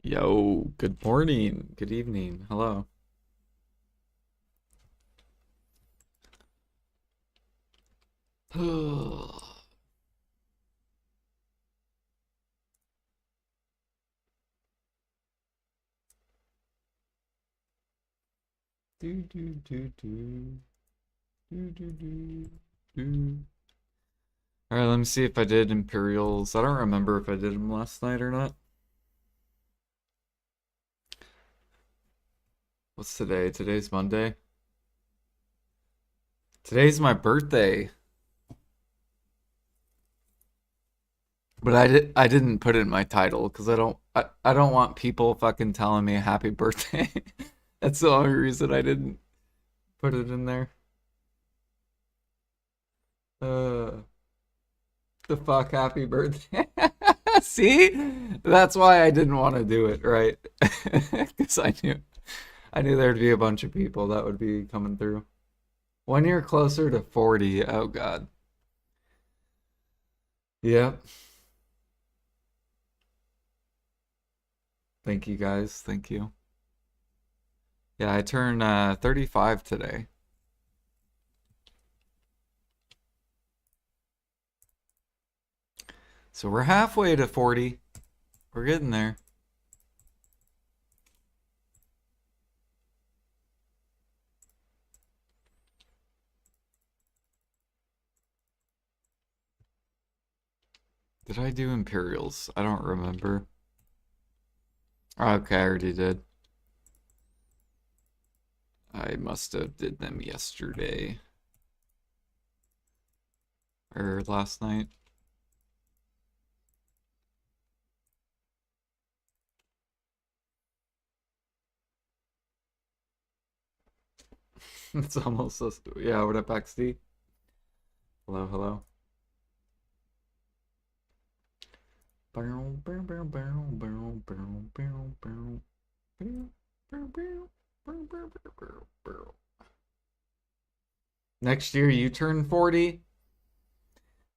Yo, good morning, good evening, hello. Do, do, do, do, do, do, do, do. All right, let me see if I did Imperials. I don't remember if I did them last night or not. What's today? Today's Monday. Today's my birthday, but I didn't put it in my title because I don't want people fucking telling me happy birthday. That's the only reason I didn't put it in there. Uh, the fuck happy birthday. See? That's why I didn't want to do it, right? Because I knew there'd be a bunch of people that would be coming through. 1 year closer to 40. Oh god. Yep. Thank you guys. Thank you. Yeah, I turn 35 today. So we're halfway to 40. We're getting there. Did I do Imperials? I don't remember. Okay, I already did. I must have did them yesterday. Or last night. It's almost yeah, what up, XD? Hello, hello. Next year you turn 40?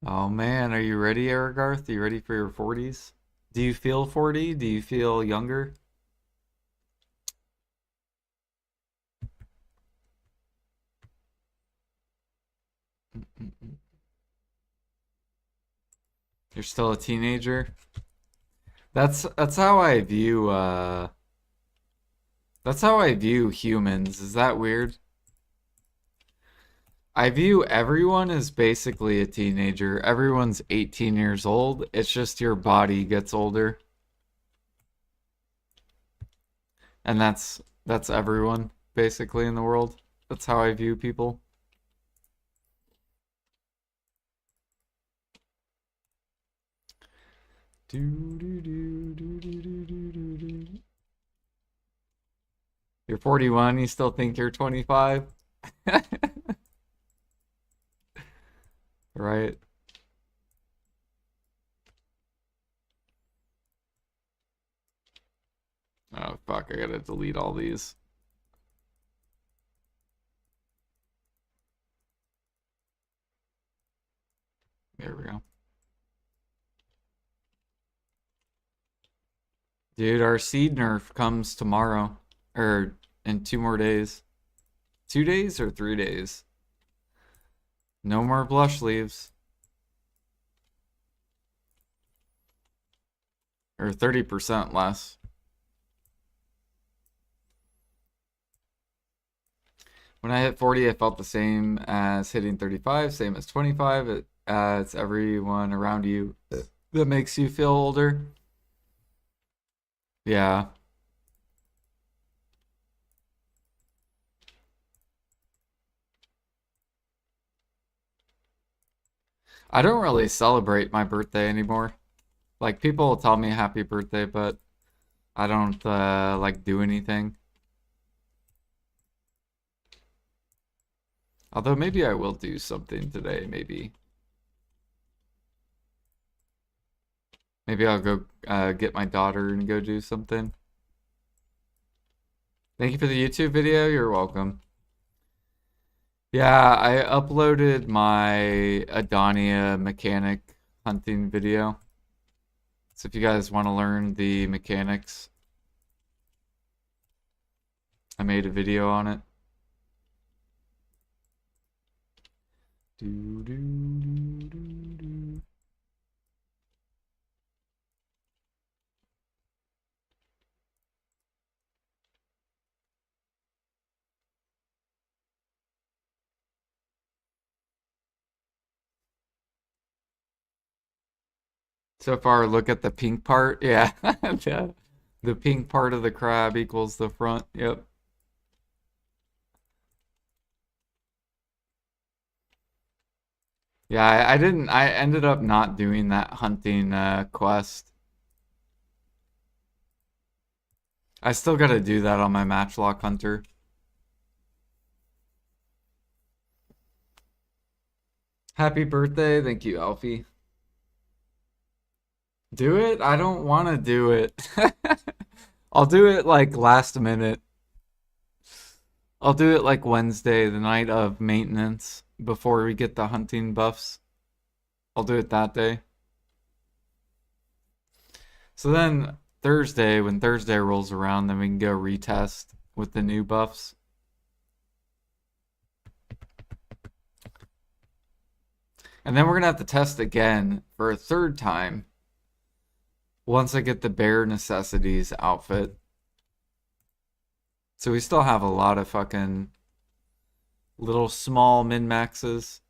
Oh man, are you ready, Aragarth? Are you ready for your 40s? Do you feel 40? Do you feel younger? You're still a teenager? That's how I view that's how I view humans. Is that weird? I view everyone as basically a teenager. Everyone's 18 years old. It's just your body gets older. And that's everyone basically in the world. That's how I view people. Do, do, do, do, do, do, do, do. You're 41, you still think you're 25? Right? Oh fuck, I gotta delete all these. There we go. Dude, our seed nerf comes tomorrow. Or in 2 more days. 2 days or 3 days? No more blush leaves. Or 30% less. When I hit 40, I felt the same as hitting 35, same as 25. It's everyone around you that makes you feel older. Yeah. I don't really celebrate my birthday anymore. Like, people will tell me happy birthday, but I don't, like, do anything. Although maybe I will do something today, maybe. Maybe I'll go get my daughter and go do something. Thank you for the YouTube video. You're welcome. Yeah, I uploaded my Adonia mechanic hunting video. So if you guys want to learn the mechanics I made a video on it. Do, do, do, do, do. So far, look at the pink part. Yeah. The pink part of the crab equals the front. Yep. Yeah, I didn't. I ended up not doing that hunting quest. I still got to do that on my matchlock hunter. Happy birthday. Thank you, Alfie. Do it? I don't want to do it. I'll do it like last minute. I'll do it like Wednesday, the night of maintenance, before we get the hunting buffs. I'll do it that day. So then Thursday, when Thursday rolls around, then we can go retest with the new buffs. And then we're going to have to test again for a third time once I get the bare necessities outfit. So we still have a lot of fucking little small min-maxes.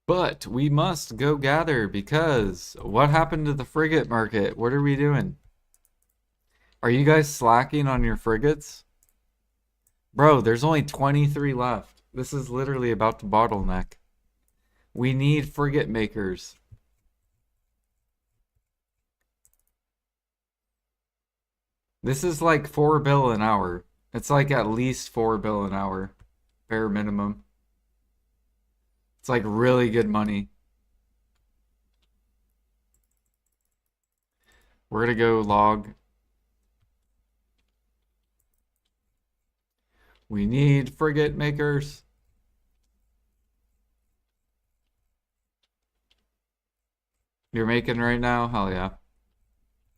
But we must go gather because what happened to the frigate market? What are we doing? Are you guys slacking on your frigates? Bro, there's only 23 left. This is literally about to bottleneck. We need frigate makers. This is like 4 bill an hour. It's like at least 4 bill an hour. Bare minimum. It's like really good money. We're gonna go log. We need frigate makers. You're making right now? Hell yeah.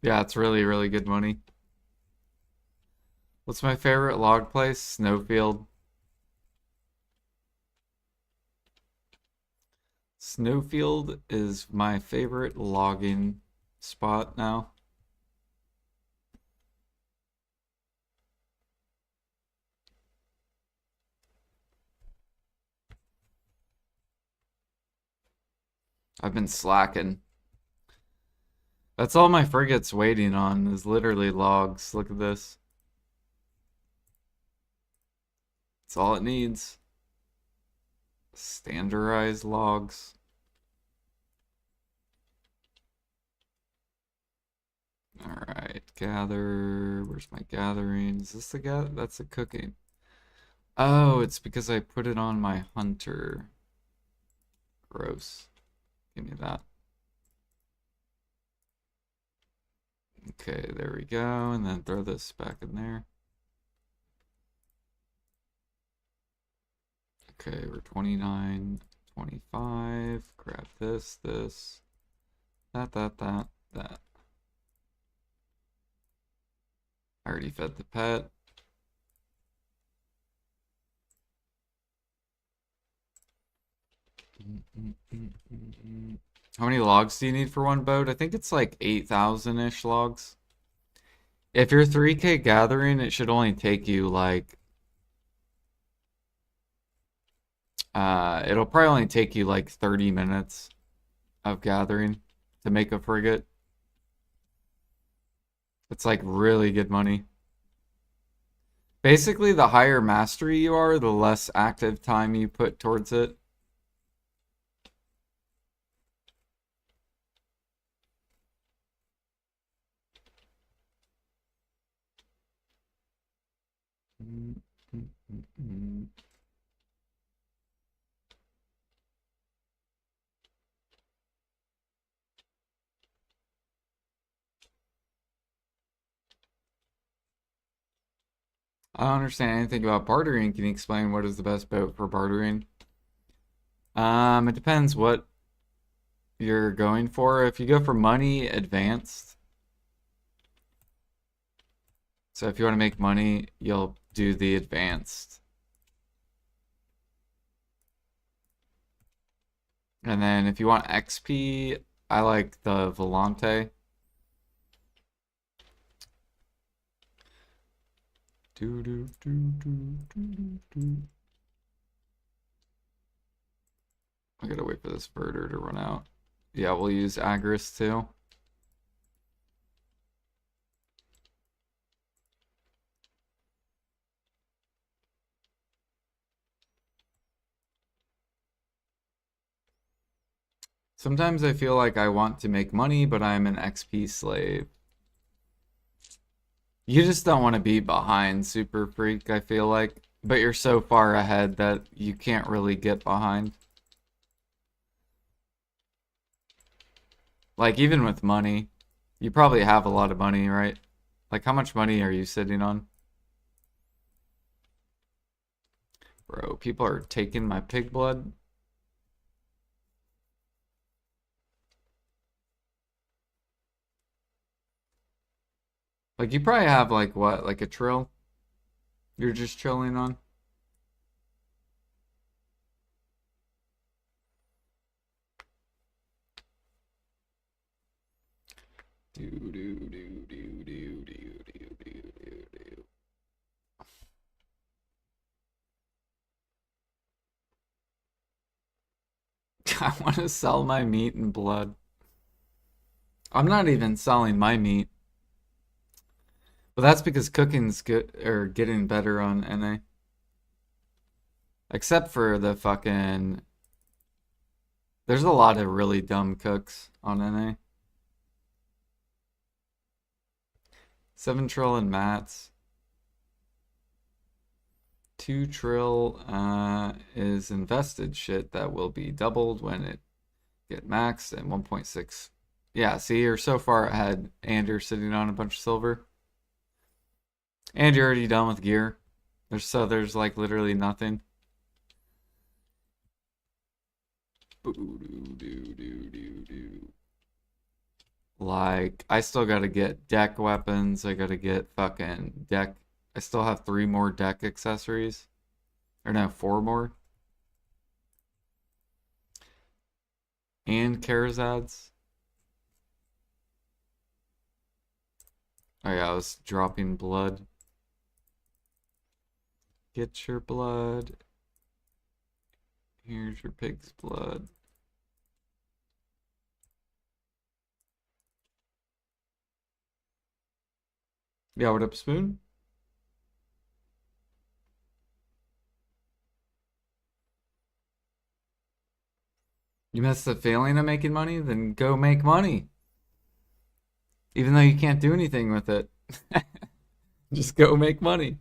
Yeah, it's really, really good money. What's my favorite log place? Snowfield. Snowfield is my favorite logging spot now. I've been slacking. That's all my frigate's waiting on is literally logs. Look at this. That's all it needs. Standardized logs. Alright, gather. Where's my gathering? Is this the gather? That's the cooking. Oh, it's because I put it on my hunter. Gross. Give me that. Okay, there we go. And then throw this back in there. Okay, we're 29, 25. Grab this, that. I already fed the pet. How many logs do you need for one boat? I think it's like 8,000-ish logs. If you're 3K gathering, it should only take you like it'll probably only take you like 30 minutes of gathering to make a frigate. It's like really good money. Basically, the higher mastery you are, the less active time you put towards it. I don't understand anything about bartering. Can you explain what is the best boat for bartering? It depends what you're going for. If you go for money, advanced. So if you want to make money, you'll do the advanced. And then if you want XP, I like the Volante. I gotta wait for this Barter to run out. Yeah, we'll use Agris too. Sometimes I feel like I want to make money, but I'm an XP slave. You just don't want to be behind Super Freak, I feel like. But you're so far ahead that you can't really get behind. Like, even with money, you probably have a lot of money, right? Like, how much money are you sitting on? Bro, people are taking my pig blood. Like, you probably have, like, what? Like a trill? You're just chilling on? Do, do, do, do, do, do, do, do, do. I want to sell my meat and blood. I'm not even selling my meat. But that's because cooking's good or getting better on NA. Except for the fucking there's a lot of really dumb cooks on NA. 7 trill and mats. 2 trill is invested shit that will be doubled when it get maxed, and 1.6. Yeah, see, you're so far ahead, and you're sitting on a bunch of silver. And you're already done with gear. There's like literally nothing. Like, I still gotta get deck weapons. I gotta get fucking deck. I still have 3 more deck accessories. Or no, 4 more. And Karazads. Oh yeah, I was dropping blood. Get your blood. Here's your pig's blood. Yeah, what up, Spoon? You missed the feeling of making money? Then go make money. Even though you can't do anything with it. Just go make money.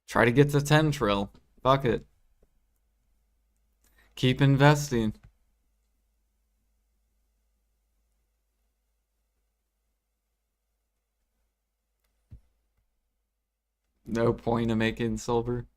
Try to get to 10 trill. Fuck it. Keep investing. No point of making silver.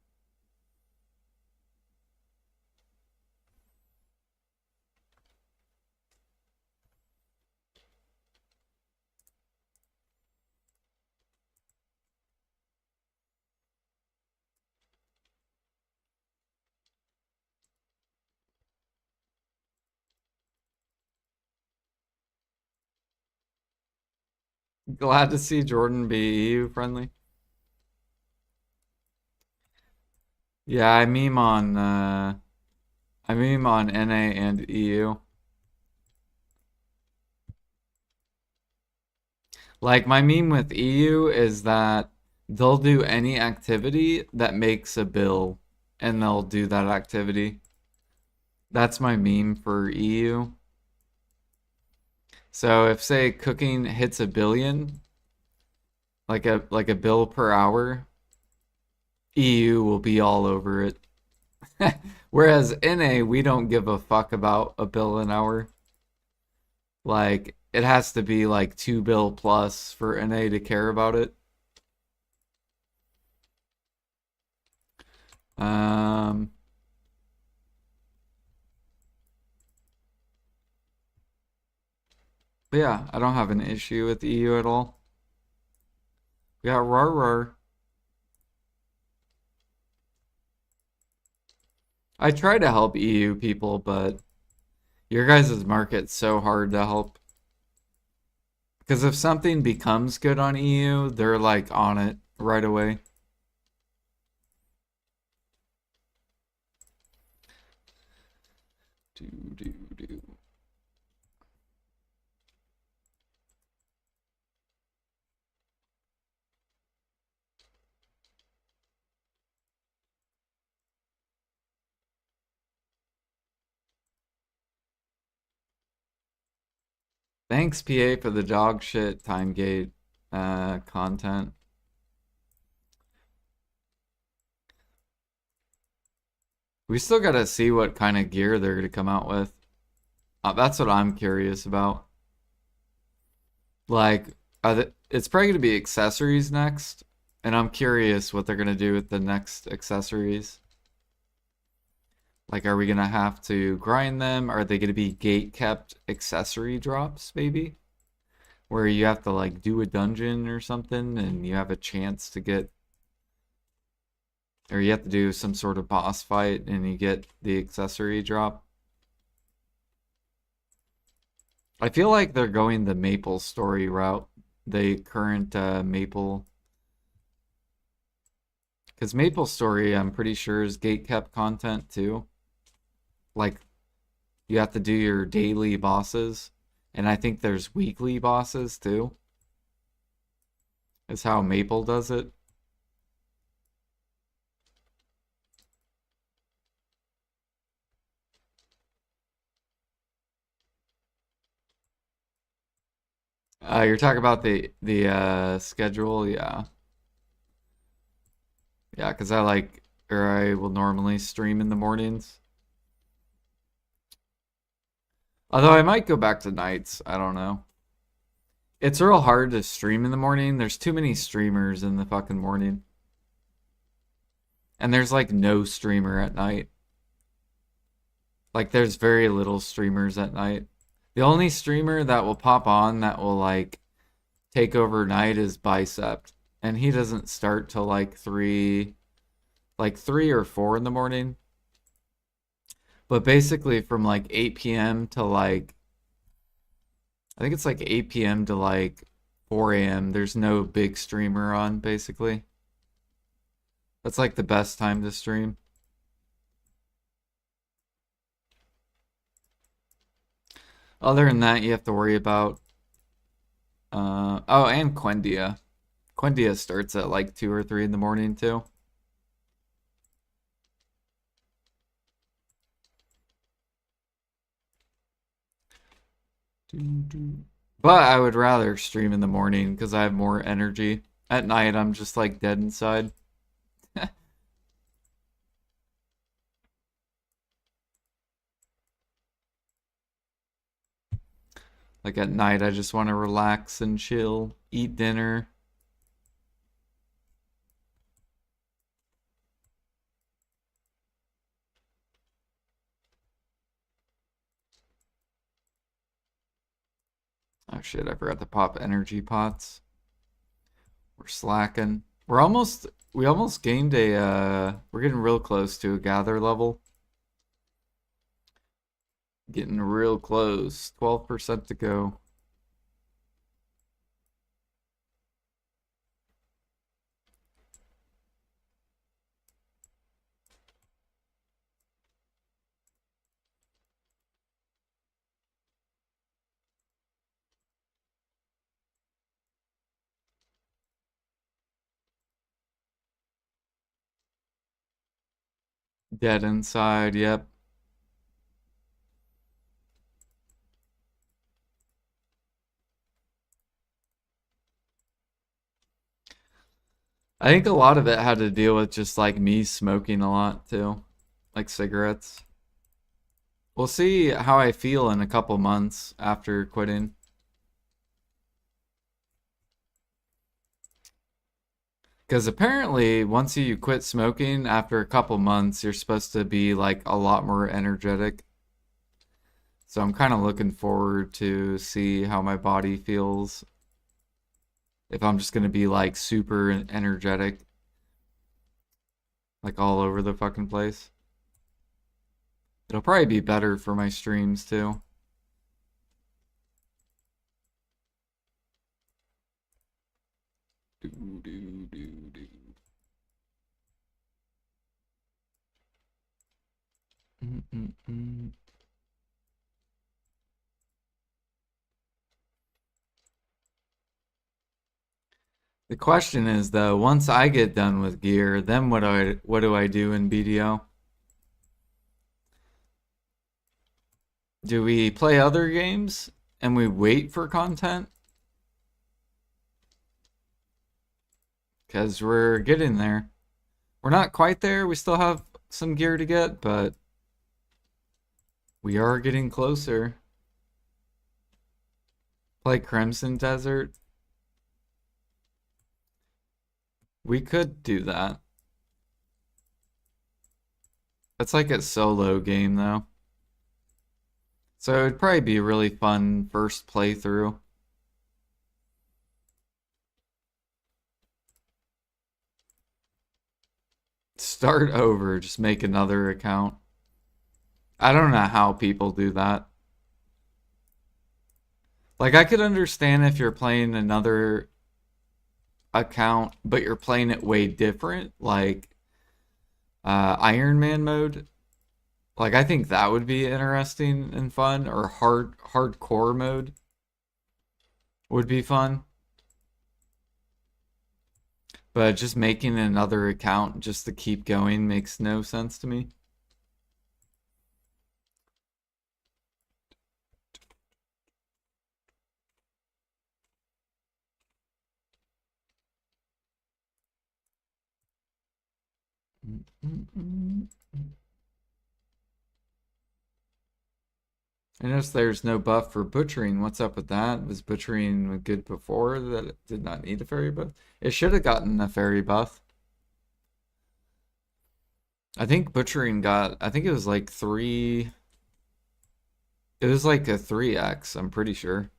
Glad to see Jordan be EU friendly. Yeah, I meme on NA and EU. Like my meme with EU is that they'll do any activity that makes a bill and they'll do that activity. That's my meme for EU. So if say cooking hits a billion, like a bill per hour, EU will be all over it. Whereas NA, we don't give a fuck about a bill an hour. Like it has to be like 2 bill plus for NA to care about it. Um But yeah, I don't have an issue with the EU at all. We got rar. I try to help EU people, but your guys' market's so hard to help. Because if something becomes good on EU, they're like on it right away. Do, do, do. Thanks, PA, for the dog shit time gate content. We still gotta see what kind of gear they're gonna come out with. That's what I'm curious about. Like, it's probably gonna be accessories next, and I'm curious what they're gonna do with the next accessories. Like, are we gonna have to grind them? Are they gonna be gate kept accessory drops, maybe? Where you have to like do a dungeon or something and you have a chance to get, or you have to do some sort of boss fight and you get the accessory drop. I feel like they're going the Maple story route, the current Maple, because Maple story I'm pretty sure is gate kept content too. Like, you have to do your daily bosses, and I think there's weekly bosses too. Is how Maple does it. You're talking about the schedule, yeah, yeah, because I like, or I will normally stream in the mornings. Although I might go back to nights, I don't know. It's real hard to stream in the morning. There's too many streamers in the fucking morning. And there's like no streamer at night. Like there's very little streamers at night. The only streamer that will pop on that will like take over night is Bicep. And he doesn't start till like 3 or 4 in the morning. But basically from like 8 p.m. to like, I think it's like 8 p.m. to like 4 a.m. There's no big streamer on basically. That's like the best time to stream. Other than that, you have to worry about oh, and Quendia. Quendia starts at like 2 or 3 in the morning too. But I would rather stream in the morning because I have more energy. At night, I'm just like dead inside. Like at night, I just want to relax and chill, eat dinner. Oh shit, I forgot to pop energy pots. We're slacking. We almost gained a we're getting real close to a gather level. Getting real close. 12% to go. Dead inside, yep. I think a lot of it had to deal with just like me smoking a lot too. Like cigarettes. We'll see how I feel in a couple months after quitting. Because apparently, once you quit smoking, after a couple months, you're supposed to be like a lot more energetic. So I'm kind of looking forward to see how my body feels if I'm just gonna be like super energetic, like all over the fucking place. It'll probably be better for my streams too. Do, do, do, do. Mm, mm, mm. The question is though, once I get done with gear, then what do I do in BDO? Do we play other games and we wait for content? Because we're getting there. We're not quite there. We still have some gear to get, but we are getting closer. Play Crimson Desert. We could do that. That's like a solo game though. So it'd probably be a really fun first playthrough. Start over, just make another account. I don't know how people do that. Like I could understand if you're playing another account, but you're playing it way different, like Iron Man mode. Like I think that would be interesting and fun, or hardcore mode would be fun. But just making another account just to keep going makes no sense to me. I notice there's no buff for butchering. What's up with that? Was butchering good before that it did not need a fairy buff? It should have gotten a fairy buff. I think butchering got, I think it was like it was like a 3x, I'm pretty sure.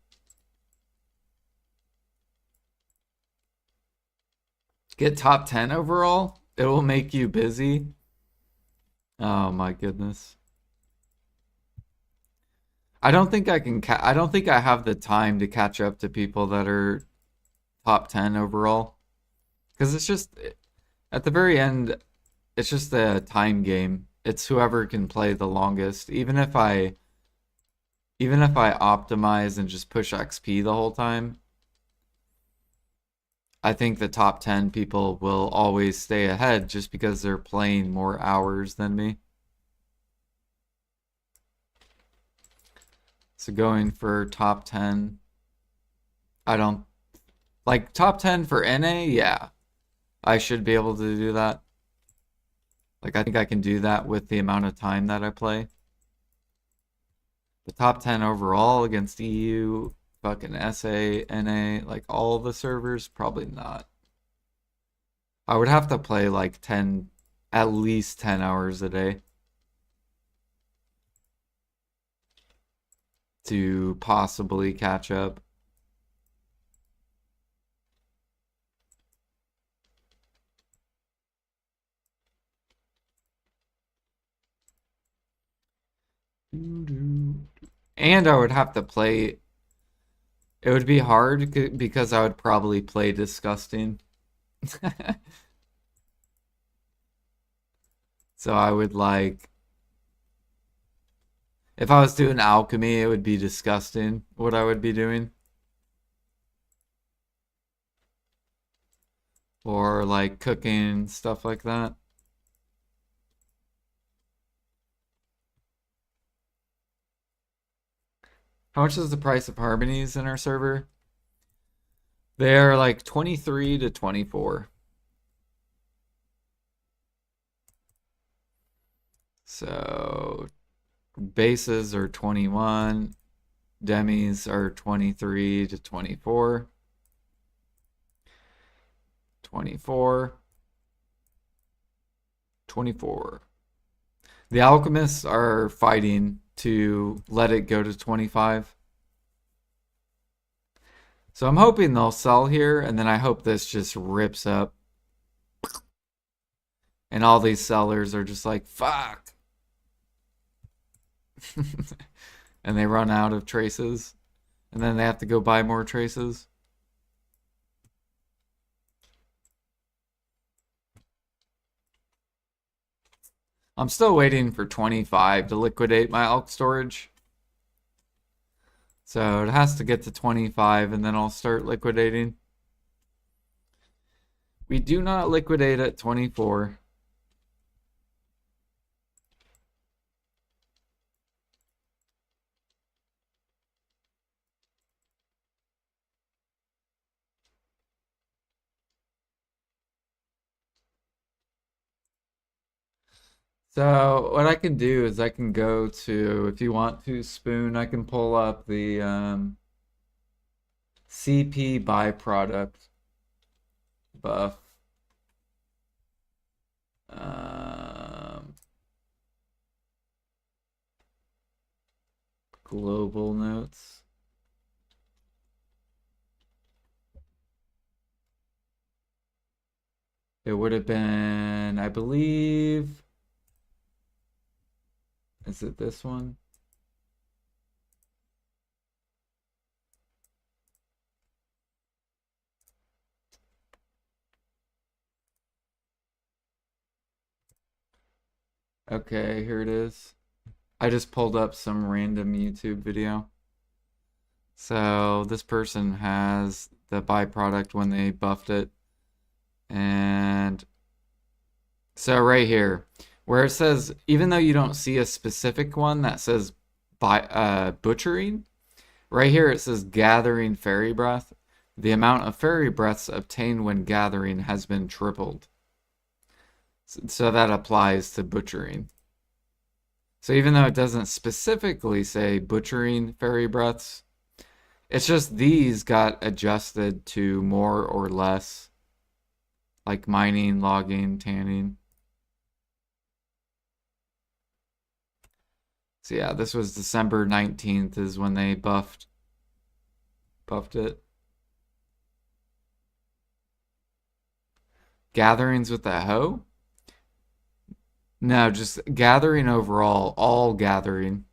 Get top 10 overall? It will make you busy. Oh my goodness. I don't think I can I don't think I have the time to catch up to people that are top 10 overall. Because it's just at the very end, it's just a time game. It's whoever can play the longest. Even if I optimize and just push XP the whole time, I think the top 10 people will always stay ahead just because they're playing more hours than me. So going for top 10, I don't like top 10 for NA, yeah. I should be able to do that. Like I think I can do that with the amount of time that I play. The top 10 overall against EU, fucking SA, NA, like all the servers, probably not. I would have to play like 10, at least 10 hours a day to possibly catch up. And I would have to play, it would be hard because I would probably play disgusting. So I would like, if I was doing alchemy, it would be disgusting what I would be doing. Or like cooking, stuff like that. How much is the price of harmonies in our server? They're like 23 to 24. So bases are 21, demis are 23 to 24. 24. 24. The alchemists are fighting to let it go to 25. So I'm hoping they'll sell here, and then I hope this just rips up. And all these sellers are just like, fuck. And they run out of traces. And then they have to go buy more traces. I'm still waiting for 25 to liquidate my elk storage. So it has to get to 25 and then I'll start liquidating. We do not liquidate at 24. So what I can do is I can go to, if you want to, Spoon, I can pull up the CP byproduct buff. Global notes. It would have been, I believe, is it this one? Okay, here it is. I just pulled up some random YouTube video. So this person has the byproduct when they buffed it. And so right here, where it says, even though you don't see a specific one that says butchering, right here it says gathering fairy breath. The amount of fairy breaths obtained when gathering has been tripled. So that applies to butchering. So even though it doesn't specifically say butchering fairy breaths, it's just these got adjusted to more or less, like mining, logging, tanning. So yeah, this was December 19th is when they buffed it. Gatherings with the hoe? No, just gathering overall, all gathering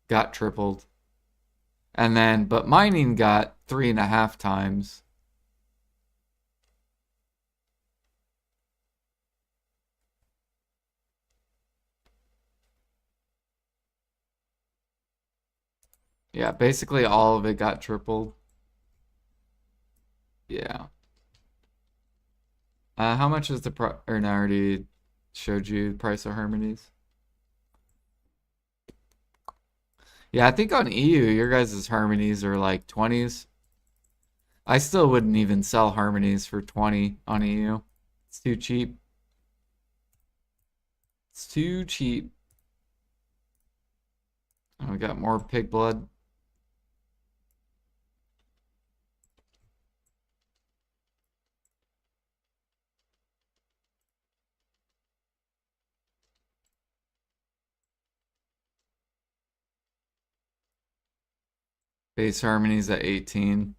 got tripled. And then, but mining got 3.5 times. Yeah, basically all of it got tripled. Yeah. How much is the price? Or no, I already showed you the price of Harmonies. Yeah, I think on EU, your guys' Harmonies are like 20s. I still wouldn't even sell Harmonies for 20 on EU. It's too cheap. It's too cheap. Oh, we got more pig blood. Base Harmonies at 18.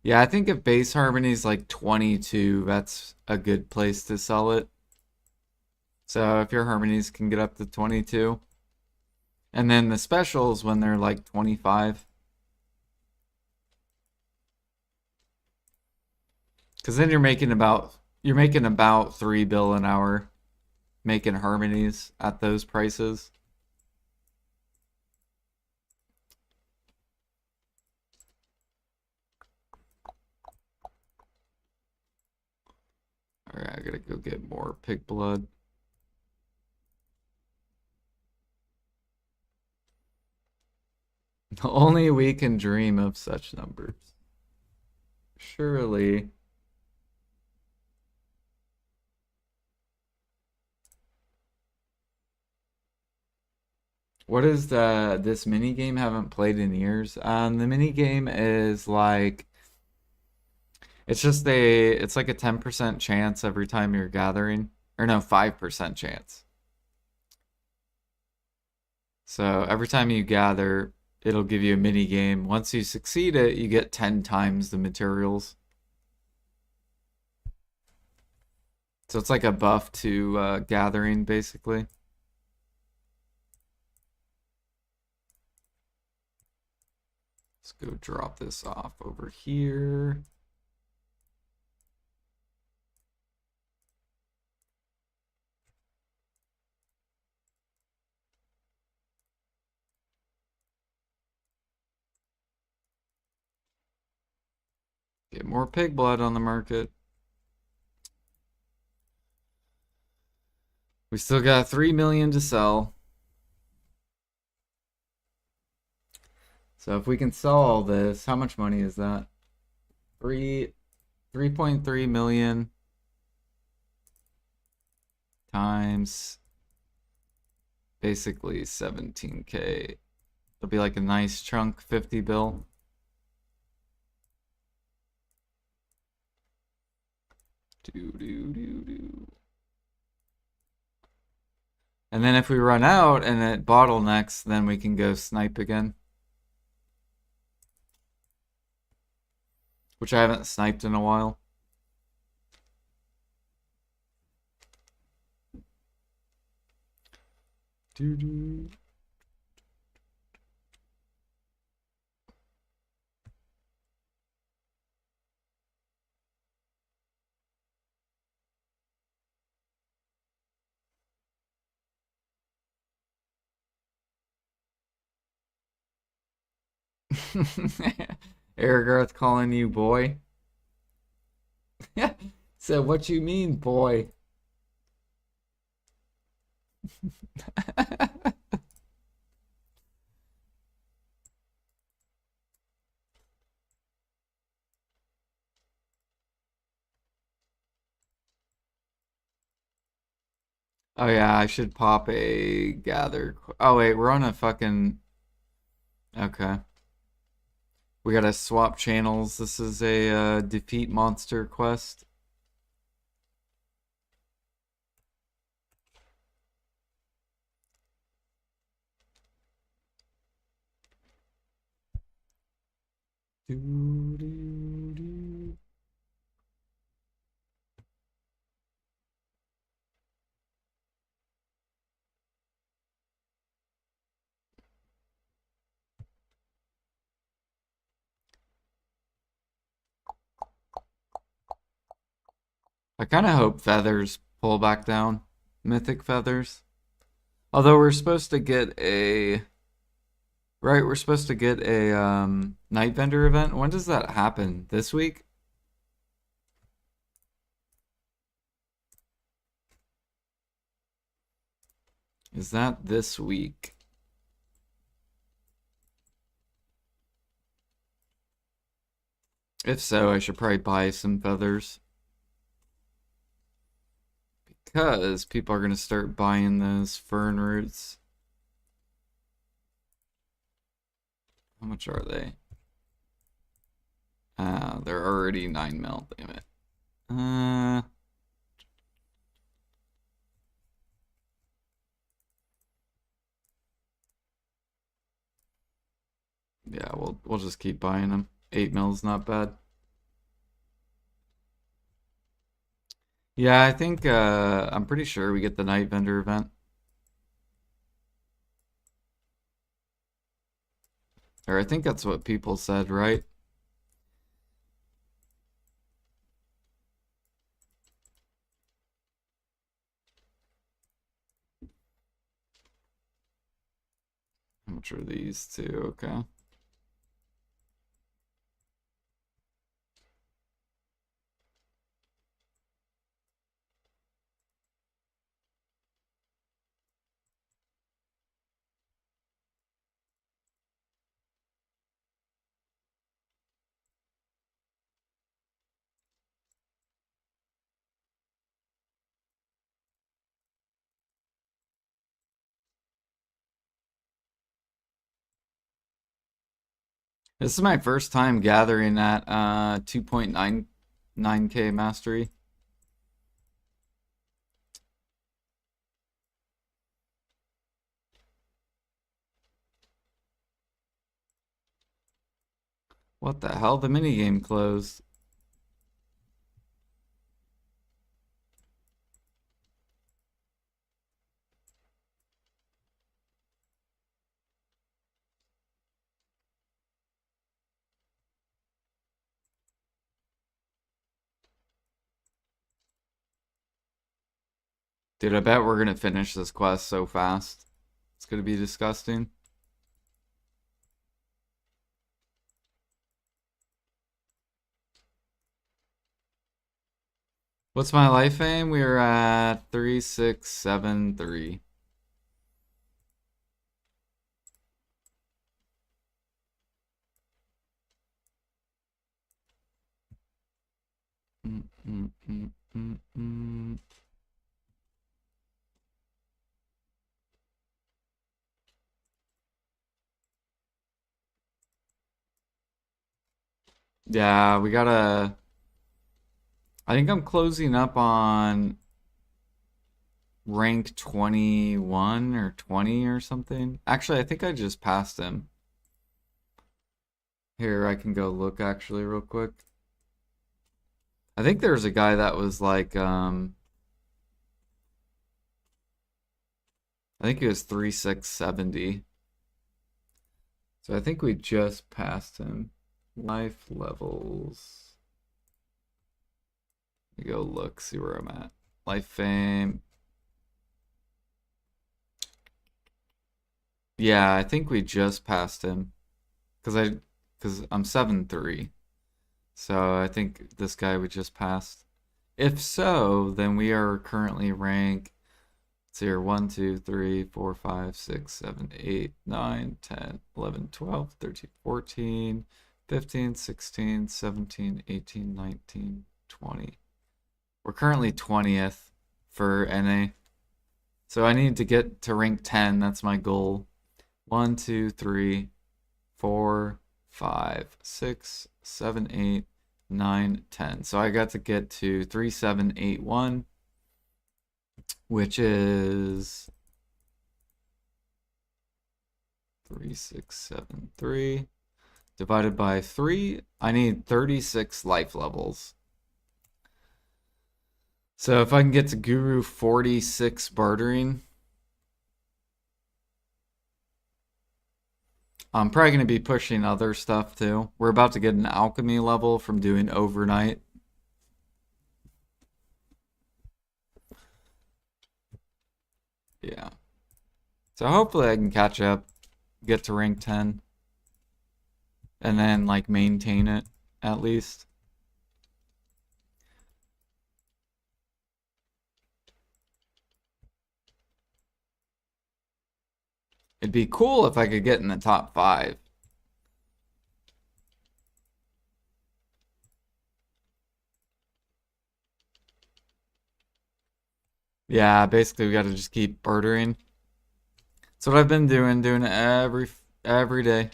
Yeah, I think if base Harmony's like 22, that's a good place to sell it. So if your Harmonies can get up to 22. And then the specials when they're like 25. Because then you're making about 3 bill an hour making Harmonies at those prices. Alright, I gotta go get more pig blood. Only we can dream of such numbers. Surely. What is this mini game? Haven't played in years. The mini game is like it's like a 10% chance every time you're gathering. Or no, 5% chance. So every time you gather, it'll give you a mini game. Once you succeed it, you get 10 times the materials. So it's like a buff to gathering, basically. Let's go drop this off over here. Get more pig blood on the market. We still got 3 million to sell. So if we can sell all this, how much money is that? 3.3 million times basically 17K. It'll be like a nice chunk 50 bill. And then if we run out and it bottlenecks, then we can go snipe again. Which I haven't sniped in a while. Erigarth calling you boy. So what you mean, boy? Oh yeah, I should pop a gather. Oh wait, we're on a fucking. Okay. We gotta swap channels. This is a defeat monster quest. I kind of hope feathers pull back down. Mythic feathers. Although we're supposed to get a. Right, we're supposed to get a night vendor event. When does that happen? This week? Is that this week? If so, I should probably buy some feathers. Because people are going to start buying those fern roots. How much are they? They're already 9 mil, damn it. Yeah, we'll just keep buying them. 8 mil's not bad. Yeah, I think I'm pretty sure we get the night vendor event. Or I think that's what people said, right? How much are these two? Okay. This is my first time gathering at 2.99K mastery. What the hell? The minigame closed. Dude, I bet we're gonna finish this quest so fast. It's gonna be disgusting. What's my life aim? We're at 3673. Mm, mm, mm, mm, mm. Yeah, we gotta. I think I'm closing up on rank 21 or 20 or something. Actually, I think I just passed him. Here, I can go look actually real quick. I think there's a guy that was like, I think he was 3670. So I think we just passed him. Life levels. Let me go look, see where I'm at. Life fame. Yeah, I think we just passed him. Cause I'm 7-3. So I think this guy we just passed. If so, then we are currently ranked. Let's see here, 1, 2, 3, 4, 5, 6, 7, 8, 9, 10, 11, 12, 13, 14, 15, 16, 17, 18, 19, 20. We're currently 20th for NA. So I need to get to rank 10. That's my goal. 1, 2, 3, 4, 5, 6, 7, 8, 9, 10. So I got to get to 3781, which is 3673 divided by 3. I need 36 life levels. So if I can get to Guru 46 bartering, I'm probably going to be pushing other stuff too. We're about to get an alchemy level from doing overnight. Yeah. So hopefully I can catch up, get to rank 10, and then like maintain it at least. It'd be cool if I could get in the top 5. Yeah, basically we got to just keep bartering. That's what I've been doing it every day.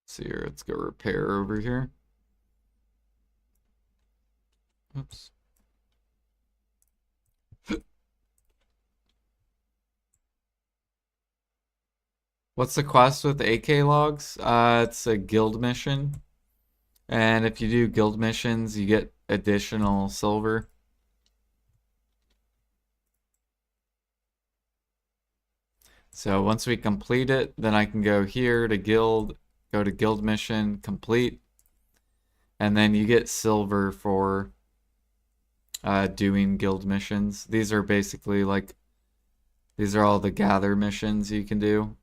See here, let's go repair over here. Oops. What's the quest with AK logs? It's a guild mission. And if you do guild missions, you get additional silver. So once we complete it, then I can go here to guild, go to guild mission, complete. And then you get silver for doing guild missions. These are basically like, these are all the gather missions you can do.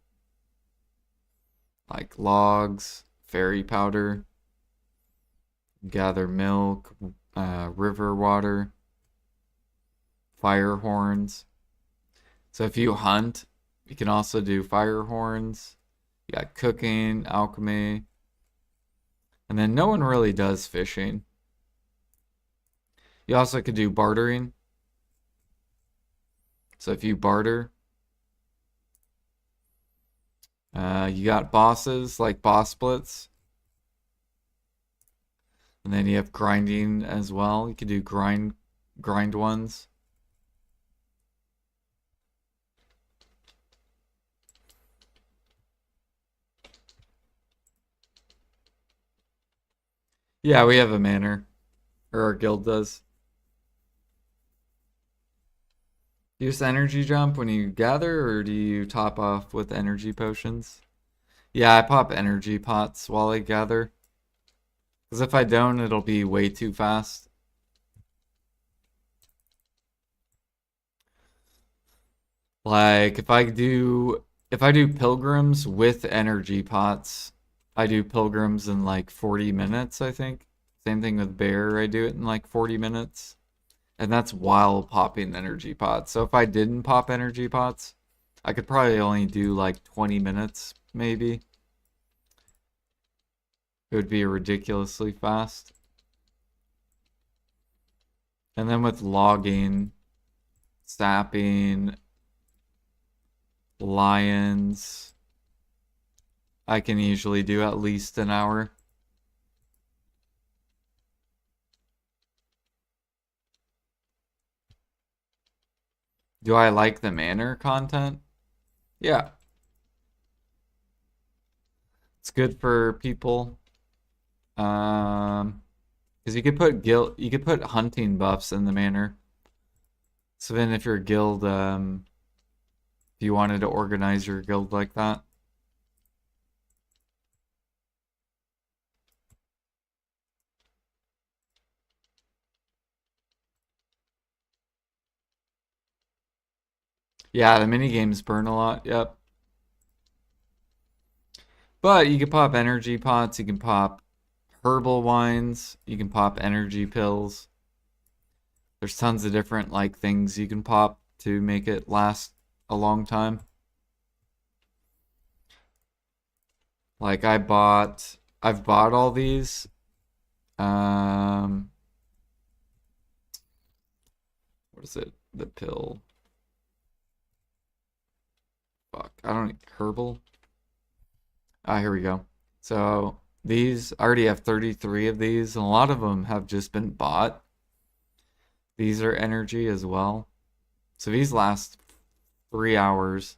Like logs, fairy powder, gather milk, river water, fire horns. So if you hunt, you can also do fire horns. You got cooking, alchemy. And then no one really does fishing. You also could do bartering. So if you barter, You got bosses like boss splits, and then you have grinding as well. You can do grind ones. Yeah, we have a manor, or our guild does. Use energy jump when you gather, or do you top off with energy potions? Yeah, I pop energy pots while I gather. Because if I don't, it'll be way too fast. Like if I do pilgrims with energy pots, I do pilgrims in like 40 minutes, I think. Same thing with bear, I do it in like 40 minutes. And that's while popping energy pots. So if I didn't pop energy pots, I could probably only do like 20 minutes, maybe. It would be ridiculously fast. And then with logging, sapping, lions, I can usually do at least an hour. Do I like the manor content? Yeah, it's good for people. Because you could put hunting buffs in the manor. So then if your guild, if you wanted to organize your guild like that. Yeah, the mini games burn a lot. Yep. But you can pop energy pots, you can pop herbal wines, you can pop energy pills. There's tons of different like things you can pop to make it last a long time. Like I've bought all these. Um, what is it? The pill. Fuck, I don't herbal. Ah, here we go. So these I already have 33 of these, and a lot of them have just been bought. These are energy as well. So these last 3 hours,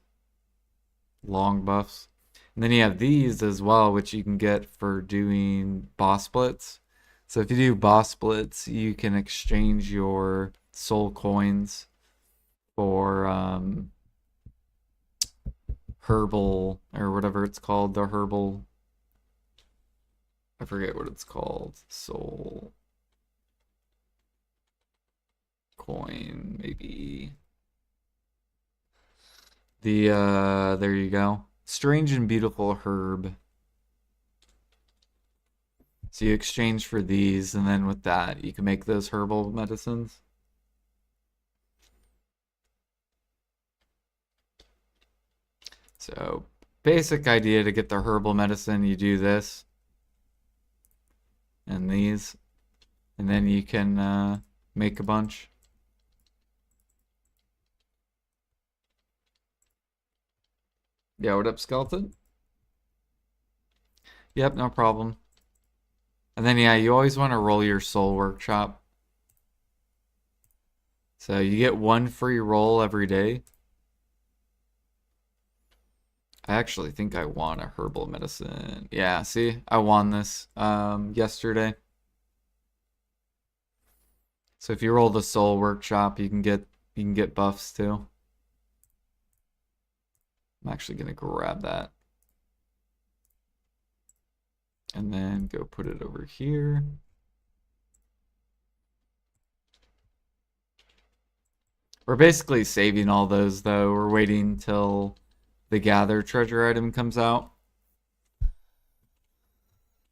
long buffs. And then you have these as well, which you can get for doing boss splits. So if you do boss splits, you can exchange your soul coins for herbal or whatever it's called, the herbal. I forget what it's called. Soul coin, maybe. There you go. Strange and beautiful herb. So you exchange for these, and then with that, you can make those herbal medicines. So, basic idea to get the herbal medicine, you do this and these, and then you can make a bunch. Yeah, what up, Skeleton? Yep, no problem. And then, yeah, you always want to roll your soul workshop. So you get one free roll every day. I actually think I won a herbal medicine. Yeah, see, I won this yesterday. So if you roll the soul workshop, you can get buffs too. I'm actually gonna grab that. And then go put it over here. We're basically saving all those though. We're waiting till the gather treasure item comes out.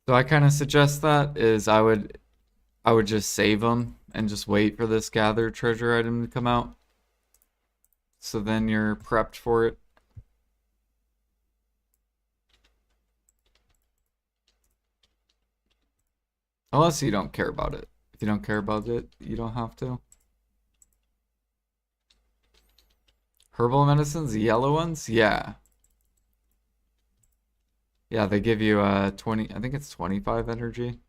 So I kind of suggest that is I would just save them and just wait for this gather treasure item to come out. So then you're prepped for it. Unless you don't care about it. If you don't care about it, you don't have to. Herbal medicines, the yellow ones? Yeah. Yeah, they give you 20, I think it's 25 energy.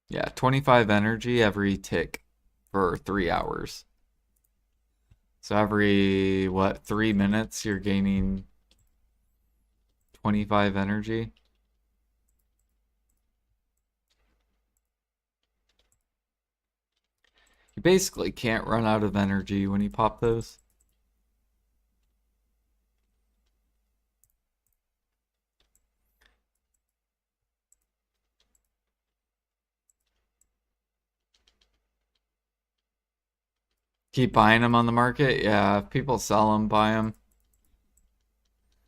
Yeah, 25 energy every tick for 3 hours. So every, what, 3 minutes you're gaining 25 energy. You basically can't run out of energy when you pop those. Keep buying them on the market. Yeah, if people sell them, buy them.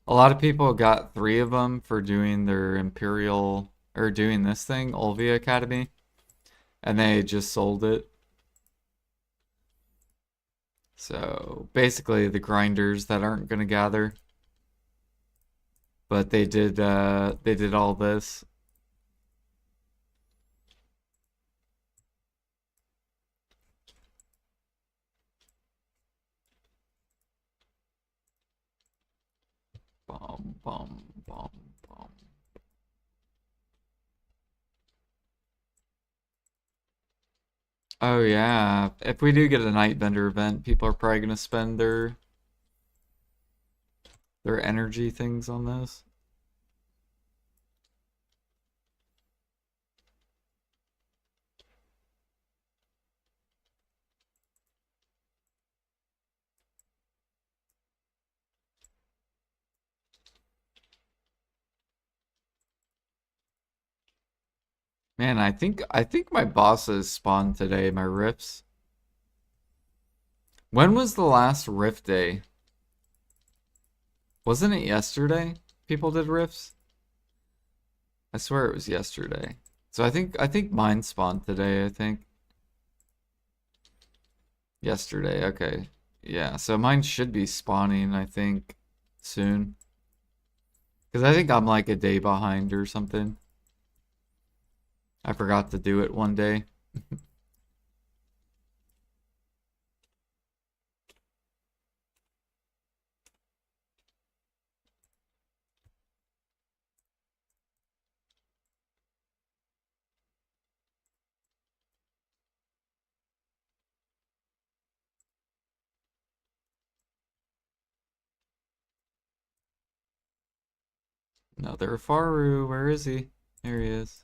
A lot of people got 3 of them for doing their Imperial, or doing this thing, Olvia Academy, and they just sold it. So basically the grinders that aren't gonna gather, but they did all this. Bum bum bum bum. Oh yeah, if we do get a night vendor event, people are probably gonna spend their energy things on this. Man, I think my bosses spawned today, my rifts. When was the last rift day? Wasn't it yesterday? People did rifts? I swear it was yesterday. So I think mine spawned today, I think. Yesterday, okay. Yeah, so mine should be spawning, I think, soon. Because I think I'm like a day behind or something. I forgot to do it one day. Another Faru, where is he? There he is.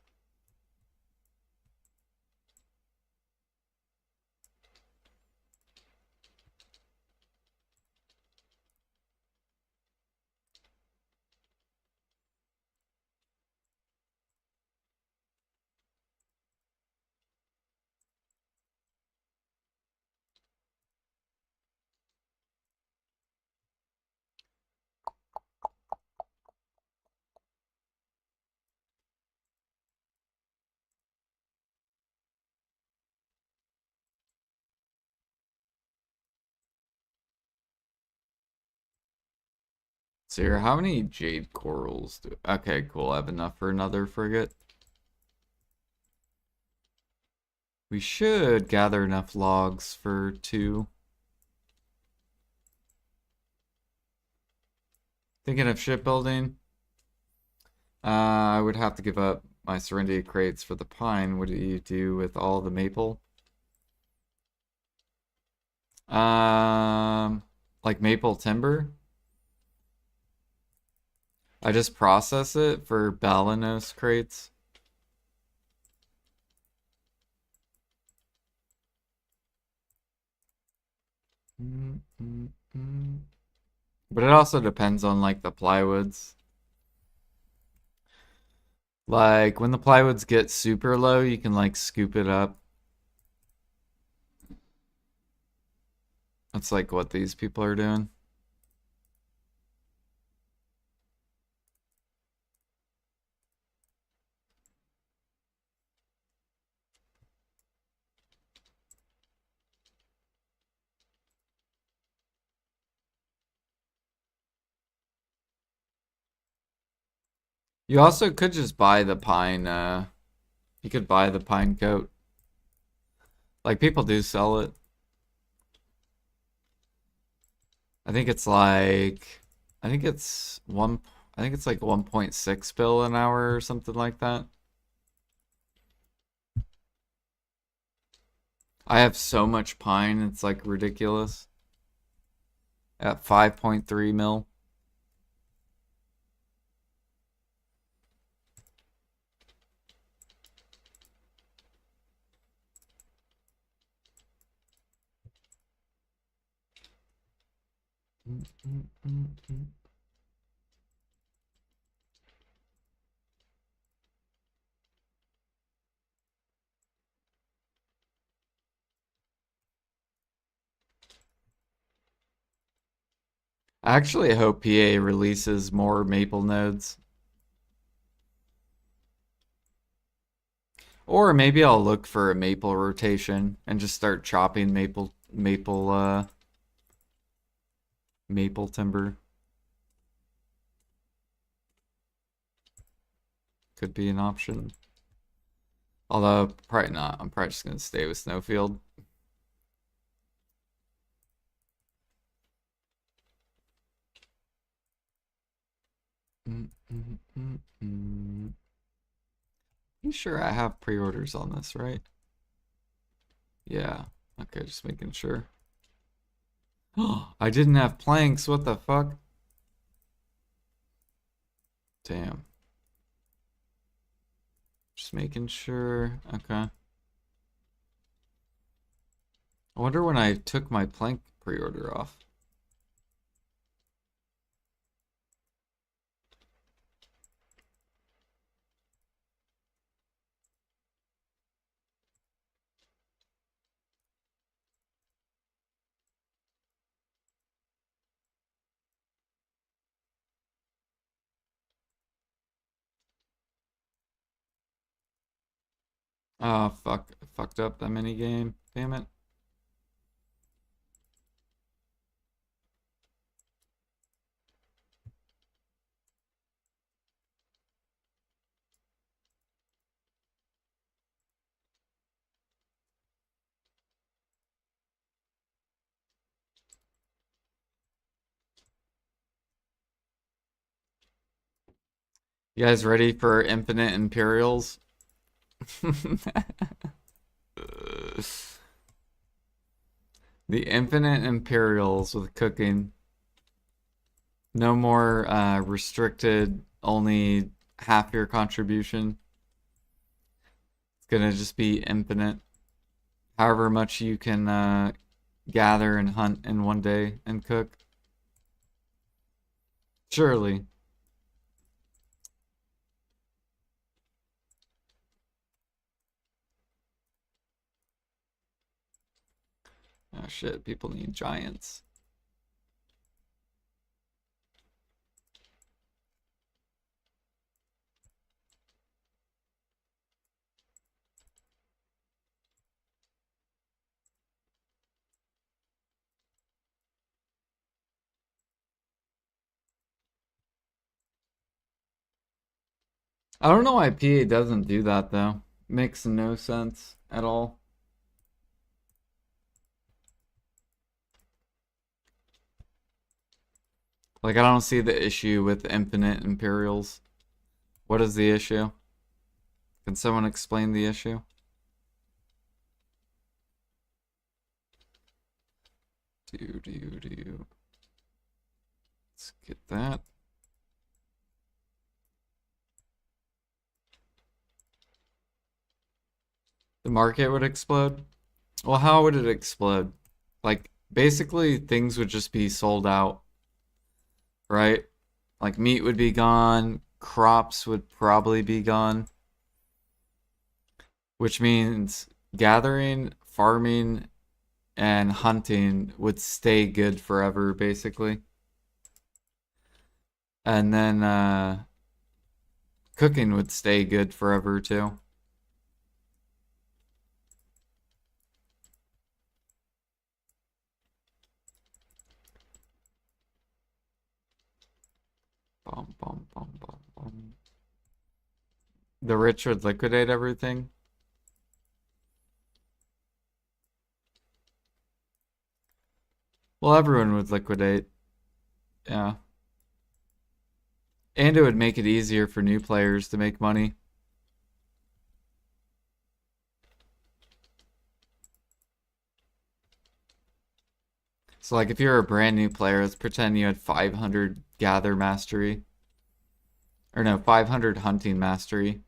So here, how many jade corals do? Okay, cool. I have enough for another frigate. We should gather enough logs for 2. Thinking of shipbuilding. I would have to give up my Serenity crates for the pine. What do you do with all the maple? Um, like maple timber. I just process it for Balanos crates. Mm, mm, mm. But it also depends on like the plywoods. Like when the plywoods get super low, you can like scoop it up. That's like what these people are doing. You also could just buy the pine, you could buy the pine coat. Like people do sell it. I think it's like, I think it's one, I think it's like 1.6 bill an hour or something like that. I have so much pine, it's like ridiculous. At 5.3 mil. I actually hope PA releases more maple nodes. Or maybe I'll look for a maple rotation and just start chopping maple timber. Could be an option. Although probably not. I'm probably just gonna stay with Snowfield. You sure I have pre-orders on this, right? Yeah. Okay, just making sure. I didn't have planks. What the fuck? Damn. Just making sure. Okay. I wonder when I took my plank pre-order off. Oh, fuck. I fucked up that mini game. Damn it. You guys ready for infinite Imperials? The infinite Imperials with cooking. No more restricted, only half your contribution. It's gonna just be infinite. However much you can gather and hunt in one day and cook. Surely. Oh shit, people need giants. I don't know why PA doesn't do that though. Makes no sense at all. Like I don't see the issue with infinite Imperials. What is the issue? Can someone explain the issue? Do. Let's get that. The market would explode? Well, how would it explode? Like, basically, things would just be sold out, right? Like, meat would be gone, crops would probably be gone, which means gathering, farming, and hunting would stay good forever, basically. And then cooking would stay good forever, too. Bum, bum, bum, bum, bum. The rich would liquidate everything. Well, everyone would liquidate. Yeah. And it would make it easier for new players to make money. So like if you're a brand new player, let's pretend you had 500 gather mastery. Or no, 500 hunting mastery.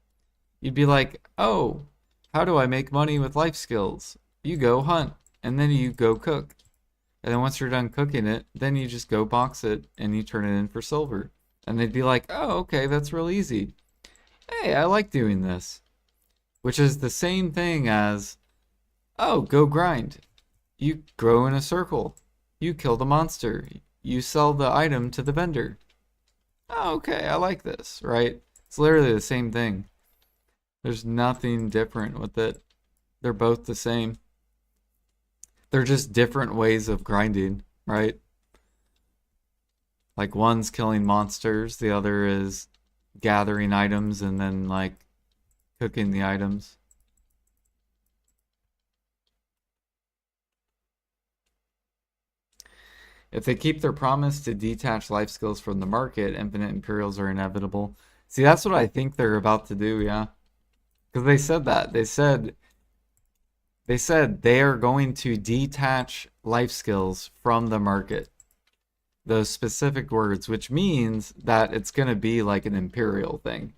You'd be like, oh, how do I make money with life skills? You go hunt, and then you go cook. And then once you're done cooking it, then you just go box it and you turn it in for silver. And they'd be like, oh, okay, that's real easy. Hey, I like doing this. Which is the same thing as, oh, go grind. You grow in a circle. You kill the monster. You sell the item to the vendor. Oh, okay, I like this, right? It's literally the same thing. There's nothing different with it. They're both the same. They're just different ways of grinding, right? Like one's killing monsters, the other is gathering items and then like cooking the items. If they keep their promise to detach life skills from the market, infinite Imperials are inevitable. See, that's what I think they're about to do, yeah. Because they said that. They said they are going to detach life skills from the market. Those specific words, which means that it's going to be like an Imperial thing.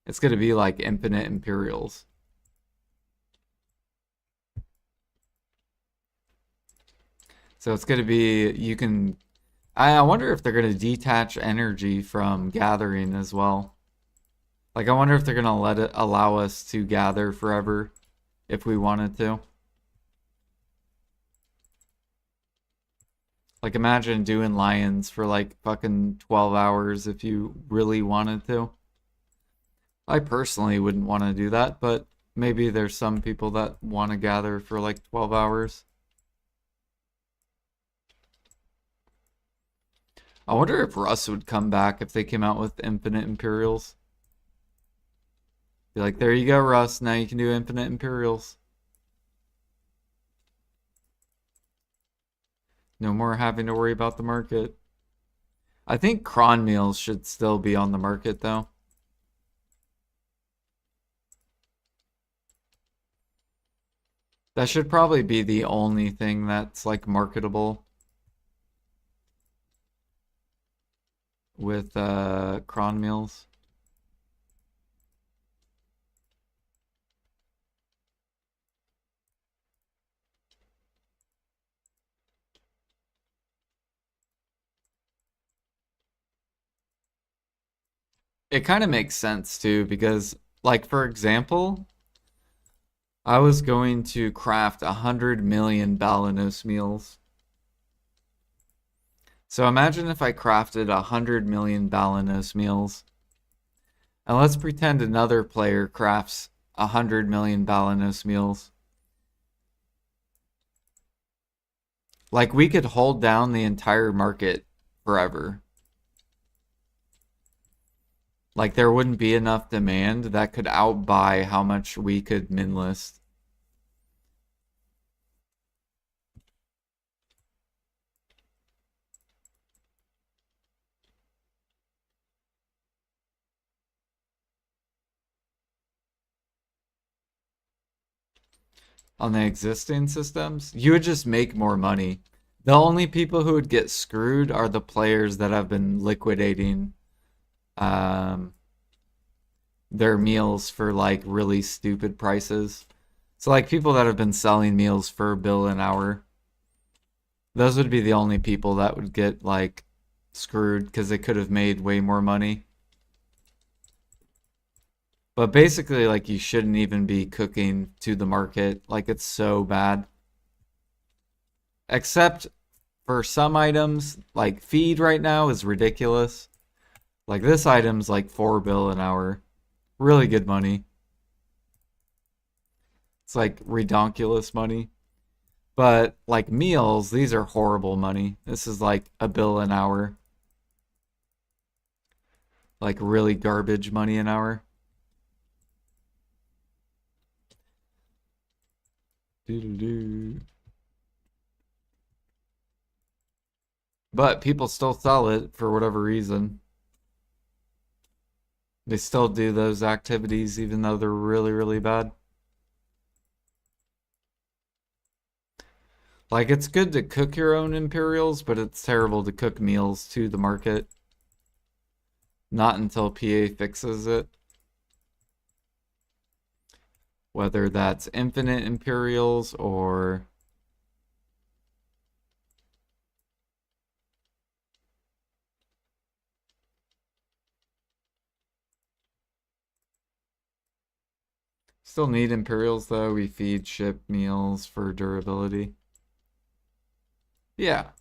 It's going to be like infinite Imperials. So it's going to be, you can, I wonder if they're going to detach energy from gathering as well. Like, I wonder if they're going to allow us to gather forever if we wanted to. Like, imagine doing lions for like fucking 12 hours if you really wanted to. I personally wouldn't want to do that, but maybe there's some people that want to gather for like 12 hours. I wonder if Russ would come back if they came out with infinite Imperials. Be like, there you go, Russ. Now you can do infinite Imperials. No more having to worry about the market. I think cron meals should still be on the market though. That should probably be the only thing that's like marketable with cron meals. It kind of makes sense too because like for example, I was going to craft 100 million Balanos meals. So imagine if I crafted 100 million Balanos meals. And let's pretend another player crafts 100 million Balanos meals. Like we could hold down the entire market forever. Like there wouldn't be enough demand that could outbuy how much we could min list. On the existing systems, you would just make more money. The only people who would get screwed are the players that have been liquidating um, their meals for like really stupid prices. So like people that have been selling meals for a bill an hour, those would be the only people that would get like screwed because they could have made way more money. But basically, like you shouldn't even be cooking to the market. Like it's so bad. Except for some items, like feed right now is ridiculous. Like this item's like 4 bill an hour. Really good money. It's like redonkulous money. But like meals, these are horrible money. This is like a bill an hour. Like really garbage money an hour. Doo -doo -doo. But people still sell it for whatever reason. They still do those activities even though they're really, really bad. Like, it's good to cook your own Imperials, but it's terrible to cook meals to the market. Not until PA fixes it. Whether that's infinite Imperials or... Still need Imperials, though. We feed ship meals for durability. Yeah.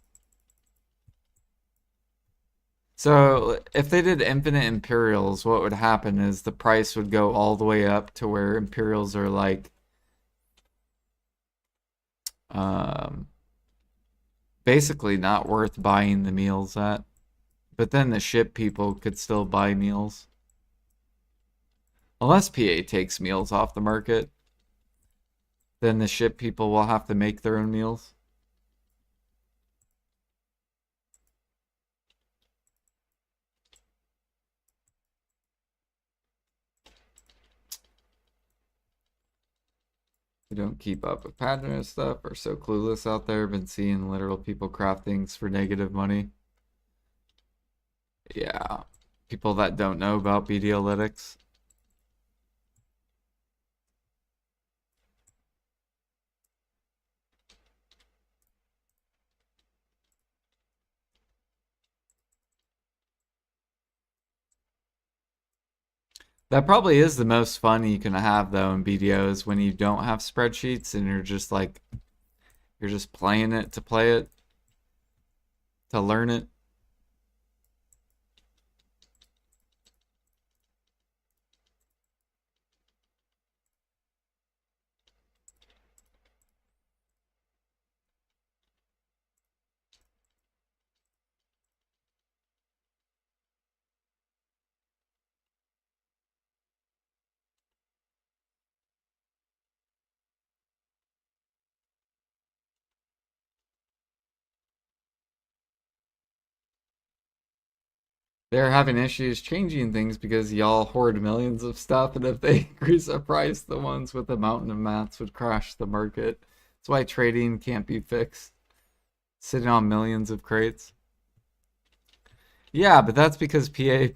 So if they did infinite Imperials, what would happen is the price would go all the way up to where Imperials are like um, basically not worth buying the meals at. But then the ship people could still buy meals. Unless PA takes meals off the market, then the ship people will have to make their own meals. Who don't keep up with pattern stuff are so clueless out there. Been seeing literal people craft things for negative money. Yeah. People that don't know about BDalytics. That probably is the most fun you can have though in BDOs when you don't have spreadsheets and you're just playing it to play it, to learn it. They're having issues changing things because y'all hoard millions of stuff, and if they increase the price, the ones with a mountain of mats would crash the market. That's why trading can't be fixed. Sitting on millions of crates. Yeah, but that's because PA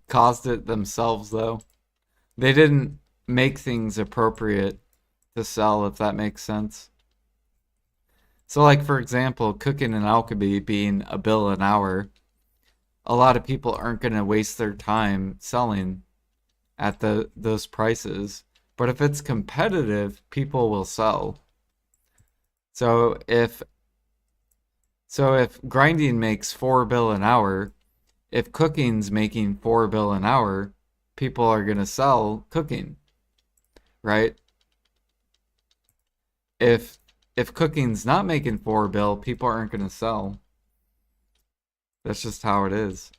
caused it themselves, though. They didn't make things appropriate to sell, if that makes sense. So, like, for example, cooking and alchemy being a bill an hour, a lot of people aren't going to waste their time selling at those prices. But if it's competitive, people will sell. So if grinding makes 4 bill an hour, if cooking's making 4 bill an hour, people are gonna sell cooking, right? If if cooking's not making 4 bill, people aren't gonna sell. That's just how it is.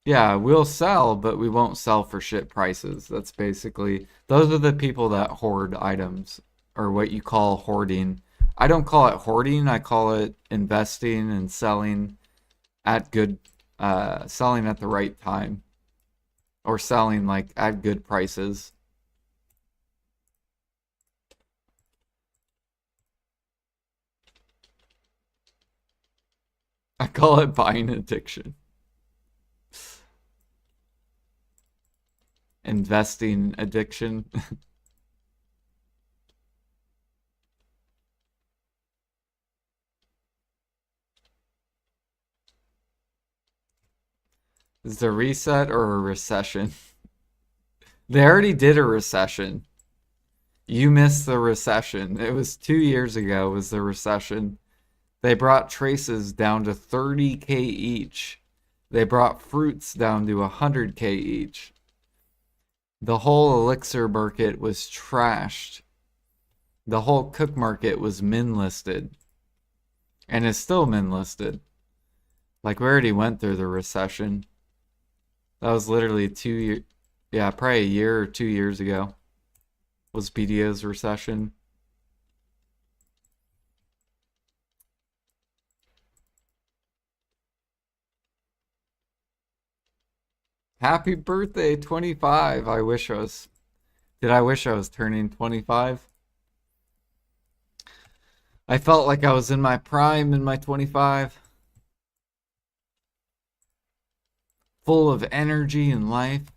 Yeah, we'll sell, but we won't sell for shit prices. That's basically, those are the people that hoard items, or what you call hoarding. I don't call it hoarding, I call it investing and selling at good, selling at the right time, or selling like at good prices. I call it buying addiction, investing addiction. Is it a reset or a recession? They already did a recession. You missed the recession. It was 2 years ago was the recession. They brought traces down to 30K each. They brought fruits down to 100K each. The whole elixir market was trashed. The whole cook market was min listed. And is still min listed. Like, we already went through the recession. That was literally 2 years. Yeah, probably a year or 2 years ago was BDO's recession. Happy birthday, 25. I wish I was. Did I wish I was turning 25? I felt like I was in my prime in my 25, full of energy and life.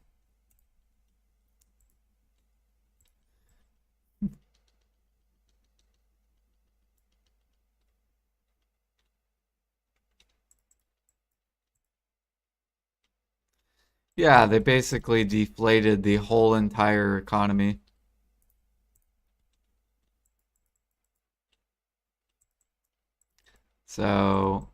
Yeah, they basically deflated the whole entire economy. So,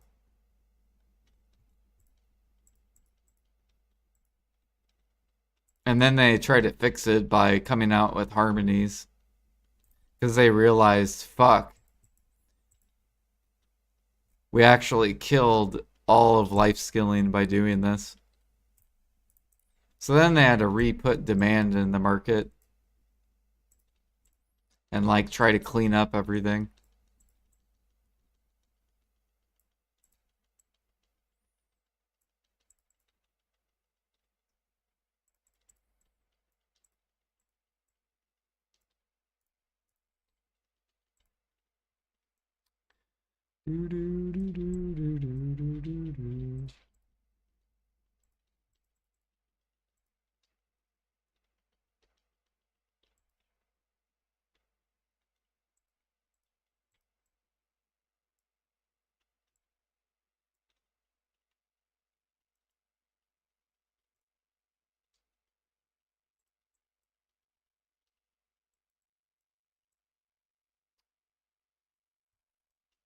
and then they tried to fix it by coming out with harmonies because they realized, fuck, we actually killed all of life skilling by doing this. So then they had to re-put demand in the market and like try to clean up everything.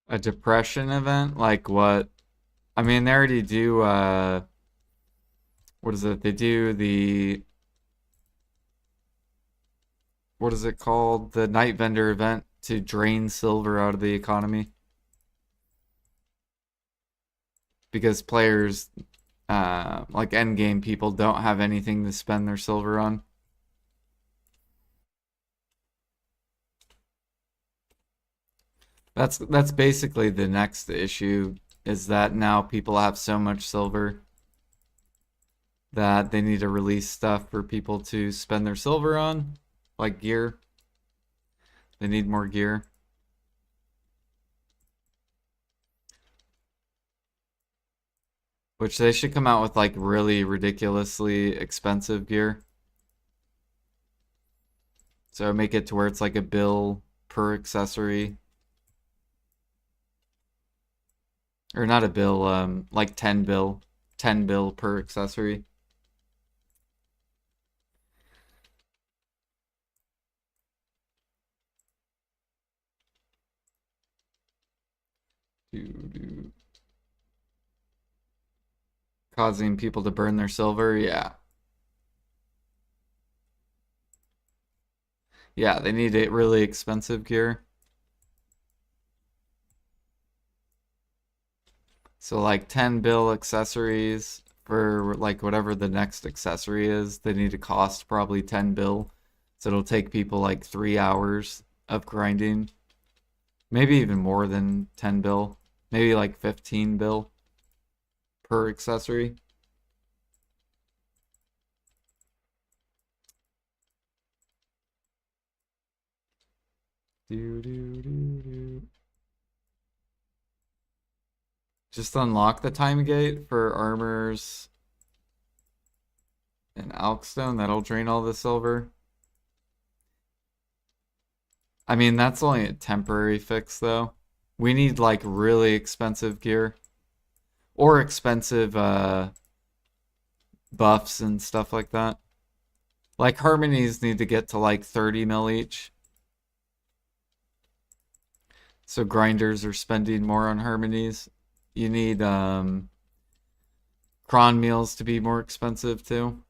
A depression event? Like what? I mean, they already do, what is it? They do the, what is it called? The night vendor event to drain silver out of the economy because players, like end game people, don't have anything to spend their silver on. That's basically the next issue is that now people have so much silver that they need to release stuff for people to spend their silver on, like gear. They need more gear. Which they should come out with like really ridiculously expensive gear. So make it to where it's like a bill per accessory. Or not a bill, like 10 bill. 10 bill per accessory. Causing people to burn their silver, yeah. Yeah, they need a really expensive gear. So like 10 bill accessories for like whatever the next accessory is, they need to cost probably 10 bill. So it'll take people like 3 hours of grinding. Maybe even more than 10 bill. Maybe like 15 bill per accessory. Just unlock the time gate for armors and Alkstone. That'll drain all the silver. I mean, that's only a temporary fix, though. We need, like, really expensive gear. Or expensive, buffs and stuff like that. Like, harmonies need to get to, like, 30 mil each. So grinders are spending more on harmonies. You need, cron meals to be more expensive, too.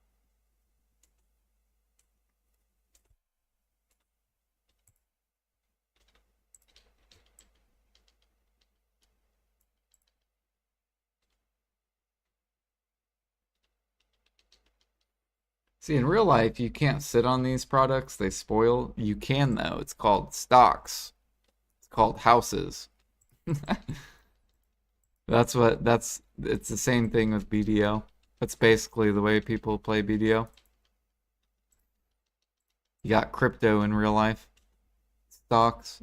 See, in real life, you can't sit on these products. They spoil. You can, though. It's called stocks. It's called houses. It's the same thing with BDO. That's basically the way people play BDO. You got crypto in real life, stocks.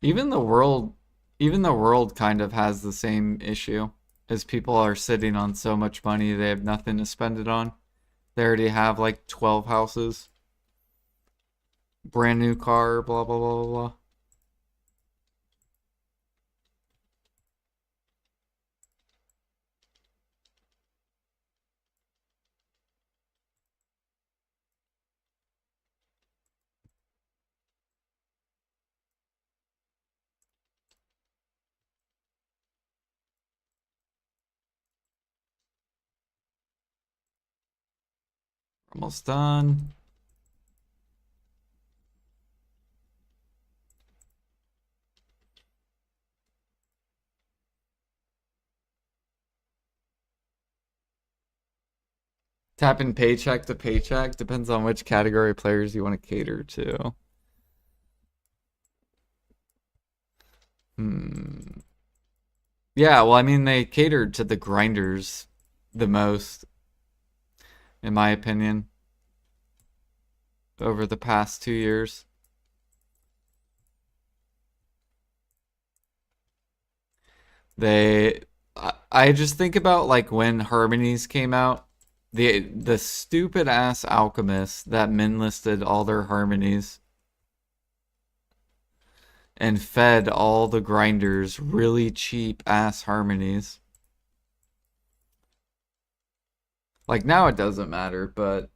Even the world, even the world kind of has the same issue, as people are sitting on so much money they have nothing to spend it on. They already have like 12 houses, brand new car, blah blah blah blah blah. Almost done. Tapping paycheck to paycheck depends on which category of players you want to cater to. Hmm. Yeah, well, I mean, they catered to the grinders the most, in my opinion, over the past 2 years. They, I just think about like when Harmonies came out, the stupid ass alchemists that min listed all their Harmonies and fed all the grinders really cheap ass Harmonies. Like now it doesn't matter, but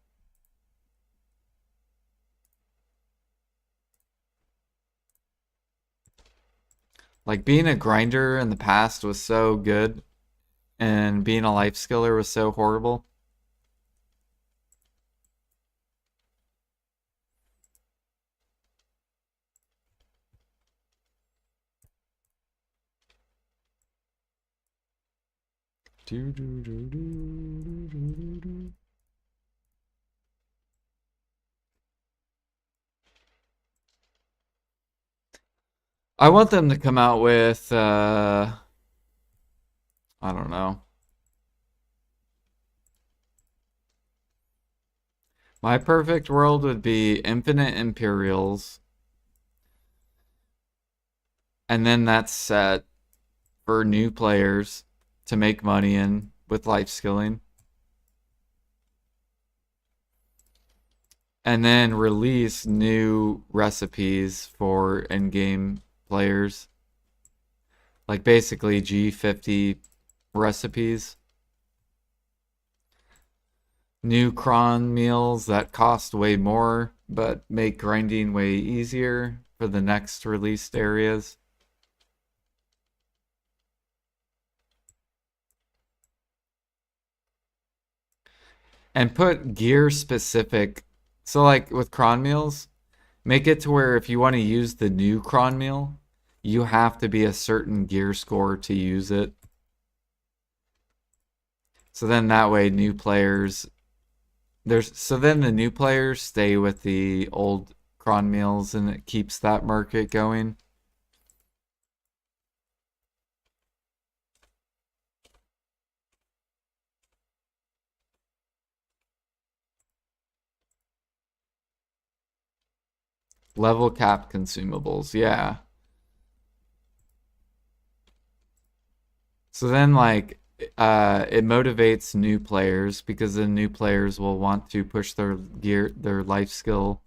like being a grinder in the past was so good, and being a life skiller was so horrible. I want them to come out with I don't know. My perfect world would be infinite Imperials, and then that's set for new players to make money in with life skilling. And then release new recipes for in-game players. Like basically G50 recipes. New cron meals that cost way more but make grinding way easier for the next released areas. And put gear specific. So like with cron meals, make it to where if you want to use the new cron meal, you have to be a certain gear score to use it. So then that way new players there's so then the new players stay with the old cron meals and it keeps that market going. Level cap consumables, yeah. So then like it motivates new players because then new players will want to push their gear their life skill.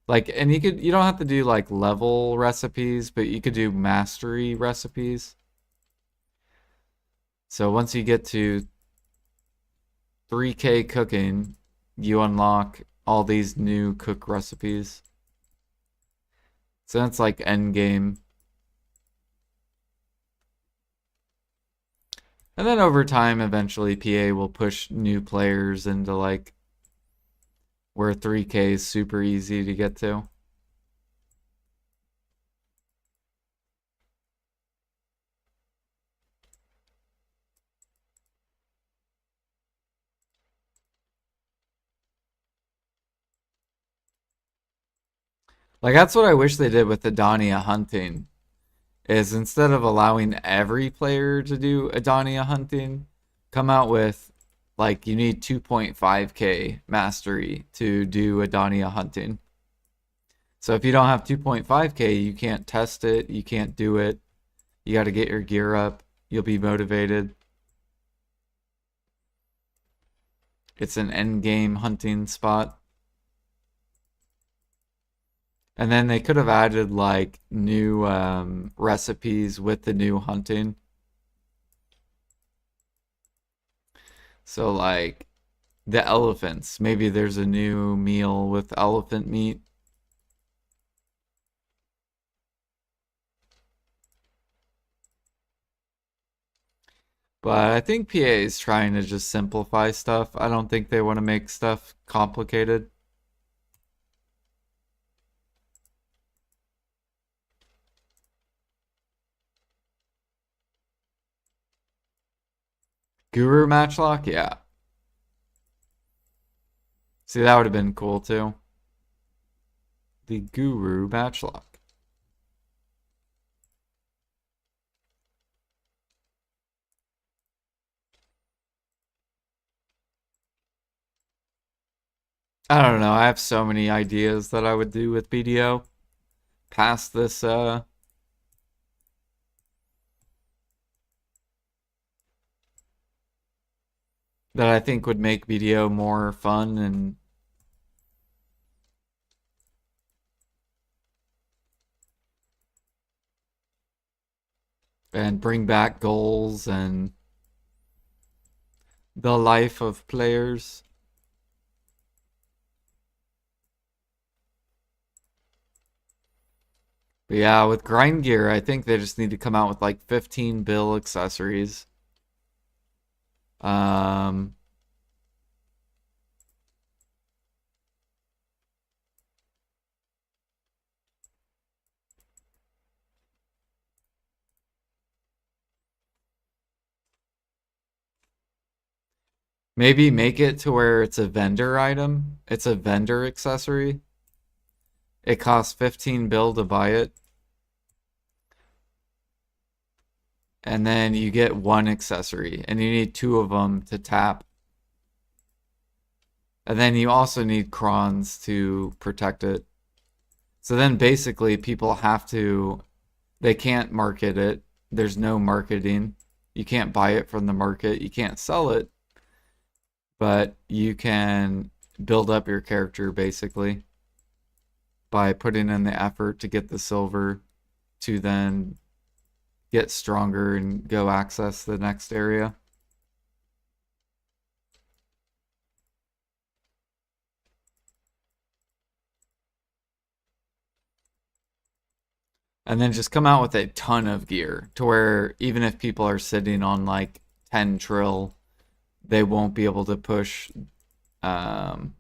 Like and you don't have to do like level recipes, but you could do mastery recipes. So once you get to 3K cooking, you unlock all these new cook recipes. So that's like end game. And then over time, eventually, PA will push new players into like where 3K is super easy to get to. Like that's what I wish they did with Adania hunting. Is instead of allowing every player to do Adania hunting, come out with like you need 2.5k mastery to do Adania hunting. So if you don't have 2.5k, you can't test it, you can't do it. You got to get your gear up. You'll be motivated. It's an end game hunting spot. And then they could have added like new recipes with the new hunting. So like the elephants, maybe there's a new meal with elephant meat. But I think PA is trying to just simplify stuff. I don't think they want to make stuff complicated. Guru matchlock? Yeah. See, that would have been cool too. The Guru matchlock. I don't know. I have so many ideas that I would do with BDO past this that I think would make BDO more fun and bring back goals and the life of players. But yeah, with grind gear, I think they just need to come out with like 15 bill accessories. Um, maybe make it to where it's a vendor item. It's a vendor accessory. It costs 15 bill to buy it. And then you get one accessory, and you need two of them to tap. And then you also need crons to protect it. So then basically people have to, they can't market it. There's no marketing. You can't buy it from the market. You can't sell it, but you can build up your character basically by putting in the effort to get the silver to then get stronger and go access the next area. And then just come out with a ton of gear to where even if people are sitting on like 10 trill, they won't be able to push um,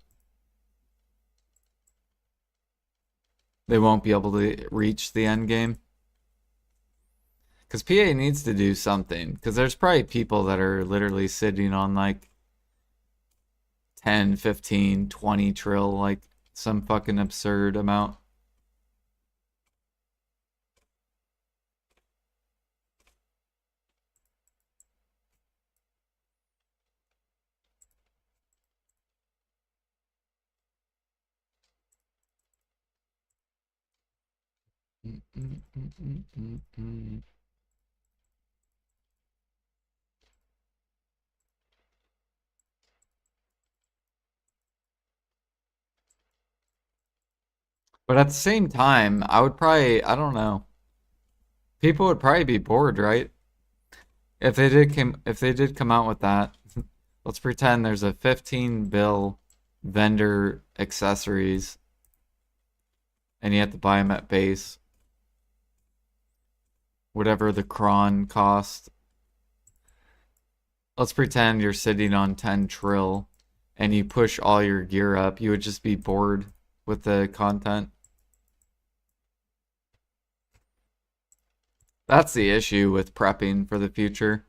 they won't be able to reach the end game. Because PA needs to do something. Because there's probably people that are literally sitting on like 10, 15, 20 trill, like some fucking absurd amount. But at the same time, I would probably, I don't know. People would probably be bored, right? If they did come out with that, let's pretend there's a 15 bill vendor accessories and you have to buy them at base, whatever the cron cost. Let's pretend you're sitting on 10 trill and you push all your gear up. You would just be bored with the content. That's the issue with prepping for the future,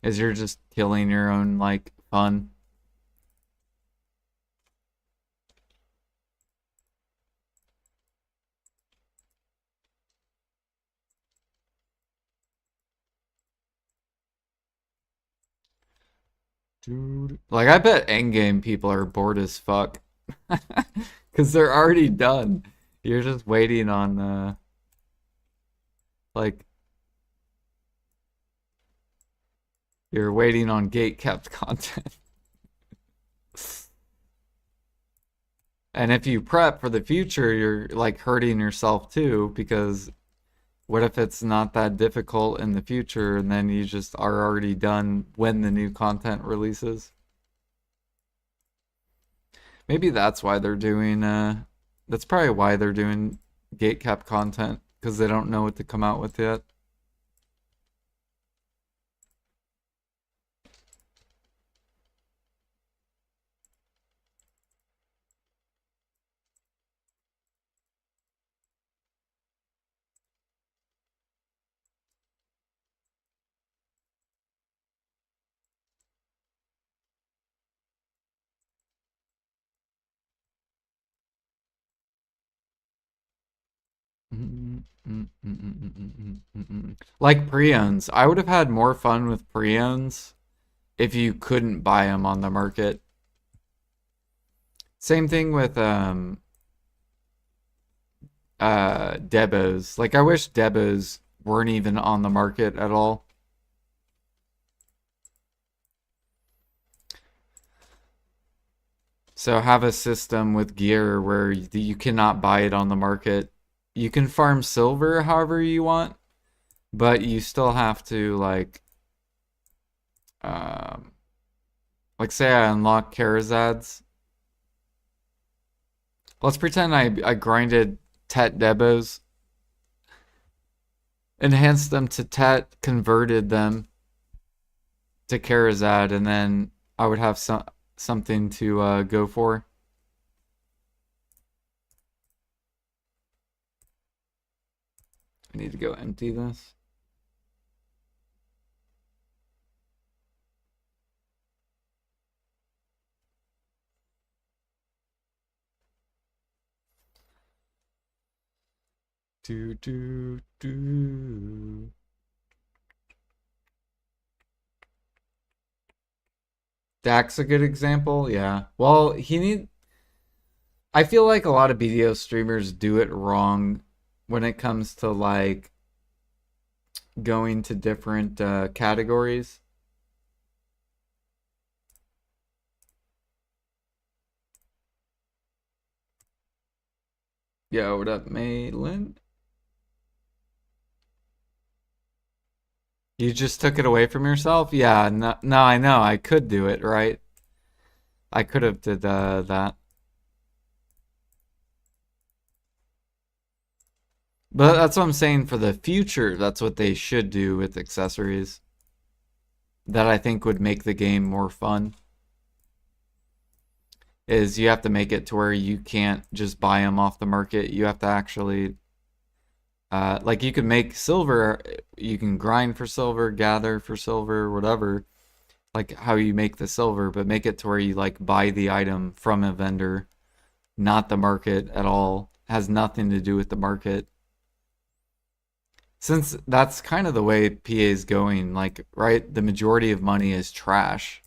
is you're just killing your own like fun. Dude. Like, I bet endgame people are bored as fuck. Because they're already done. You're just waiting on, like, you're waiting on gate kept content. And if you prep for the future, you're like hurting yourself too, because what if it's not that difficult in the future and then you just are already done when the new content releases? Maybe that's why they're doing that's probably why they're doing gate cap content, because they don't know what to come out with yet. Like preons. I would have had more fun with preons if you couldn't buy them on the market. Same thing with Debos. Like I wish Debos weren't even on the market at all. So have a system with gear where you cannot buy it on the market. You can farm silver however you want, but you still have to um like say I unlock Karazads. Let's pretend I grinded Tet Debos, enhanced them to Tet, converted them to Karazad, and then I would have something to go for. I need to go empty this. Do do do. Dak's a good example, yeah. Well, I feel like a lot of BDO streamers do it wrong when it comes to like going to different categories. Yo, what up, Maylin? You just took it away from yourself? Yeah, no, no, I know. I could do it, right? I could have did that. But that's what I'm saying for the future. That's what they should do with accessories. That I think would make the game more fun. Is you have to make it to where you can't just buy them off the market. You have to actually, like you can make silver, you can grind for silver, gather for silver, whatever. Like how you make the silver, but make it to where you like buy the item from a vendor, not the market at all. Has nothing to do with the market. Since that's kind of the way PA is going, like, right, the majority of money is trash.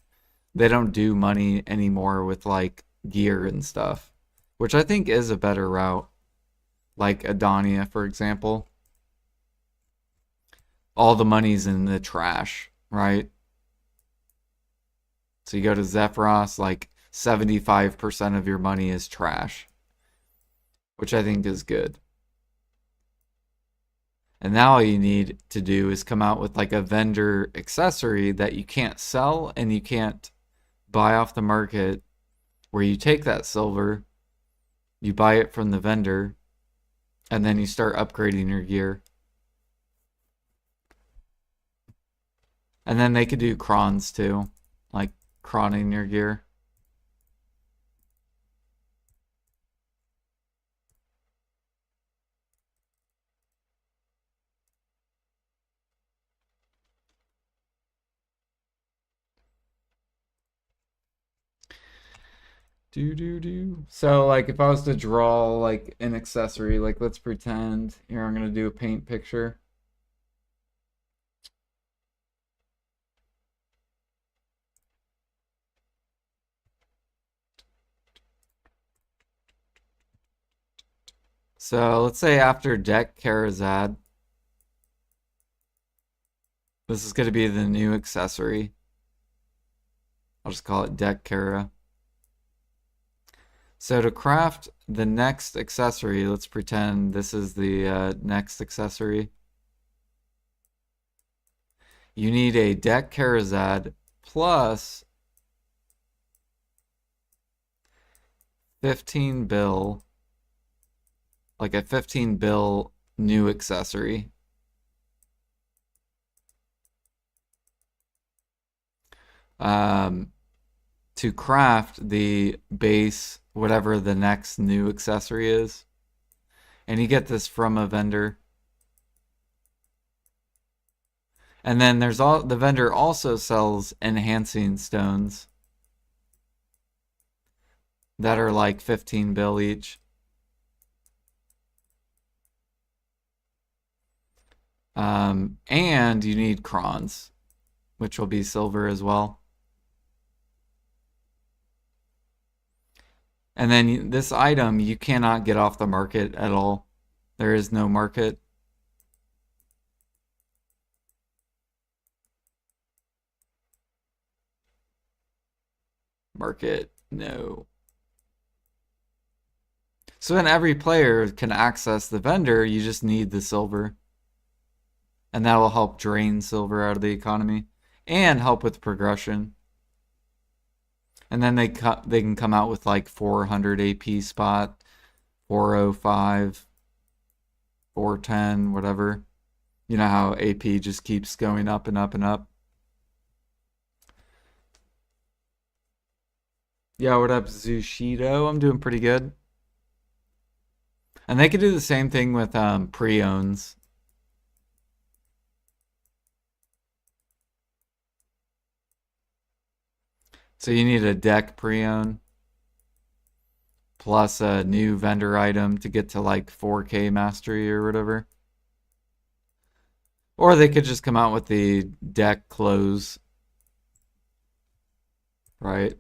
They don't do money anymore with like gear and stuff, which I think is a better route. Like Adonia, for example. All the money's in the trash, right? So you go to Zephyros, like 75% of your money is trash, which I think is good. And now all you need to do is come out with like a vendor accessory that you can't sell and you can't buy off the market, where you take that silver, you buy it from the vendor, and then you start upgrading your gear. And then they could do crons too, like cronning your gear. Do do do. So like if I was to draw like an accessory, like let's pretend here I'm gonna do a paint picture. So let's say after deck Karazad, this is going to be the new accessory. I'll just call it deck Kara. So to craft the next accessory, let's pretend this is the next accessory. You need a deck Karazad plus 15 bill, like a 15 bill new accessory. To craft the base, whatever the next new accessory is. And you get this from a vendor. And then the vendor also sells enhancing stones that are like 15 bill each. And you need crons, which will be silver as well. And then this item you cannot get off the market at all. There is no market. Market, no. So then every player can access the vendor, you just need the silver. And that will help drain silver out of the economy and help with progression. And then they can come out with like 400 AP spot, 405, 410, whatever. You know how AP just keeps going up and up and up. Yeah, what up, Zushido? I'm doing pretty good. And they could do the same thing with preonnes. So you need a deck preonne plus a new vendor item to get to like 4K mastery or whatever. Or they could just come out with the deck close, right?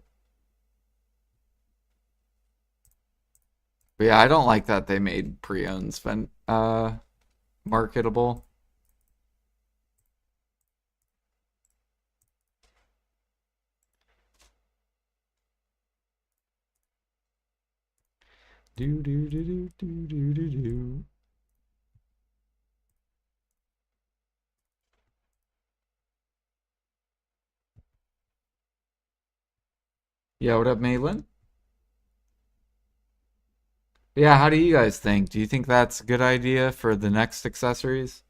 But yeah, I don't like that they made preonnes marketable. Do do do do do do do do. Yeah, what up, Maitland? Yeah, how do you guys think? Do you think that's a good idea for the next accessories?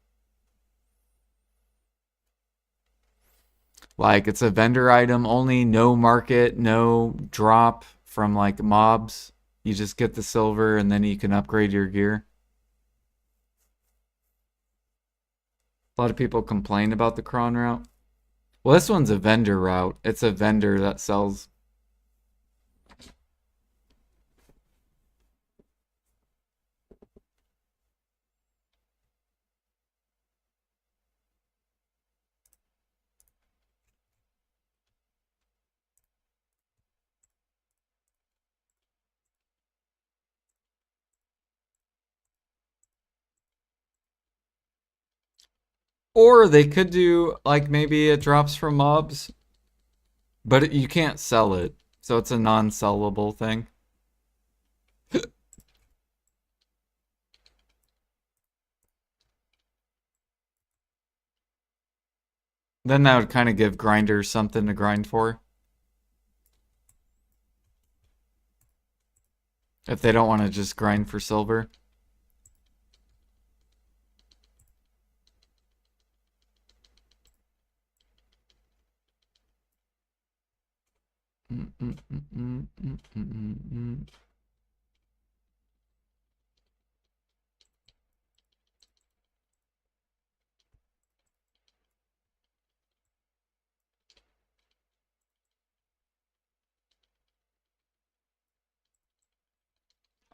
Like it's a vendor item only, no market, no drop from like mobs. You just get the silver and then you can upgrade your gear. A lot of people complain about the cron route. Well, this one's a vendor route. It's a vendor that sells. Or they could do like maybe it drops from mobs, but you can't sell it. So it's a non-sellable thing. Then that would kind of give grinders something to grind for. If they don't want to just grind for silver.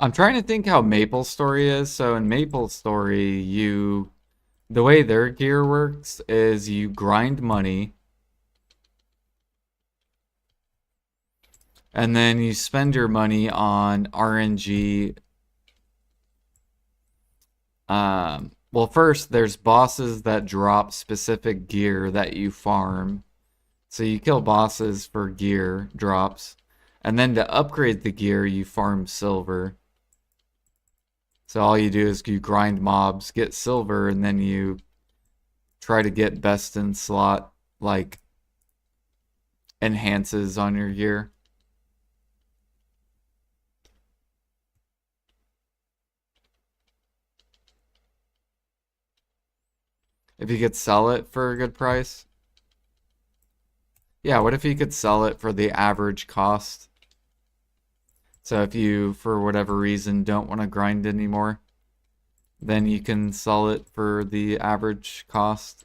I'm trying to think how Maple Story is. So in Maple Story, the way their gear works is you grind money and then you spend your money on RNG Well, first, there's bosses that drop specific gear that you farm. So you kill bosses for gear drops. And then to upgrade the gear, you farm silver. So all you do is you grind mobs, get silver, and then you try to get best in slot, like enhances on your gear. If you could sell it for a good price. Yeah, what if you could sell it for the average cost? So if you, for whatever reason, don't want to grind anymore, then you can sell it for the average cost.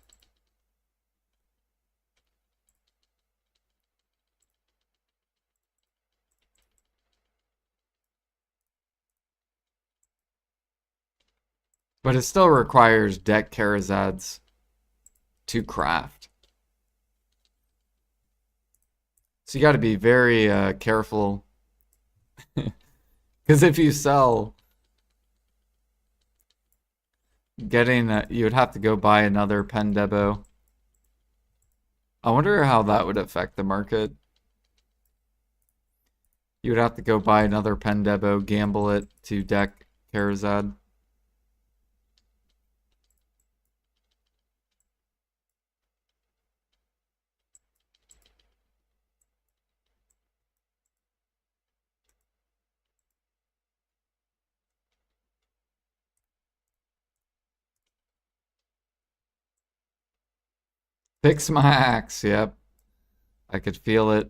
But it still requires deck Karazads to craft. So you got to be very careful. Because if you sell, you would have to go buy another Pendebo. I wonder how that would affect the market. You would have to go buy another Pendebo, gamble it to deck Karazad. Fix my axe, yep. I could feel it.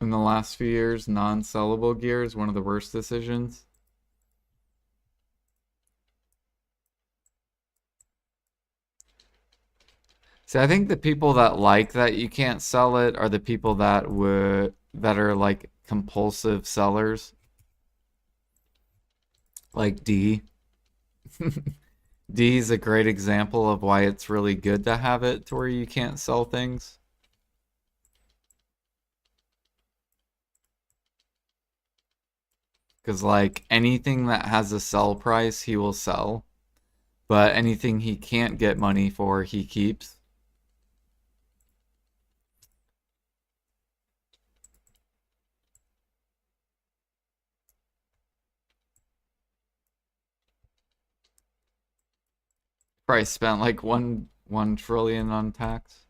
In the last few years, non-sellable gear is one of the worst decisions. See, I think the people that like that you can't sell it are the people that are like compulsive sellers, like D. D is a great example of why it's really good to have it to where you can't sell things. Because like anything that has a sell price, he will sell. But anything he can't get money for, he keeps. Probably spent like one trillion on tax.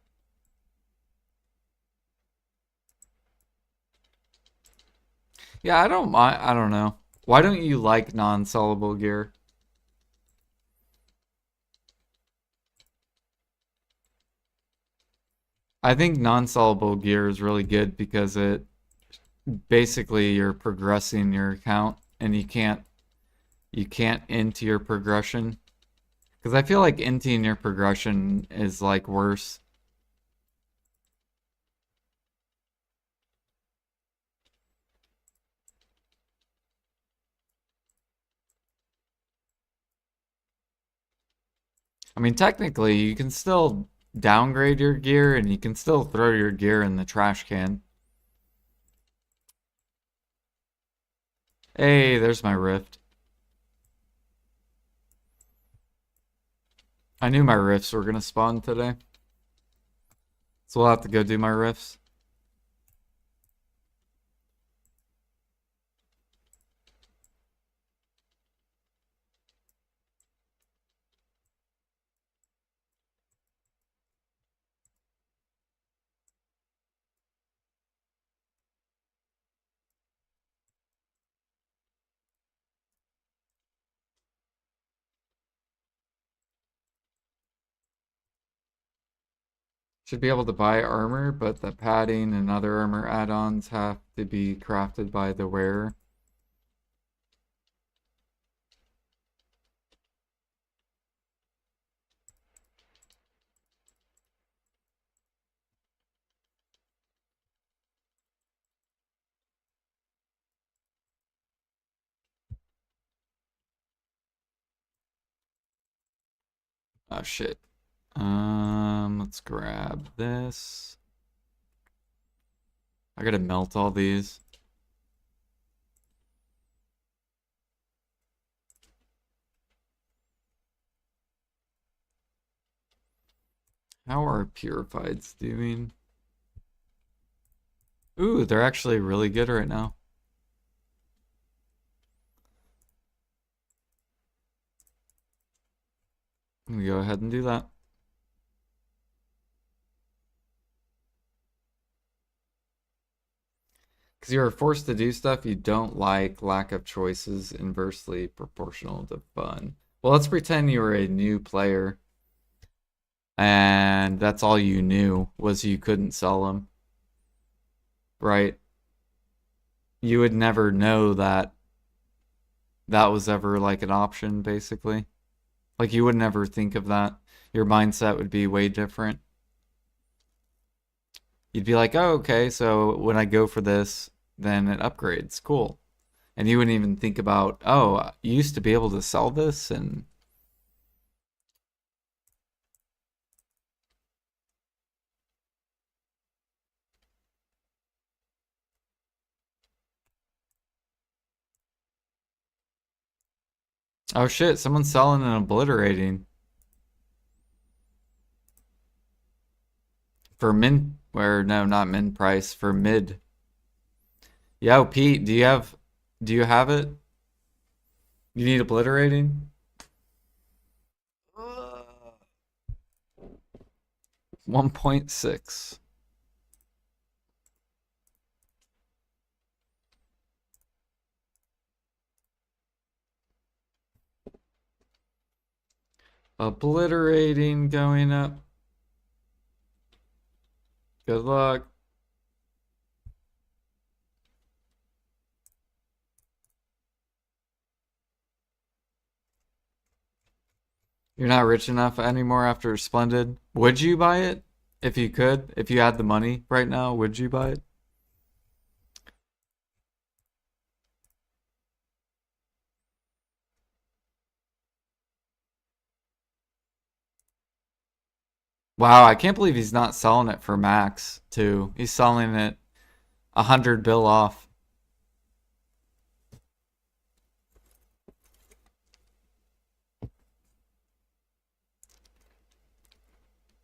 Yeah, I don't mind. I don't know. Why don't you like non-sellable gear? I think non-sellable gear is really good because it basically you're progressing your account and you can't into your progression. Because I feel like inting your progression is like worse. I mean, technically, you can still downgrade your gear and you can still throw your gear in the trash can. Hey, there's my rift. I knew my rifts were gonna spawn today. So we'll have to go do my rifts. Should be able to buy armor, but the padding and other armor add-ons have to be crafted by the wearer. Oh shit. Let's grab this. I gotta melt all these. How are purifieds doing? Ooh, they're actually really good right now. I'm gonna go ahead and do that. Because you're forced to do stuff you don't like, lack of choices, inversely proportional to fun. Well, let's pretend you were a new player and that's all you knew was you couldn't sell them, right? You would never know that that was ever like an option, basically. Like you would never think of that. Your mindset would be way different. You'd be like, oh, okay, so when I go for this, then it upgrades. Cool. And you wouldn't even think about, oh, you used to be able to sell this and oh shit, someone's selling and obliterating for min or no, not min price, for mid. Yo, Pete, do you have it? You need obliterating? 1.6. Obliterating going up. Good luck. You're not rich enough anymore after Splendid. Would you buy it? If you could? If you had the money right now, would you buy it? Wow, I can't believe he's not selling it for max, too. He's selling it 100 bill off.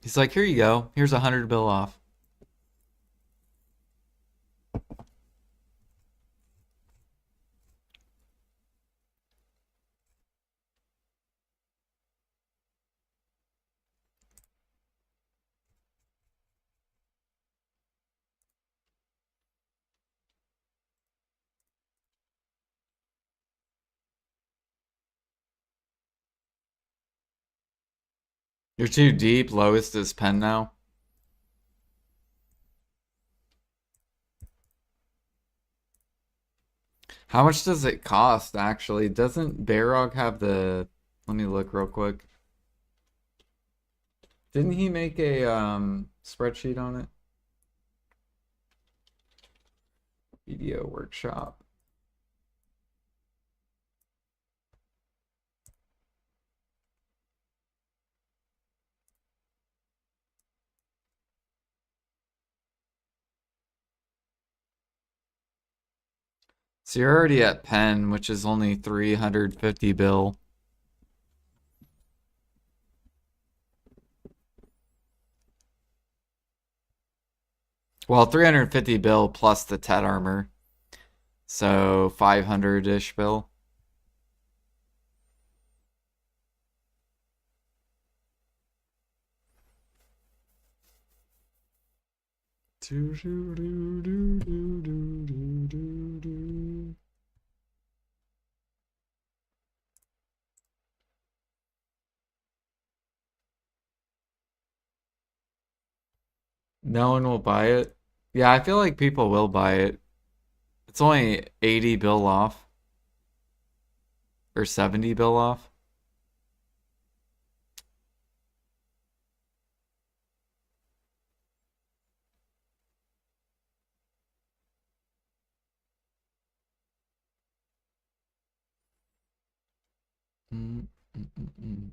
He's like, here you go. Here's 100 bill off. You're too deep. Lowest is pen now. How much does it cost, actually? Doesn't Barog have the... Let me look real quick. Didn't he make a spreadsheet on it? Video workshop. So you're already at pen, which is only 350 bill. Well, 350 bill plus the Tet armor. So 500-ish bill. No one will buy it. Yeah, I feel like people will buy it. It's only 80 bill off or 70 bill off. Mm, mm, mm, mm.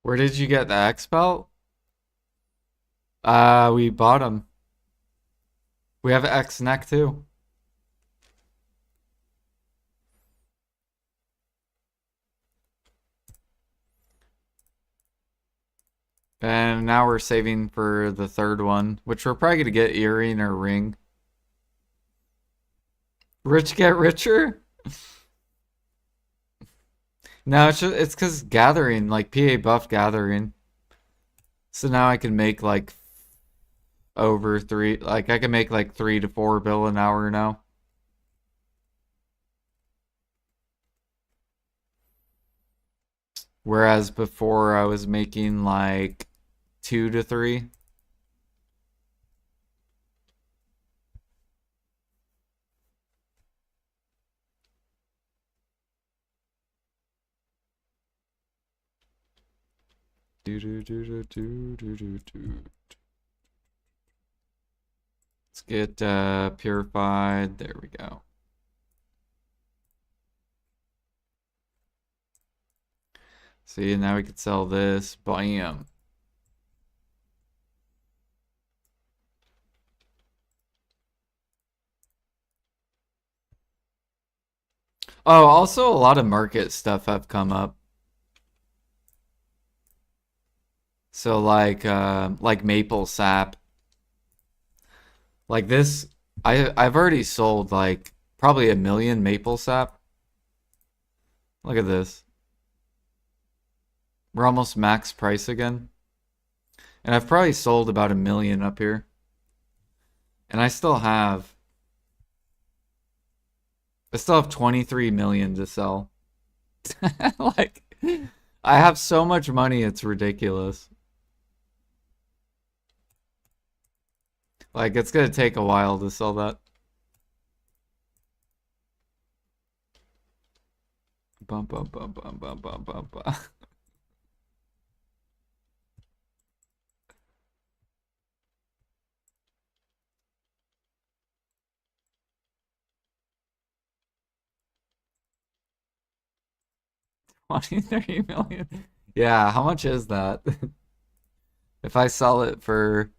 Where did you get the X belt? We bought them. We have an X neck too. And now we're saving for the third one, which we're probably gonna get earring or ring. Rich get richer? No, it's because gathering, like PA buff gathering. So now I can make like over three, like I can make like 3 to 4 bill an hour now. Whereas before I was making like 2 to 3. Do do do do do do do do. Let's get purified. There we go. See, now we could sell this. Bam. Oh, also a lot of market stuff have come up. So like maple sap. Like this, I've already sold like probably 1 million maple sap. Look at this. We're almost max price again. And I've probably sold about 1 million up here. And I still have 23 million to sell. Like I have so much money, it's ridiculous. Like it's gonna take a while to sell that. Bum bum bum bum bum bum bum bum. 23 million. Yeah, how much is that? If I sell it for,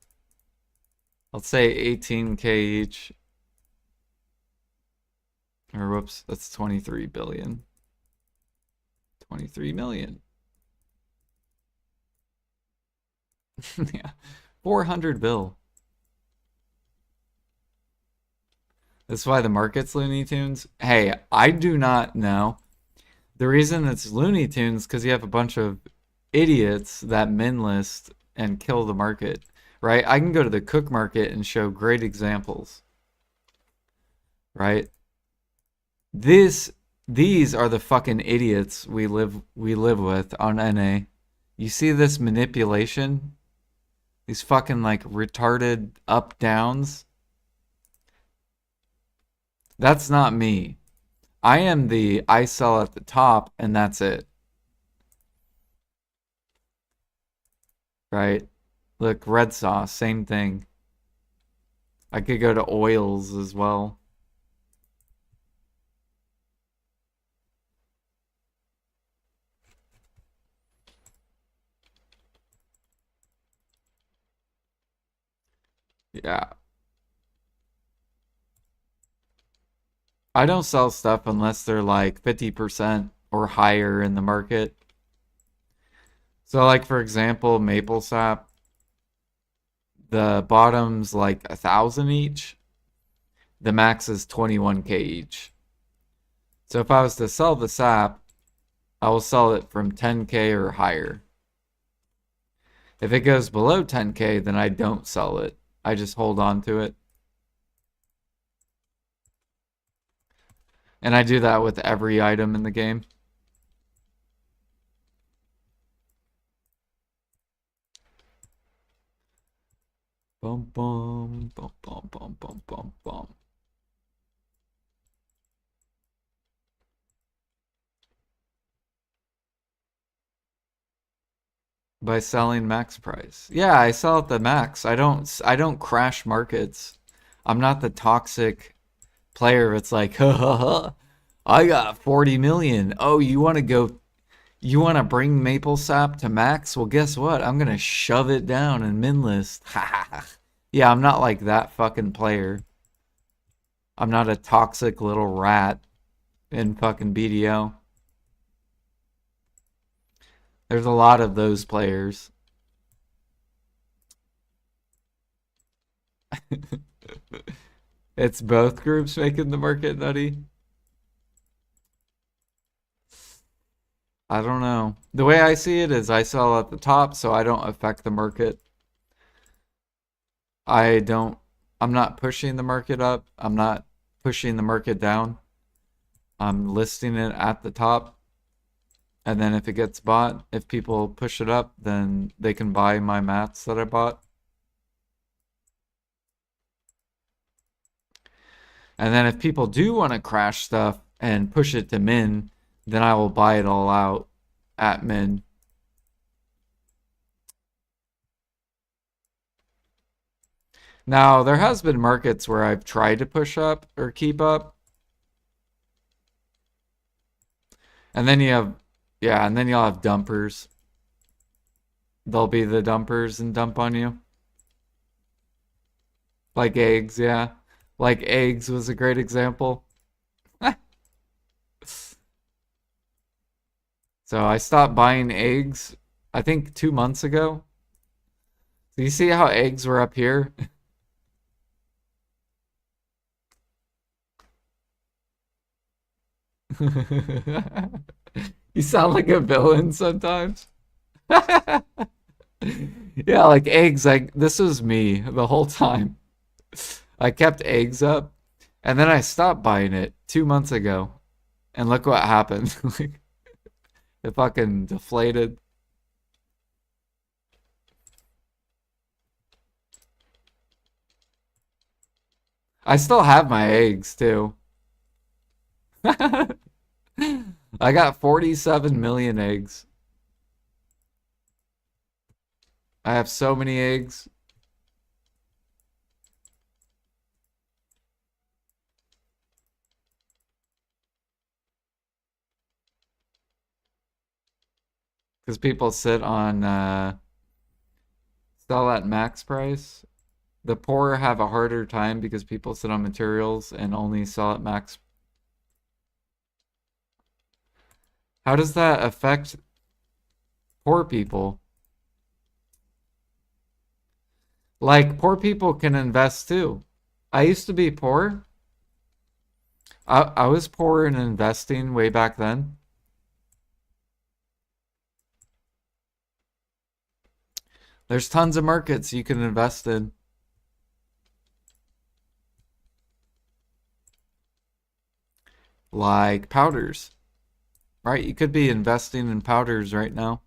let's say 18K each, or whoops, that's 23 billion. 23 million. Yeah, 400 bill. That's why the market's Looney Tunes. Hey, I do not know. The reason it's Looney Tunes because you have a bunch of idiots that min list and kill the market, right? I can go to the cook market and show great examples, right? These are the fucking idiots we live with on NA. You see this manipulation? These fucking like retarded up downs? That's not me. I sell at the top and that's it. Right? Look, red sauce, same thing. I could go to oils as well. Yeah. I don't sell stuff unless they're like 50% or higher in the market. So like for example, maple sap, the bottom's like 1,000 each. The max is 21K each. So if I was to sell the sap, I will sell it from 10K or higher. If it goes below 10K, then I don't sell it. I just hold on to it. And I do that with every item in the game. Bum bum bum bum bum bum bum bum. By selling max price. Yeah, I sell at the max. I don't crash markets. I'm not the toxic player. It's like, ha ha ha. I got 40 million. Oh, You want to bring maple sap to max? Well, guess what? I'm gonna shove it down in min list. Yeah, I'm not like that fucking player. I'm not a toxic little rat in fucking BDO. There's a lot of those players. It's both groups making the market nutty. I don't know. The way I see it is I sell at the top, so I don't affect the market. I don't, I'm not pushing the market up. I'm not pushing the market down. I'm listing it at the top. And then if it gets bought, if people push it up, then they can buy my mats that I bought. And then if people do want to crash stuff and push it to min, then I will buy it all out at min. Now, there has been markets where I've tried to push up or keep up. And then you have, yeah, and then you'll have dumpers. They'll be the dumpers and dump on you. Like eggs, yeah. Like eggs was a great example. So I stopped buying eggs, I think 2 months ago. So you see how eggs were up here? You sound like a villain sometimes. Yeah, like eggs, like this was me the whole time. I kept eggs up and then I stopped buying it 2 months ago. And look what happened. Like it fucking deflated. I still have my eggs too. I got 47 million eggs. I have so many eggs. Because people sit on sell at max price. The poor have a harder time because people sit on materials and only sell at max. How does that affect poor people? Like, poor people can invest too. I used to be poor. I was poor in investing way back then. There's tons of markets you can invest in. Like powders, right? You could be investing in powders right now.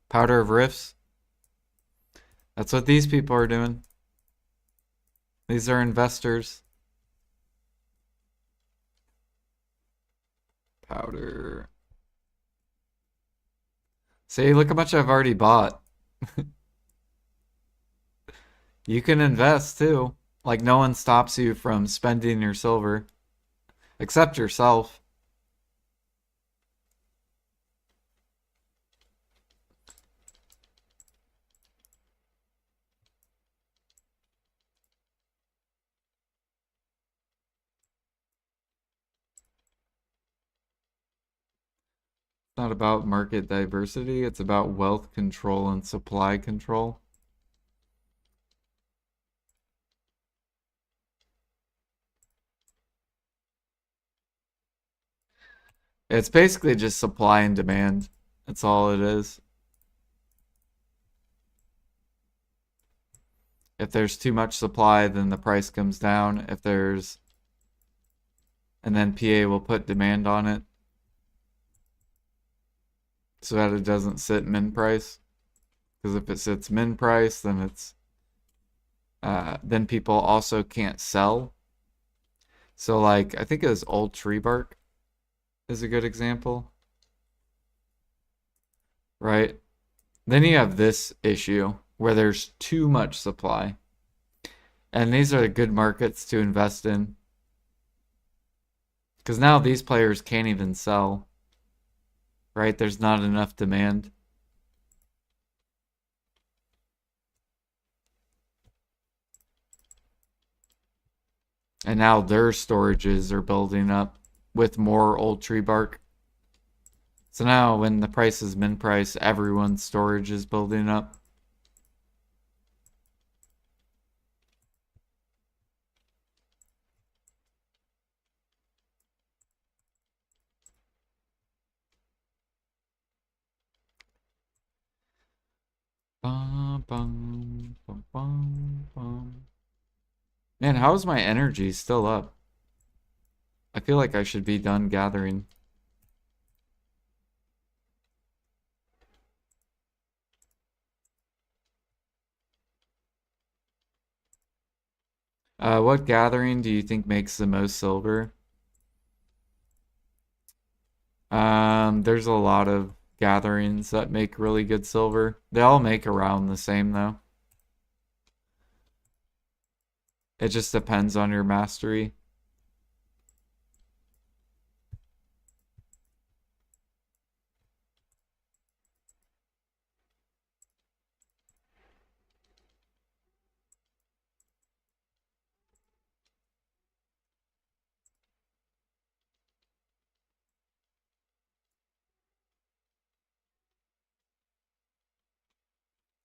Powder of Rifts. That's what these people are doing. These are investors. Powder. See, look how much I've already bought. You can invest too. Like no one stops you from spending your silver, except yourself. It's not about market diversity, it's about wealth control and supply control. It's basically just supply and demand. That's all it is. If there's too much supply, then the price comes down. If there's, and then PA will put demand on it so that it doesn't sit min price. Because if it sits min price, then it's, then people also can't sell. So like, I think it was old tree bark is a good example, right? Then you have this issue where there's too much supply. And these are good markets to invest in. Because now these players can't even sell, right? There's not enough demand. And now their storages are building up with more old tree bark. So now when the price is min price, everyone's storage is building up. Bum, bum, bum, bum, bum. Man, how is my energy still up? I feel like I should be done gathering. What gathering do you think makes the most silver? There's a lot of gatherings that make really good silver. They all make around the same though. It just depends on your mastery.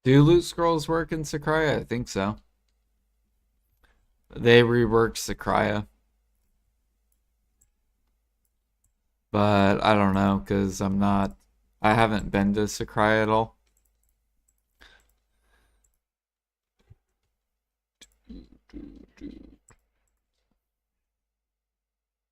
Do loot scrolls work in Sakraya? I think so. They reworked Sakraya, but I don't know because I haven't been to Sakraya at all.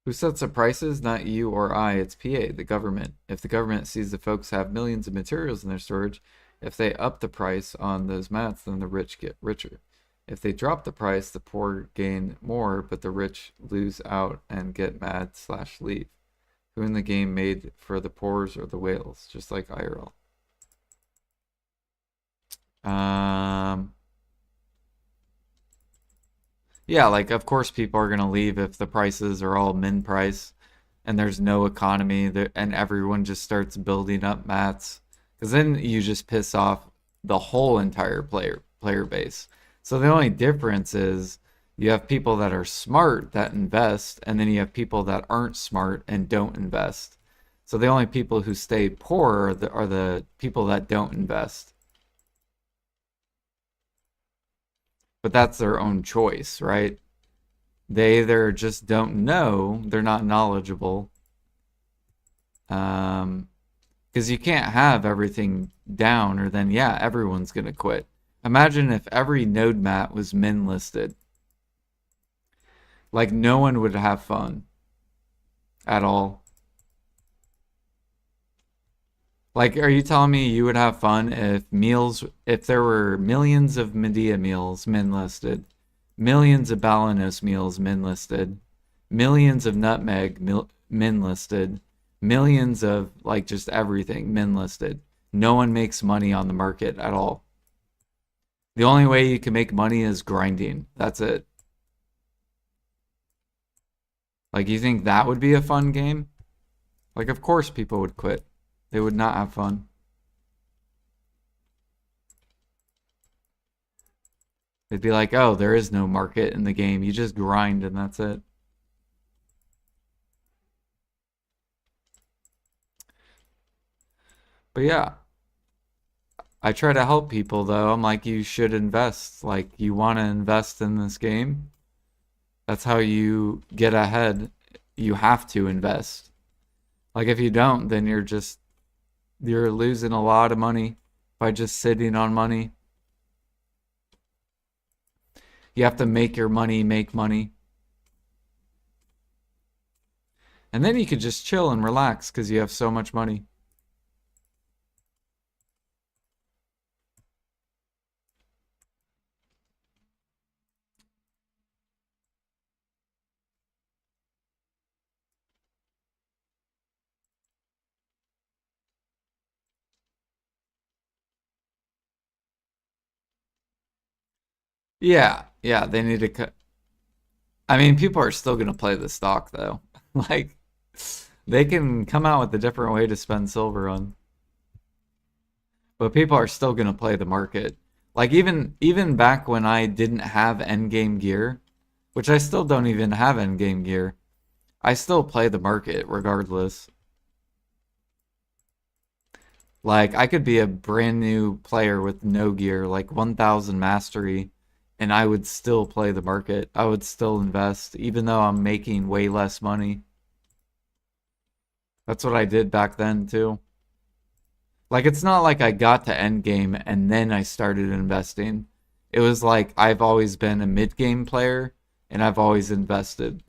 Who sets the prices? Not you or I. It's PA, the government. If the government sees the folks have millions of materials in their storage, if they up the price on those mats, then the rich get richer. If they drop the price, the poor gain more, but the rich lose out and get mad slash leave. Who in the game made for the poors or the whales? Just like IRL. Um, yeah, like of course people are gonna leave if the prices are all min price and there's no economy there, and everyone just starts building up mats. Because then you just piss off the whole entire player base. So the only difference is you have people that are smart that invest, and then you have people that aren't smart and don't invest. So the only people who stay poor are the people that don't invest. But that's their own choice, right? They either just don't know, they're not knowledgeable. Because you can't have everything down, or then, yeah, everyone's going to quit. Imagine if every node mat was min listed. Like, no one would have fun at all. Like, are you telling me you would have fun if there were millions of Medea meals min listed, millions of Balanos meals min listed, millions of nutmeg min listed, millions of like just everything min listed? No one makes money on the market at all. The only way you can make money is grinding. That's it. Like, you think that would be a fun game? Like, of course people would quit. They would not have fun. They'd be like, oh, there is no market in the game. You just grind and that's it. But yeah, I try to help people though. I'm like, you should invest. Like, you want to invest in this game. That's how you get ahead. You have to invest. Like, if you don't, then you're losing a lot of money by just sitting on money. You have to make your money make money. And then you could just chill and relax because you have so much money. Yeah, yeah, they need to cut. I mean, people are still gonna play the stock though. Like, they can come out with a different way to spend silver on, but people are still gonna play the market. Like even back when I didn't have endgame gear, which I still don't even have endgame gear, I still play the market regardless. Like I could be a brand new player with no gear, like 1000 mastery, and I would still play the market. I would still invest, even though I'm making way less money. That's what I did back then too. Like it's not like I got to end game and then I started investing. It was like I've always been a mid game player and I've always invested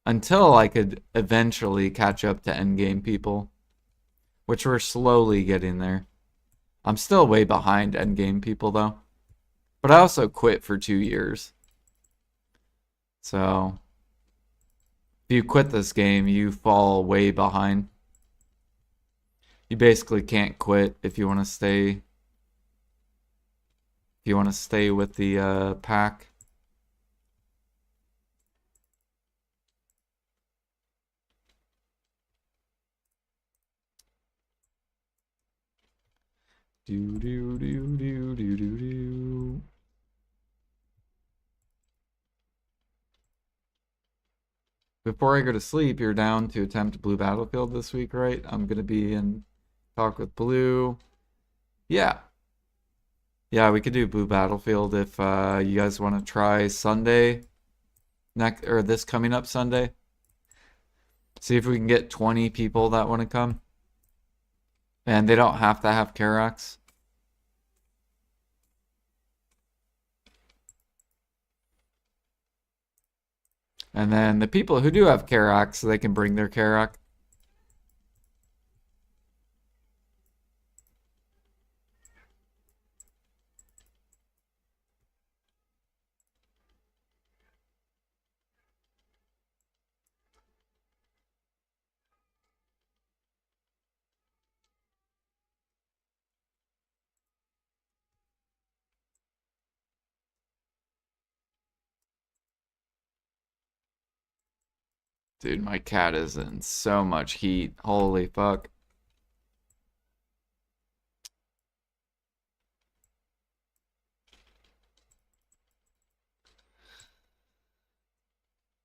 until I could eventually catch up to end game people, which we're slowly getting there. I'm still way behind end game people though. But I also quit for 2 years. So if you quit this game, you fall way behind. You basically can't quit if you want to stay. If you want to stay with the pack. Do do do do do do do. Before I go to sleep, you're down to attempt Blue Battlefield this week, right? I'm gonna be in talk with Blue. Yeah. Yeah, we could do Blue Battlefield if you guys want to try Sunday next or this coming up Sunday. See if we can get 20 people that want to come. And they don't have to have Karax. And then the people who do have Karax, they can bring their Karak. Dude, my cat is in so much heat. Holy fuck.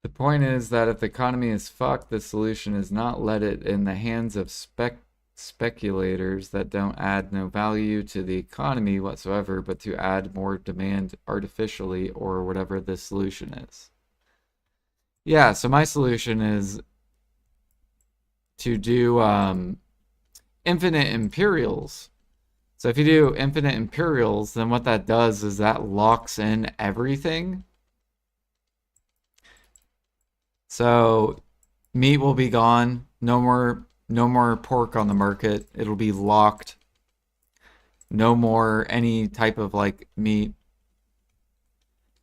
The point is that if the economy is fucked, the solution is not let it in the hands of speculators that don't add no value to the economy whatsoever, but to add more demand artificially or whatever the solution is. Yeah, so my solution is to do infinite Imperials. So if you do infinite Imperials, then what that does is that locks in everything. So meat will be gone. No more pork on the market. It'll be locked. No more any type of like meat.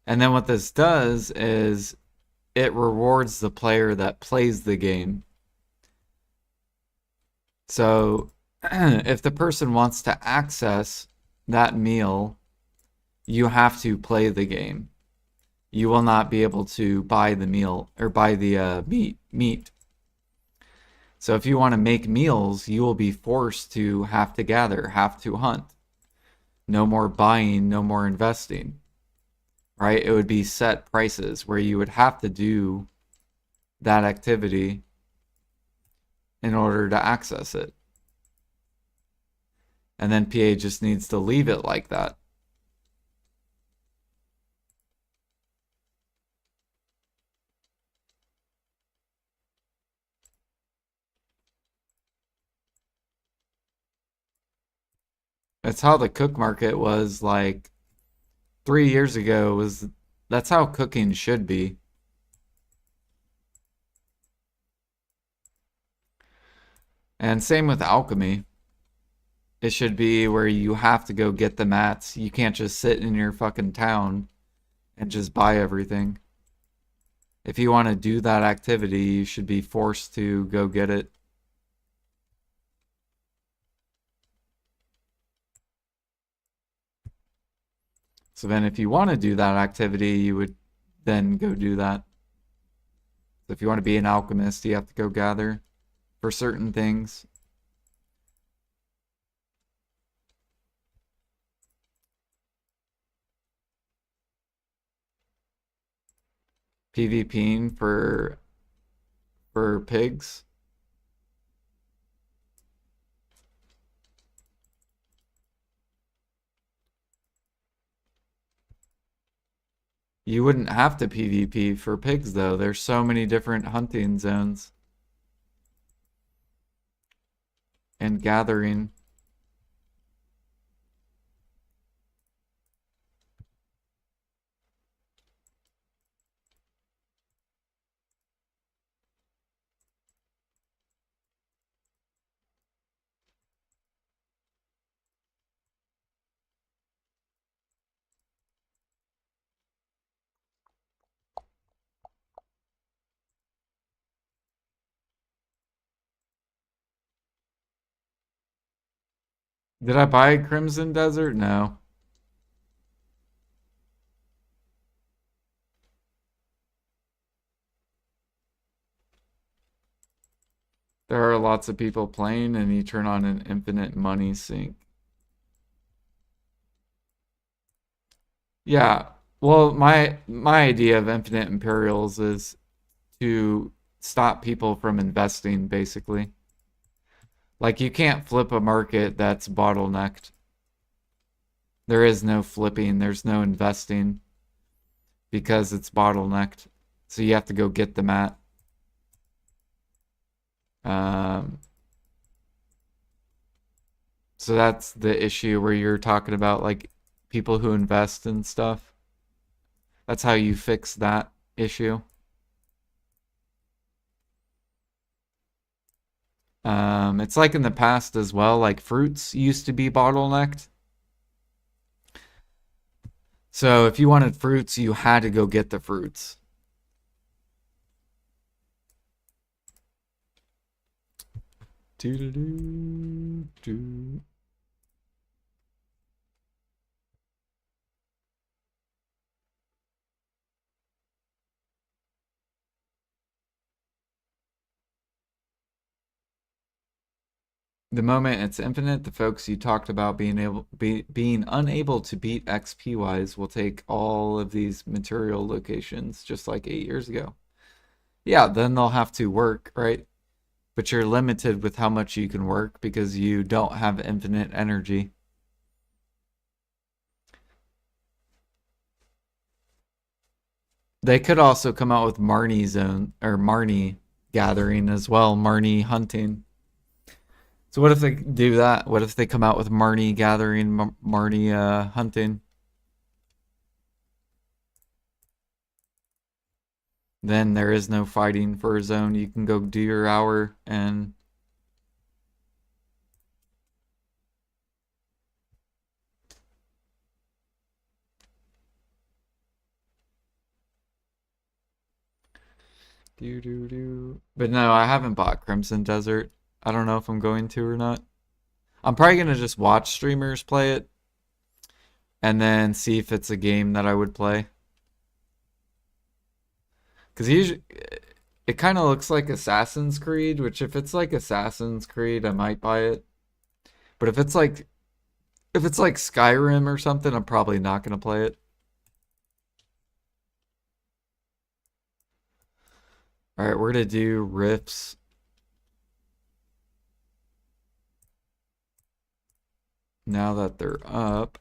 And then what this does is it rewards the player that plays the game. So if the person wants to access that meal, you have to play the game. You will not be able to buy the meal or buy the meat. So if you want to make meals, you will be forced to have to gather, have to hunt. No more buying, no more investing. Right? It would be set prices where you would have to do that activity in order to access it. And then PA just needs to leave it like that. That's how the cook market was like 3 years ago was that's how cooking should be. And same with alchemy. It should be where you have to go get the mats. You can't just sit in your fucking town and just buy everything. If you want to do that activity, you should be forced to go get it. So then if you want to do that activity, you would then go do that. So if you want to be an alchemist, you have to go gather for certain things. PvPing for pigs. You wouldn't have to PvP for pigs though. There's so many different hunting zones and gathering. Did I buy Crimson Desert? No. There are lots of people playing and you turn on an infinite money sink. Yeah. Well, my idea of infinite Imperials is to stop people from investing, basically. Like you can't flip a market that's bottlenecked. There is no flipping, there's no investing because it's bottlenecked. So you have to go get the mat. Um, so that's the issue where you're talking about like people who invest in stuff. That's how you fix that issue. It's like in the past as well, like fruits used to be bottlenecked. So if you wanted fruits, you had to go get the fruits. Do do do do. The moment it's infinite, the folks you talked about being unable to beat XP wise will take all of these material locations just like 8 years ago. Yeah, then they'll have to work, right? But you're limited with how much you can work because you don't have infinite energy. They could also come out with Marnie zone or Marnie gathering as well, Marnie hunting. So what if they do that? What if they come out with Marnie gathering, Marnie hunting? Then there is no fighting for a zone. You can go do your hour and do do do. But no, I haven't bought Crimson Desert. I don't know if I'm going to or not. I'm probably gonna just watch streamers play it and then see if it's a game that I would play. Because usually it kind of looks like Assassin's Creed, which if it's like Assassin's Creed, I might buy it. But if it's like Skyrim or something, I'm probably not gonna play it. All right, we're gonna do riffs now that they're up.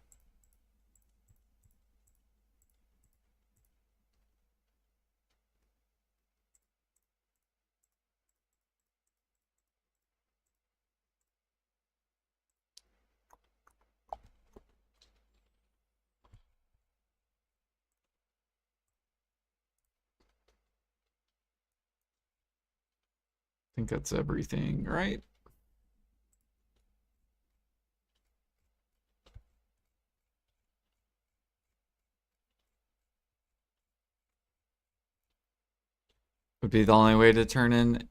I think that's everything, right? Would be the only way to turn in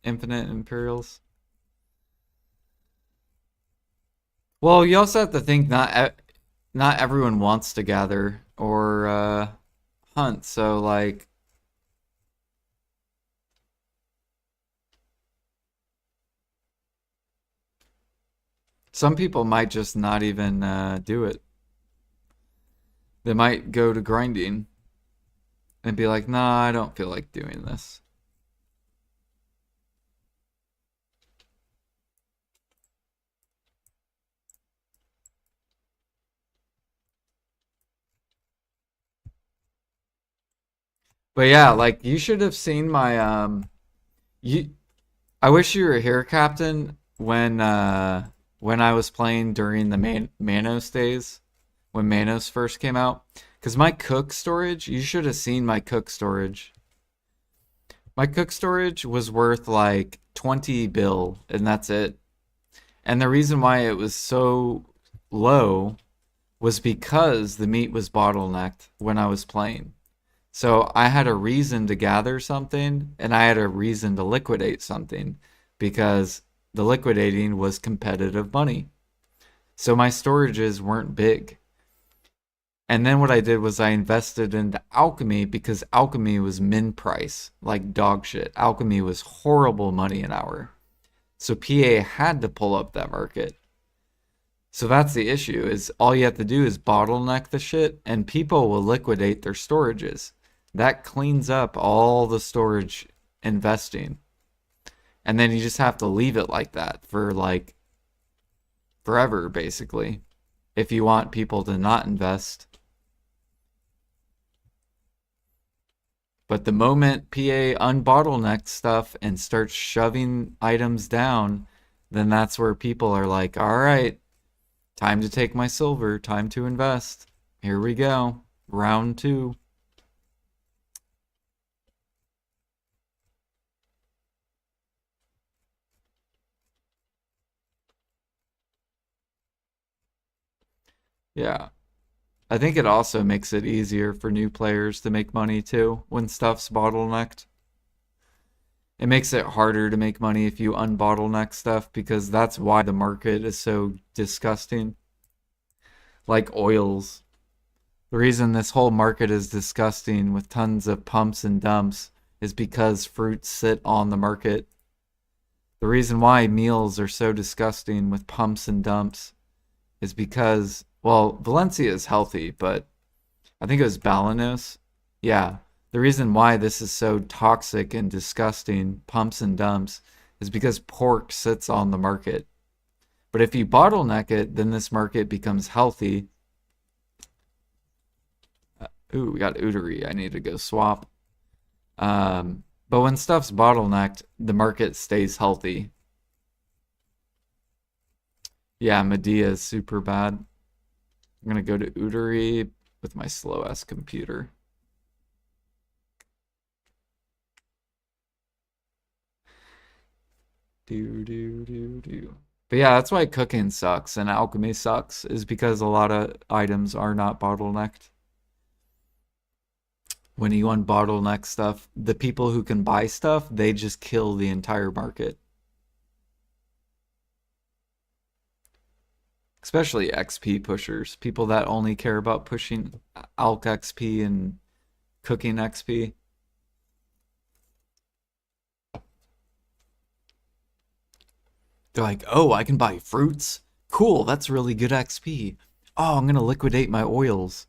infinite Imperials. Well, you also have to think not everyone wants to gather or hunt. So like Some people might just not even do it. They might go to grinding and be like, nah, I don't feel like doing this. But yeah, like you should have seen my you I wish you were here, Captain, when I was playing during the Manos days, when Manos first came out. Because my cook storage, you should have seen my cook storage. My cook storage was worth like 20 bill, and that's it. And the reason why it was so low was because the meat was bottlenecked when I was playing. So I had a reason to gather something and I had a reason to liquidate something because the liquidating was competitive money. So my storages weren't big. And then what I did was I invested into alchemy because alchemy was min price, like dog shit. Alchemy was horrible money an hour. So PA had to pull up that market. So that's the issue is all you have to do is bottleneck the shit and people will liquidate their storages. That cleans up all the storage investing. And then you just have to leave it like that for like forever basically if you want people to not invest. But the moment PA unbottleneck stuff and starts shoving items down, then that's where people are like, all right, time to take my silver, time to invest. Here we go. Round two. Yeah. I think it also makes it easier for new players to make money too when stuff's bottlenecked. It makes it harder to make money if you unbottleneck stuff because that's why the market is so disgusting. Like oils. The reason this whole market is disgusting with tons of pumps and dumps is because fruits sit on the market. The reason why meals are so disgusting with pumps and dumps is because, well, Valencia is healthy, but I think it was Balanos. Yeah, the reason why this is so toxic and disgusting, pumps and dumps, is because pork sits on the market. But if you bottleneck it, then this market becomes healthy. Ooh, we got Utery. I need to go swap. But when stuff's bottlenecked, the market stays healthy. Yeah, Medea is super bad. I'm gonna go to Utery with my slow ass computer. Do do do do. But yeah, that's why cooking sucks and alchemy sucks, is because a lot of items are not bottlenecked. When you unbottleneck stuff, the people who can buy stuff, they just kill the entire market. Especially XP pushers, people that only care about pushing alch XP and cooking XP. They're like, oh, I can buy fruits? Cool, that's really good XP. Oh, I'm gonna liquidate my oils.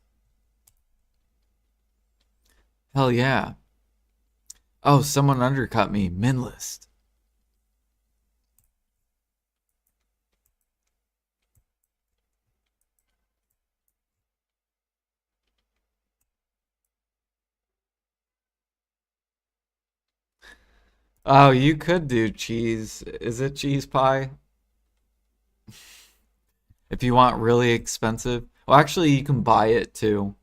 Hell yeah. Oh, someone undercut me. Min list. Oh, you could do cheese. Is it cheese pie? If you want really expensive. Well, actually, you can buy it too.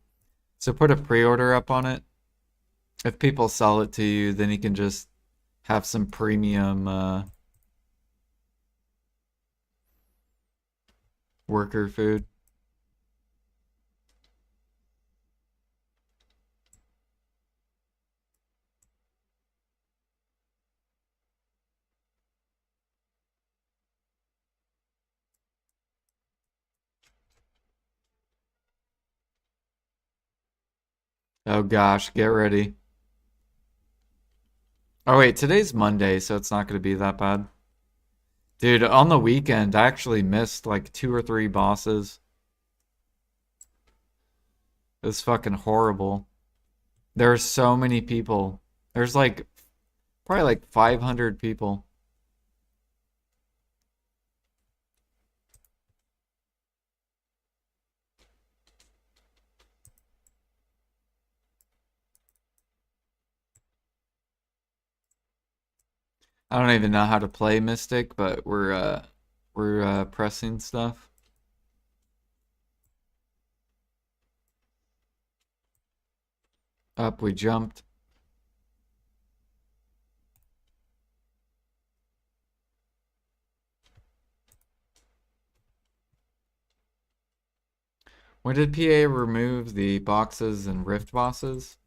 So put a pre-order up on it. If people sell it to you, then you can just have some premium worker food. Oh gosh, get ready. Oh wait, today's Monday, so it's not going to be that bad. Dude, on the weekend, I actually missed like 2 or 3 bosses. It was fucking horrible. There are so many people. There's like probably like 500 people. I don't even know how to play Mystic, but we're pressing stuff. Up, we jumped. When did PA remove the boxes and rift bosses?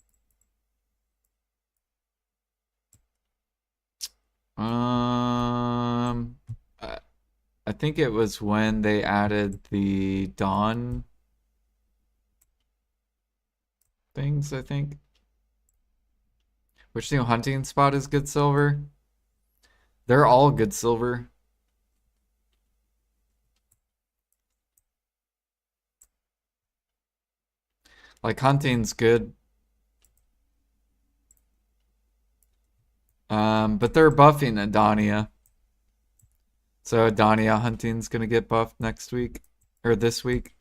Um, I I think it was when they added the Dawn things, I think. Which new hunting spot is good silver? They're all good silver. Like hunting's good. But they're buffing Adonia. So Adonia hunting's gonna get buffed next week. Or this week.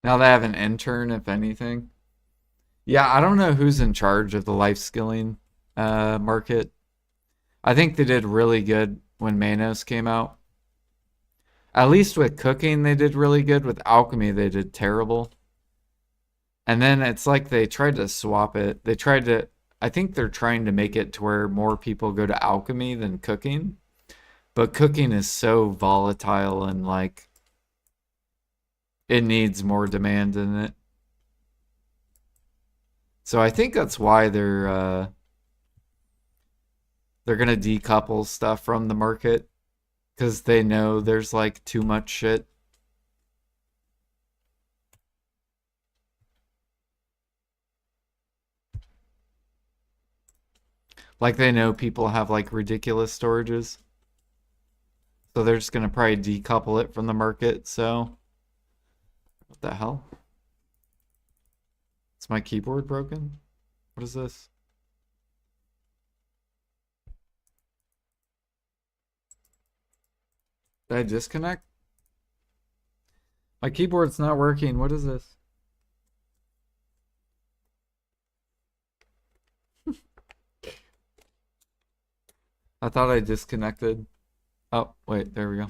Now they have an intern, if anything. Yeah, I don't know who's in charge of the life skilling market. I think they did really good when Manos came out. At least with cooking, they did really good. With alchemy, they did terrible. And then it's like they tried to swap it. They tried to, I think they're trying to make it to where more people go to alchemy than cooking. But cooking is so volatile and like it needs more demand in it. So I think that's why they're gonna decouple stuff from the market because they know there's like too much shit. Like they know people have like ridiculous storages. So they're just gonna probably decouple it from the market. So what the hell? Is my keyboard broken? What is this? Did I disconnect? My keyboard's not working. What is this? I thought I disconnected. Oh, wait, there we go.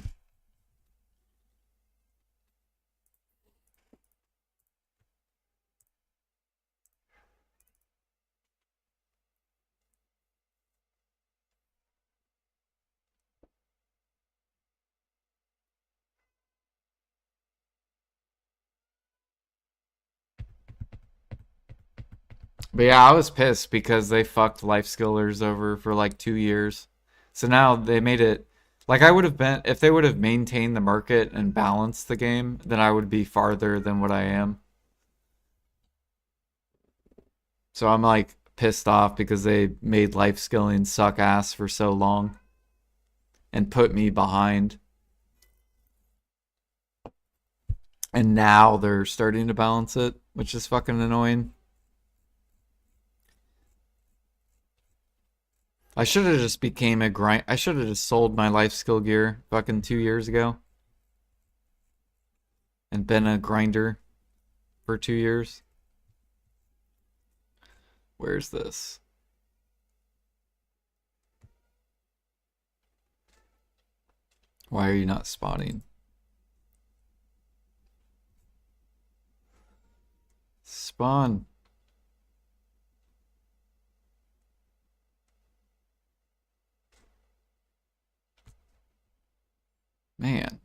But yeah, I was pissed because they fucked life skillers over for like 2 years. So now they made it like I would have been if they would have maintained the market and balanced the game, then I would be farther than what I am. So I'm like pissed off because they made life skilling suck ass for so long and put me behind. And now they're starting to balance it, which is fucking annoying. I should have just became a grind. I should have just sold my life skill gear fucking 2 years ago and been a grinder for 2 years. Where's this? Why are you not spotting? Spawn. Man.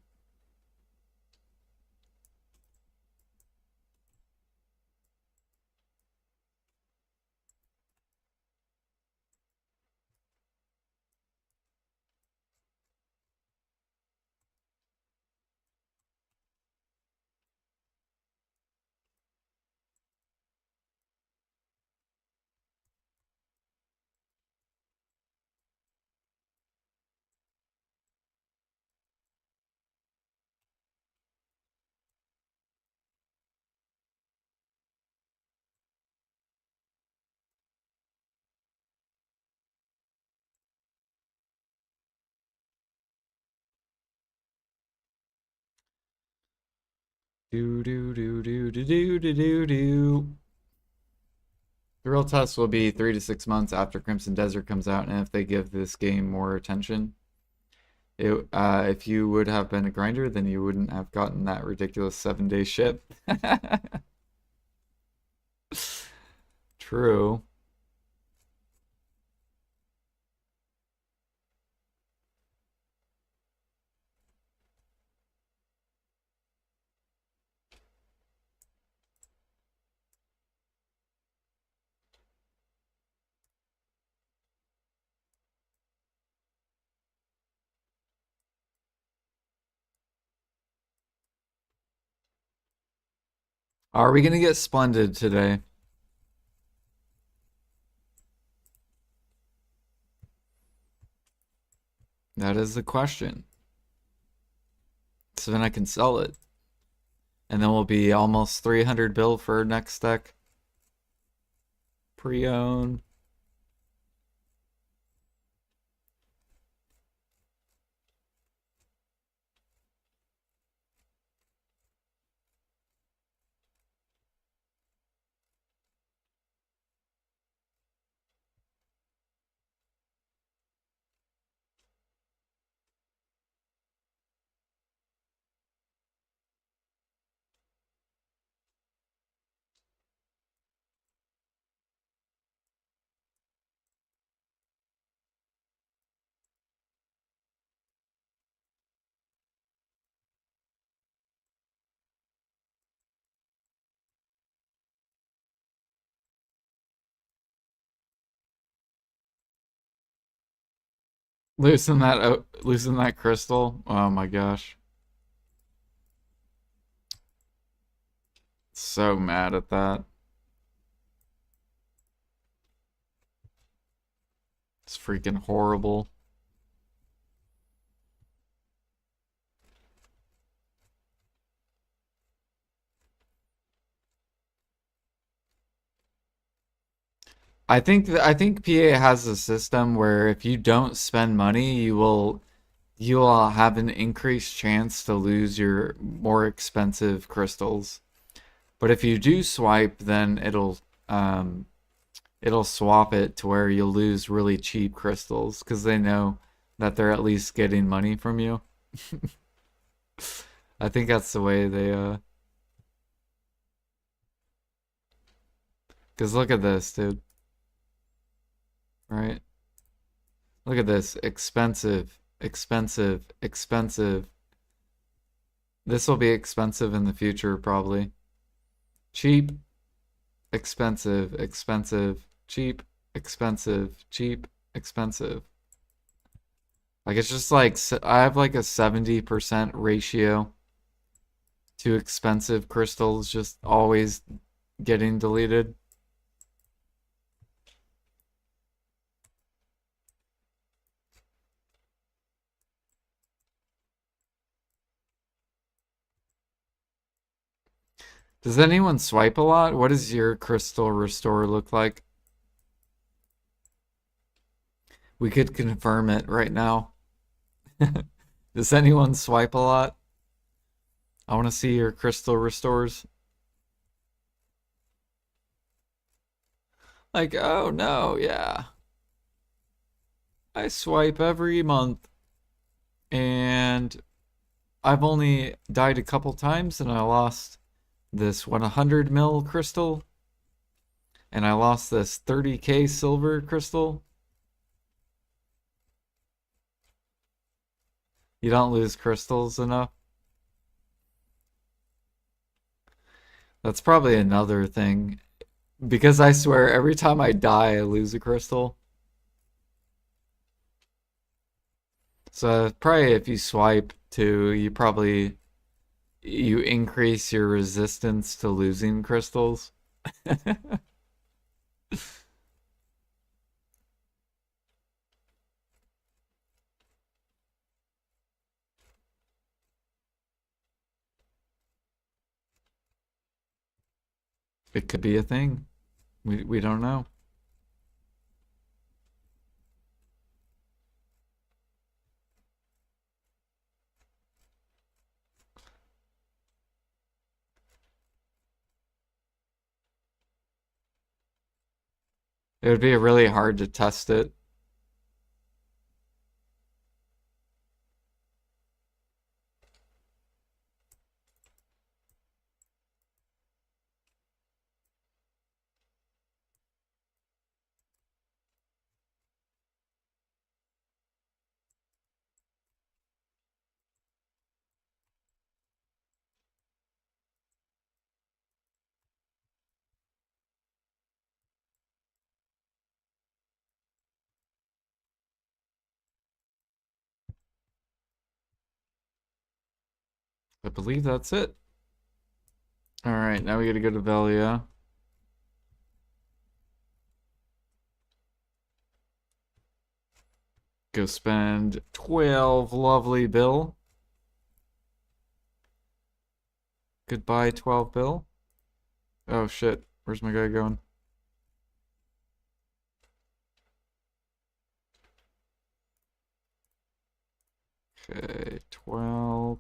Do do do do do do do do do. The real test will be 3 to 6 months after Crimson Desert comes out, and if they give this game more attention. If you would have been a grinder, then you wouldn't have gotten that ridiculous 7-day ship. True. Are we gonna get splendid today? That is the question. So then I can sell it. And then we'll be almost 300 bill for next deck. Pre-owned. Loosen that crystal. Oh my gosh. So mad at that. It's freaking horrible. I think PA has a system where if you don't spend money, you will have an increased chance to lose your more expensive crystals. But if you do swipe, then it'll swap it to where you'll lose really cheap crystals because they know that they're at least getting money from you. I think that's the way they. Because look at this, dude. Right? Look at this. Expensive, expensive, expensive. This will be expensive in the future, probably. Cheap, expensive, expensive, cheap, expensive, cheap, expensive. Like it's just like I have like a 70% ratio to expensive crystals just always getting deleted. Does anyone swipe a lot? What does your crystal restore look like? We could confirm it right now. Does anyone swipe a lot? I want to see your crystal restores. Like, oh no, yeah. I swipe every month and I've only died a couple times and I lost this 100 mil crystal and I lost this 30k silver crystal. You don't lose crystals enough. That's probably another thing. Because I swear every time I die, I lose a crystal. So probably if you swipe too, you increase your resistance to losing crystals. It could be a thing. We don't know. It would be really hard to test it. I believe that's it. All right, now we gotta go to Velia. Go spend 12 lovely bill. Goodbye, 12 bill. Oh shit, where's my guy going? Okay, 12.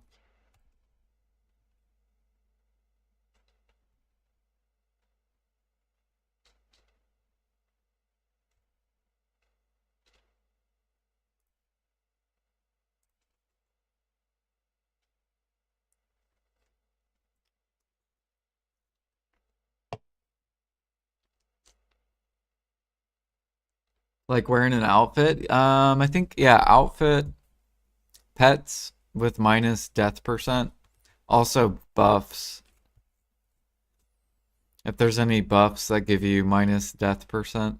Like wearing an outfit? I think, yeah, outfit, pets with minus death percent. Also buffs. If there's any buffs that give you minus death percent.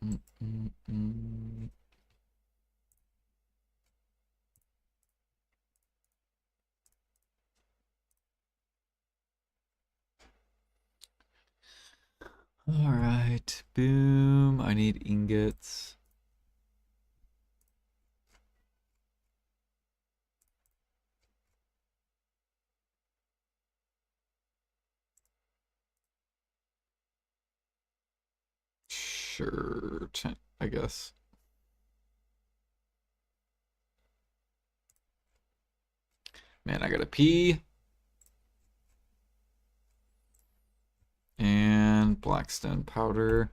Mm, mm, mm. All right, boom. I need ingots. Sure, I guess. Man, I gotta pee. And blackstone powder.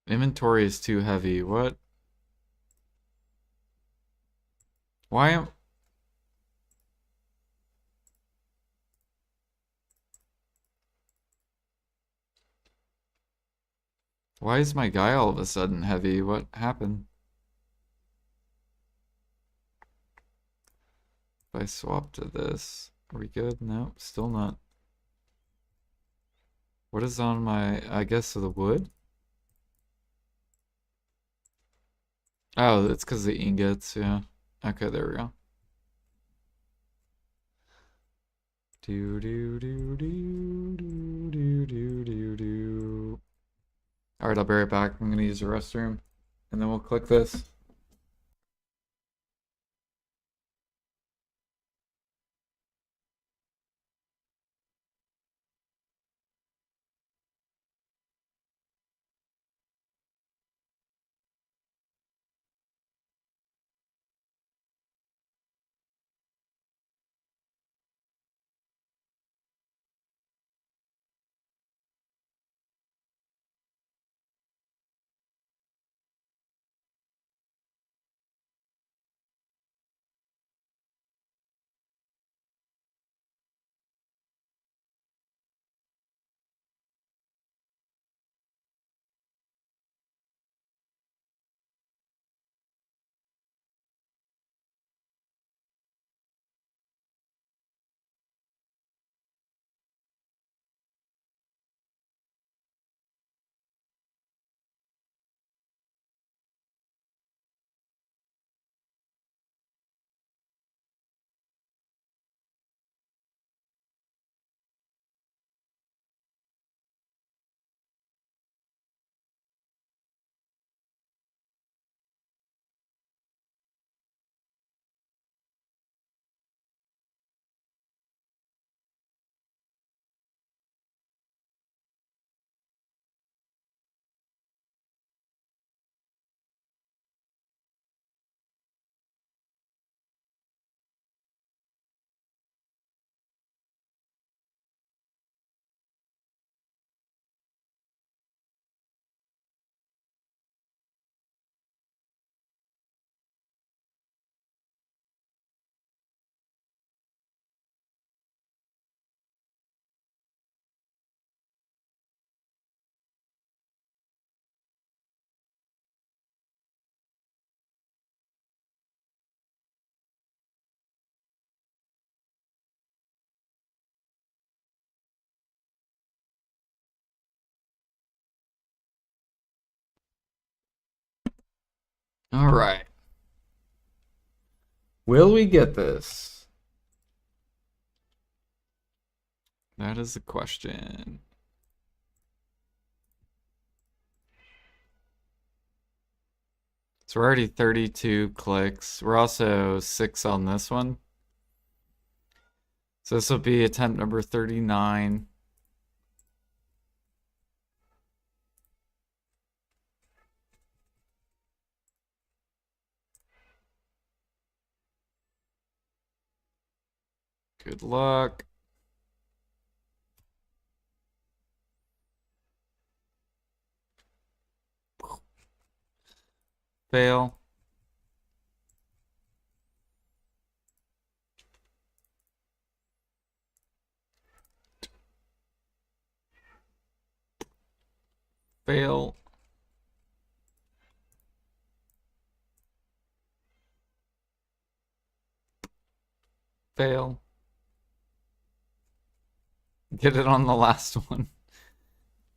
Inventory is too heavy. What? Why am... Why is my guy all of a sudden heavy? What happened? If I swap to this, are we good? No, still not. What is on my, I guess, the wood? Oh, it's because the ingots, yeah. Okay, there we go. Do do do do do do do do do. All right, I'll be right back. I'm gonna use the restroom, and then we'll click this. All right. Will we get this? That is the question. So we're already 32 clicks. We're also 6 on this one. So this will be attempt number 39. Good luck. Fail. Fail. Fail. Get it on the last one.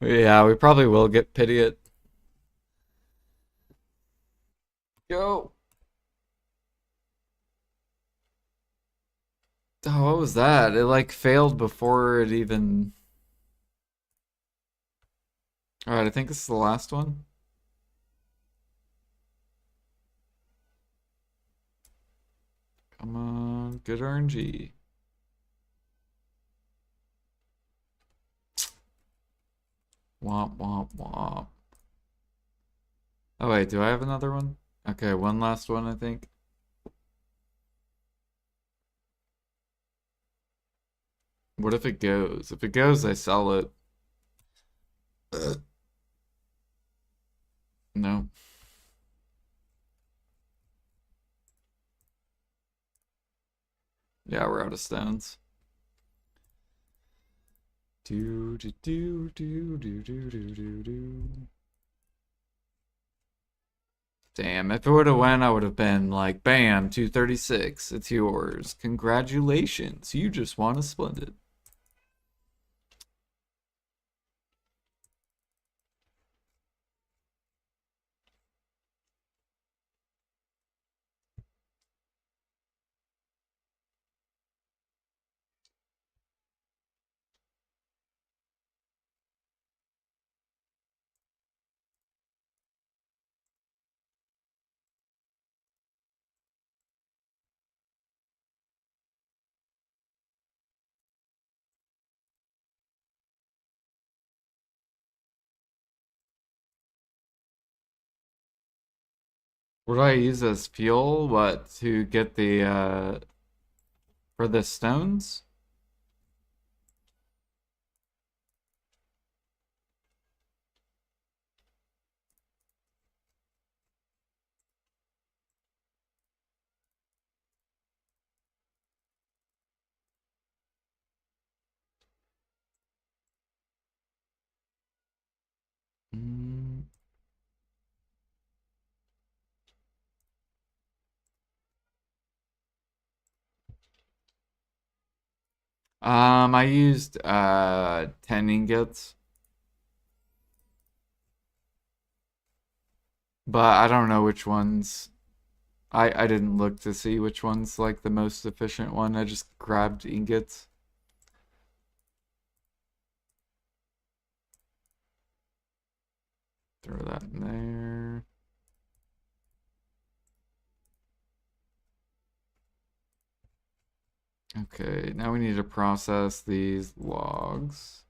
Yeah, we probably will get pity it. Go. Oh, what was that? It like failed before it even. Alright, I think this is the last one. Come on, good RNG. Womp womp womp. Oh wait, do I have another one? Okay, one last one, I think. What if it goes? If it goes, I sell it. No. Yeah, we're out of stones. Do do do do do do do do do. Damn, if it would have went, I would have been like, bam, 236. It's yours. Congratulations. You just won a splendid. What do I use as fuel? What, to get the for the stones? Mm. I used 10 ingots, but I don't know which ones. I didn't look to see which one's like the most efficient one. I just grabbed ingots. Throw that in there. Okay, now we need to process these logs.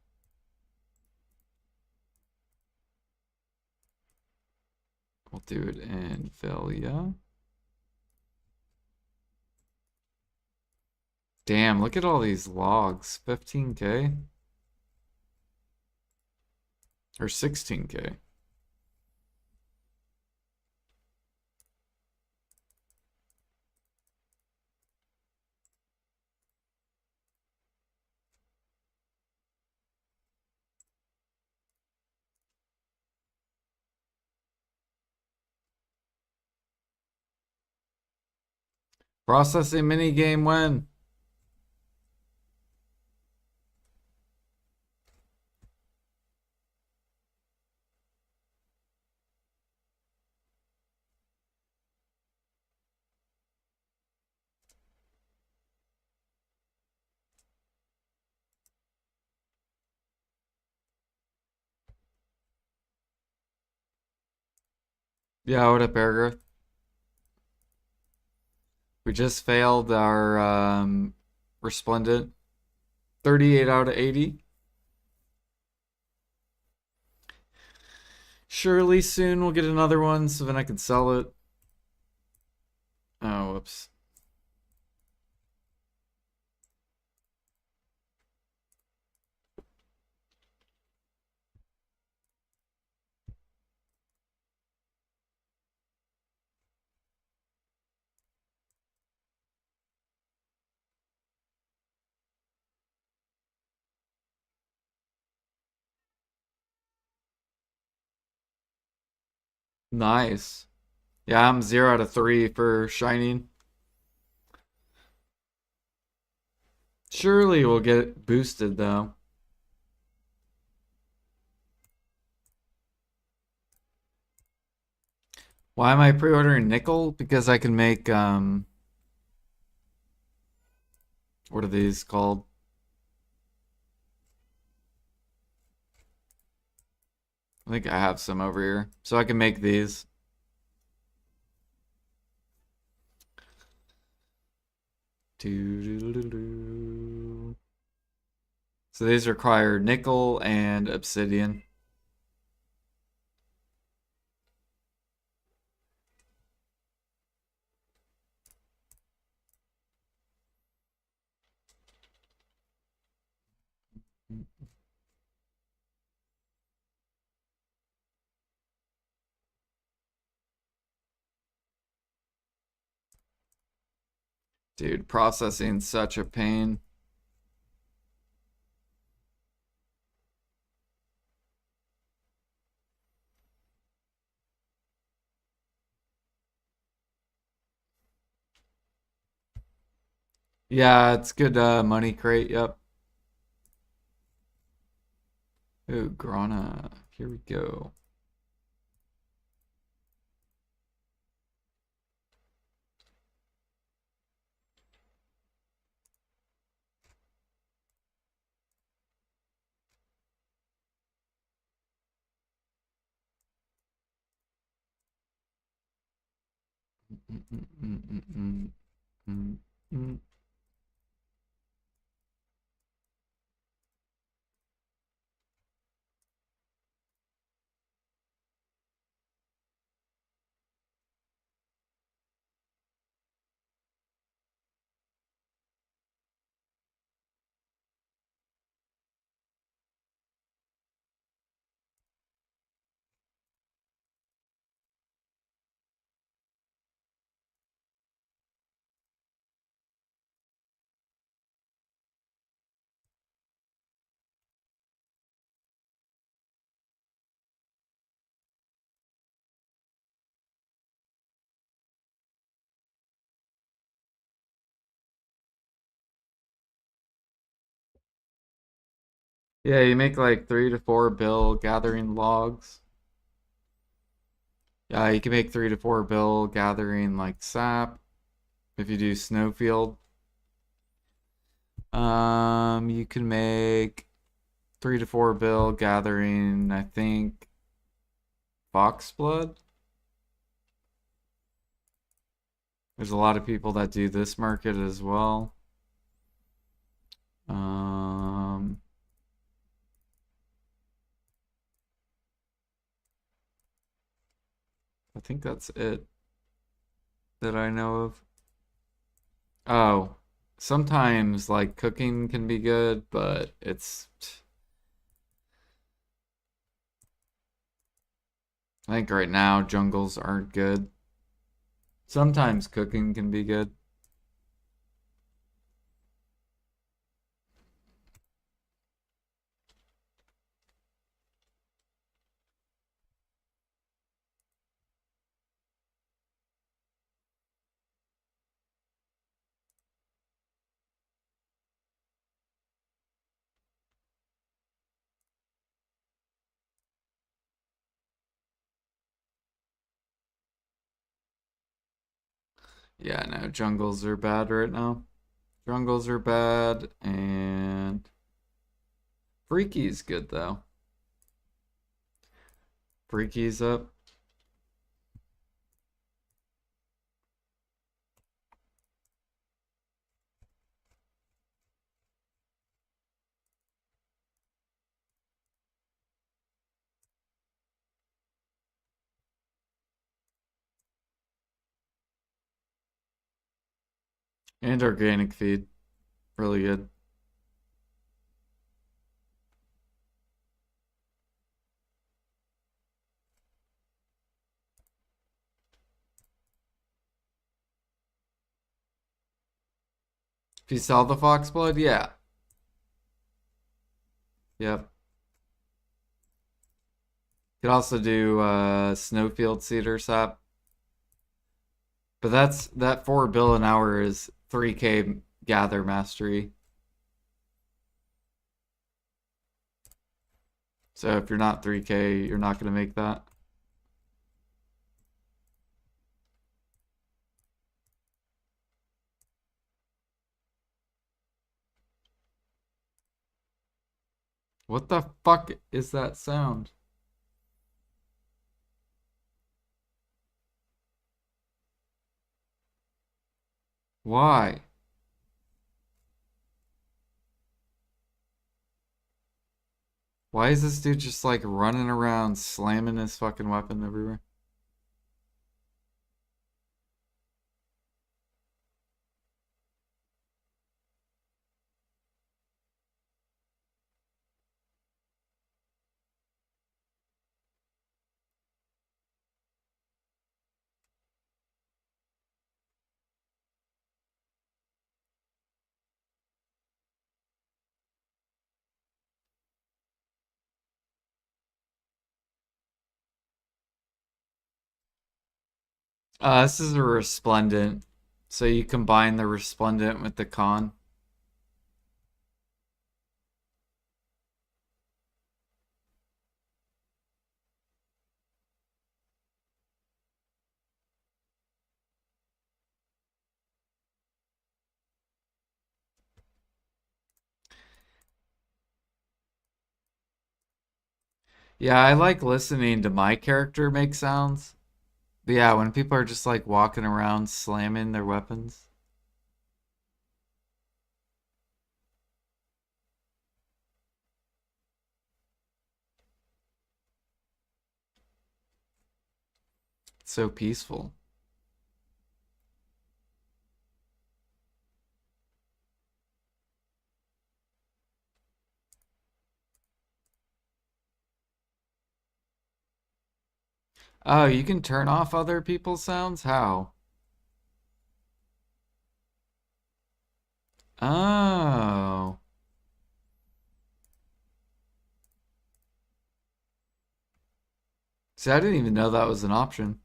We'll do it in Velia. Damn, look at all these logs. 15K? Or 16K. Processing minigame when? Yeah, what up, Paragraph? We just failed our resplendent 38 out of 80. Surely soon we'll get another one so then I can sell it. Oh, whoops. Nice. Yeah, I'm 0 out of 3 for Shining. Surely we'll get it boosted though. Why am I pre-ordering nickel? Because I can make what are these called? I think I have some over here. So I can make these. Doo-doo-doo-doo. So these require nickel and obsidian. Dude, processing such a pain. Yeah, it's good money crate. Yep. Ooh, Grana. Here we go. Yeah, you make like 3 to 4 bill gathering logs. Yeah, you can make 3 to 4 bill gathering like sap if you do snowfield. You can make 3 to 4 bill gathering, I think, foxblood. There's a lot of people that do this market as well. I think that's it that I know of. Oh, sometimes like cooking can be good, but I think right now jungles aren't good. Sometimes cooking can be good. Yeah, no, jungles are bad right now. Jungles are bad, and Freaky's good though. Freaky's up. And organic feed. Really good. If you sell the foxblood, yeah. Yep. You could also do snowfield cedar sap. But that 4 bill an hour is 3K gather mastery. So if you're not 3K, you're not gonna make that. What the fuck is that sound? Why? Why is this dude just like running around slamming his fucking weapon everywhere? This is a resplendent. So you combine the resplendent with the con. Yeah, I like listening to my character make sounds. But yeah, when people are just like walking around slamming their weapons. It's so peaceful. Oh, you can turn off other people's sounds? How? Oh. See, I didn't even know that was an option.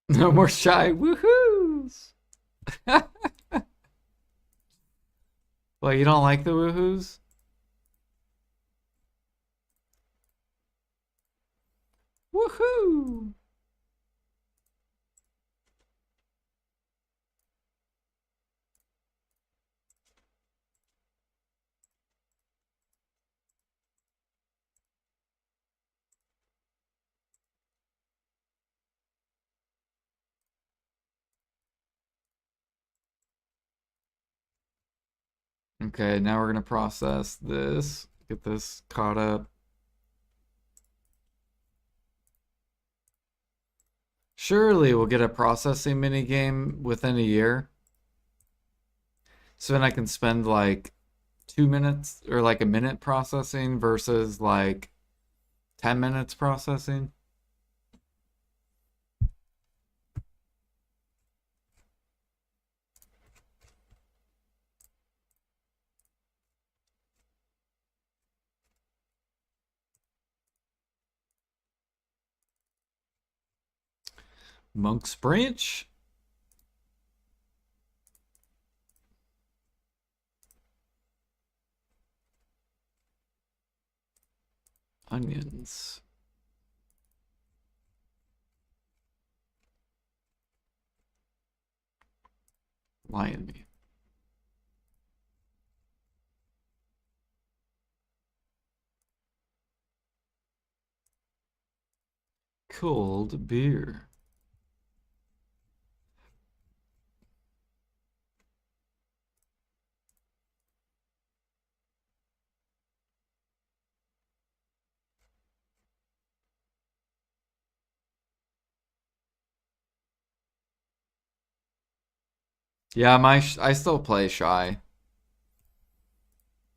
No more shy woohoos. Well, you don't like the woohoos? Woohoo! Okay, now we're gonna process this. Get this caught up. Surely we'll get a processing mini game within a year. So then I can spend like 2 minutes or like a minute processing versus like 10 minutes processing. Monk's Branch. Onions. Lion meat. Cold beer. Yeah, I still play shy.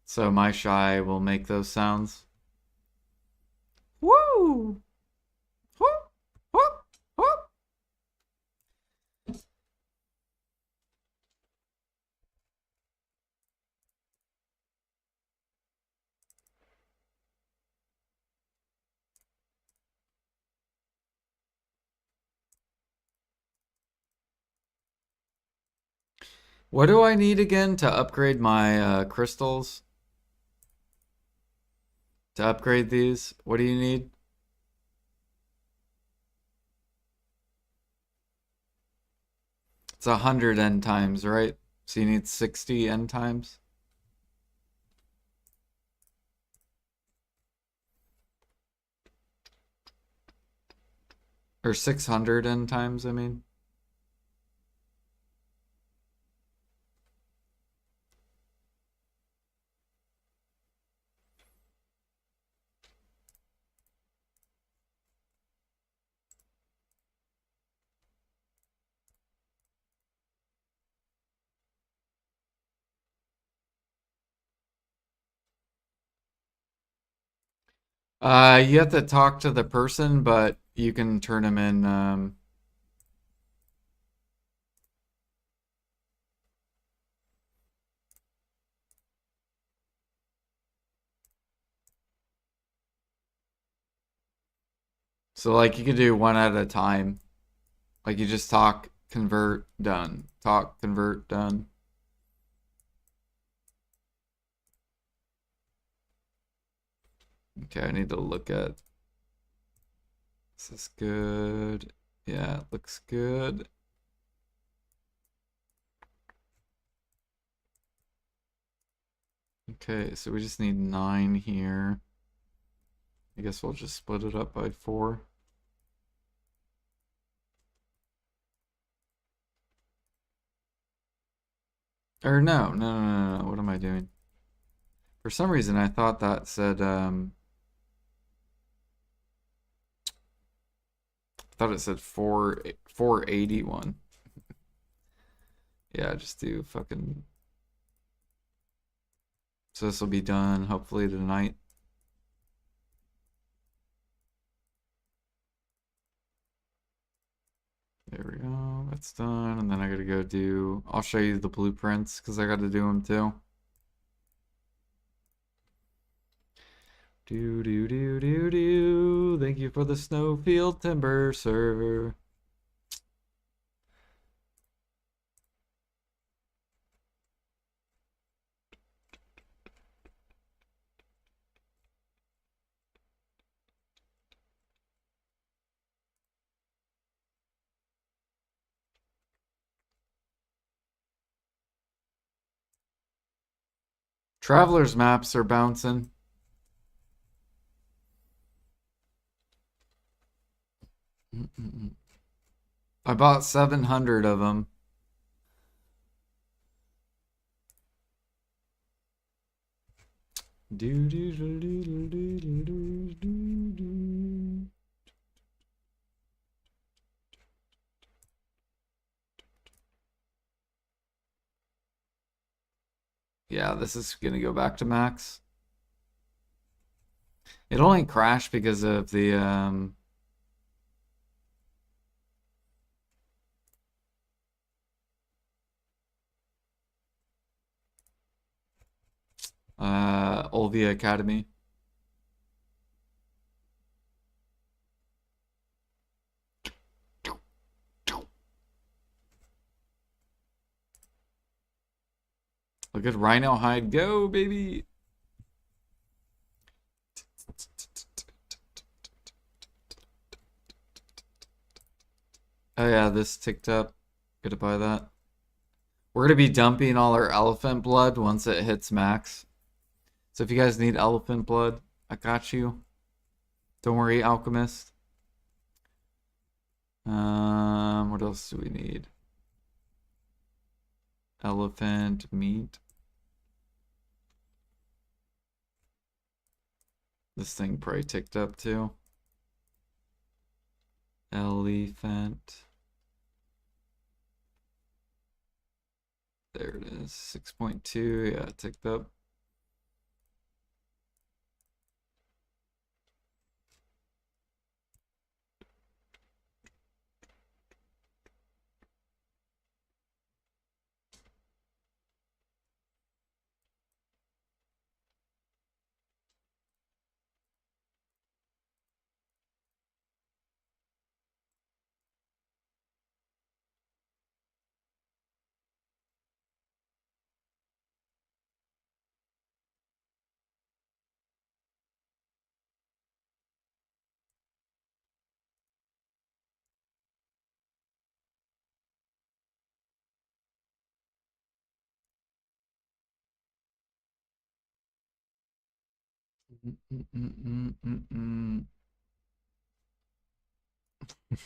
So my shy will make those sounds. Woo! Woo! Woo! Woo! What do I need again to upgrade my crystals? To upgrade these, what do you need? It's 100 end times, right? So you need 60 end times? Or 600 end times, I mean. You have to talk to the person, but you can turn them in. So like you could do one at a time. Like you just talk, convert, done. Talk, convert, done. Okay, I need to look at. Is this good? Yeah, it looks good. Okay, so we just need 9 here. I guess we'll just split it up by 4. Or no. What am I doing? For some reason, I thought that said, I thought it said 481. Yeah, just do fucking. So this will be done hopefully tonight. There we go. That's done. And then I gotta go do. I'll show you the blueprints because I gotta do them too. Do. Thank you for the Snowfield Timber server. Traveler's maps are bouncing. I bought 700 of them. Yeah, this is gonna go back to max. It only crashed because of the Olvia Academy. Look at Rhino Hide go, baby. Oh yeah, this ticked up. Gotta buy that. We're gonna be dumping all our elephant blood once it hits max. So if you guys need elephant blood, I got you. Don't worry, Alchemist. What else do we need? Elephant meat. This thing probably ticked up too. Elephant. There it is. 6.2. Yeah, it ticked up.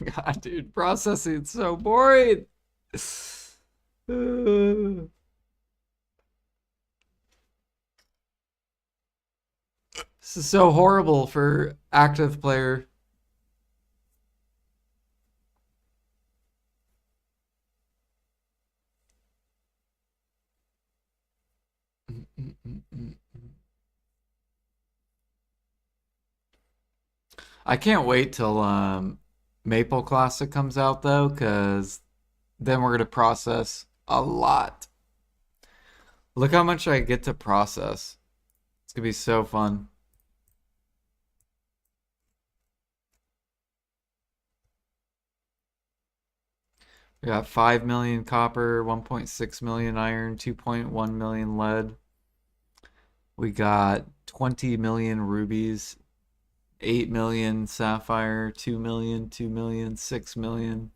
God, dude, processing's so boring. This is so horrible for active player. I can't wait till Maple Classic comes out though, because then we're gonna process a lot. Look how much I get to process. It's gonna be so fun. We got 5 million copper, 1.6 million iron, 2.1 million lead. We got 20 million rubies, 8 million sapphire, 2 million, 2 million, 6 million.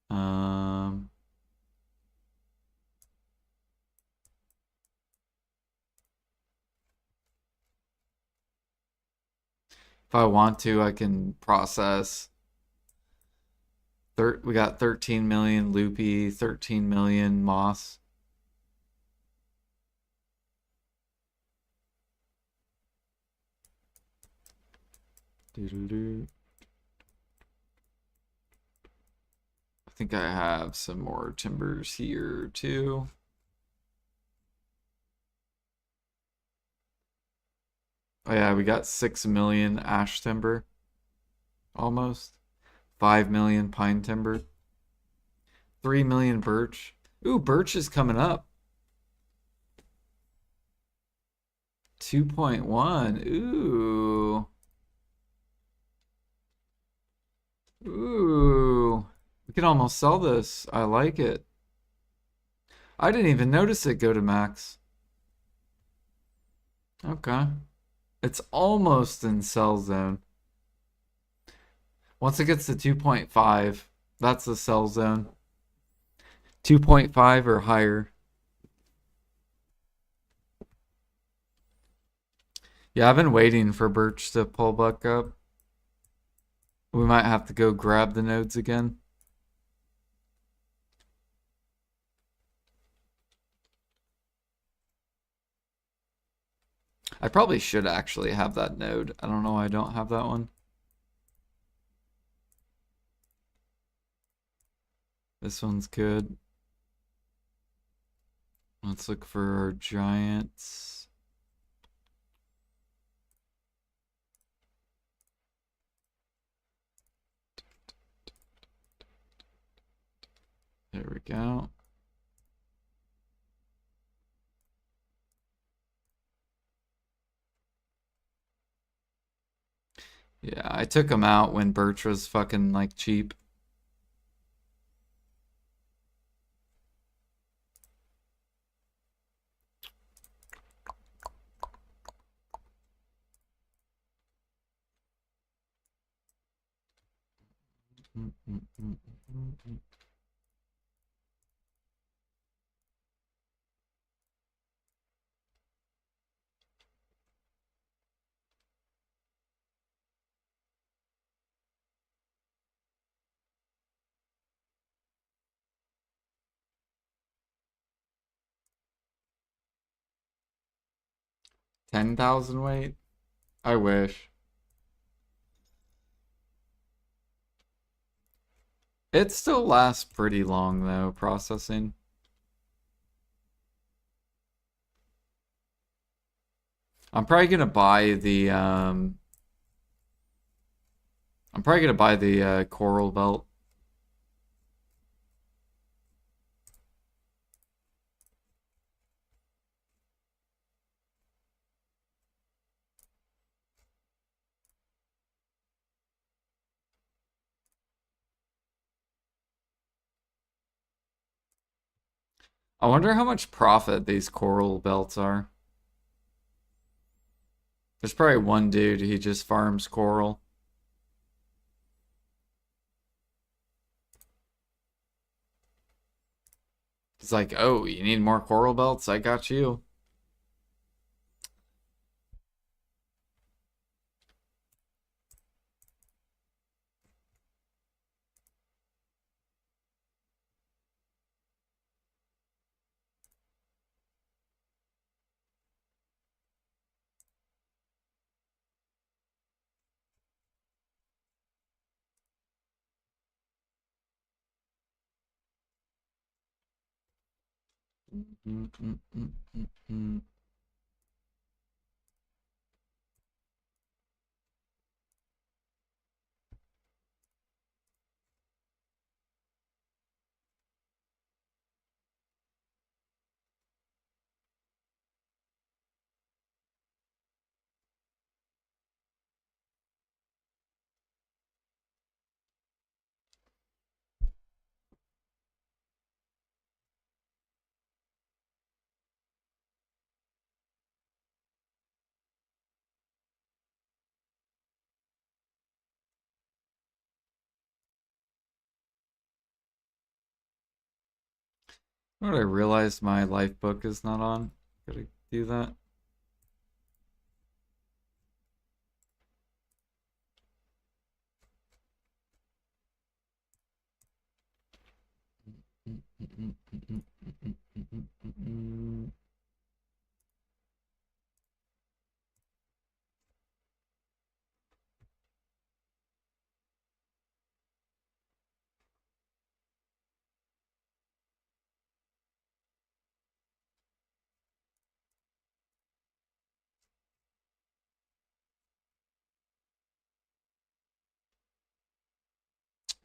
Um, if I want to, I can process. We got 13 million loopy, 13 million moss. Doo-doo-doo. I think I have some more timbers here too. Oh yeah, we got 6 million ash timber. Almost. 5 million pine timber. 3 million birch. Ooh, birch is coming up. 2.1. Ooh. Ooh. We can almost sell this. I like it. I didn't even notice it go to max. Okay. It's almost in sell zone. Once it gets to 2.5, that's the sell zone. 2.5 or higher. Yeah, I've been waiting for birch to pull back up. We might have to go grab the nodes again. I probably should actually have that node. I don't know why I don't have that one. This one's good. Let's look for our giants. There we go. Yeah, I took him out when birch was fucking like cheap. 10,000 weight? I wish. It still lasts pretty long though, processing. I'm probably gonna buy the coral belt. I wonder how much profit these coral belts are. There's probably one dude, he just farms coral. He's like, oh, you need more coral belts? I got you. Mm, mm, mm, mm, mm. What I realized my life book is not on. Gotta do that.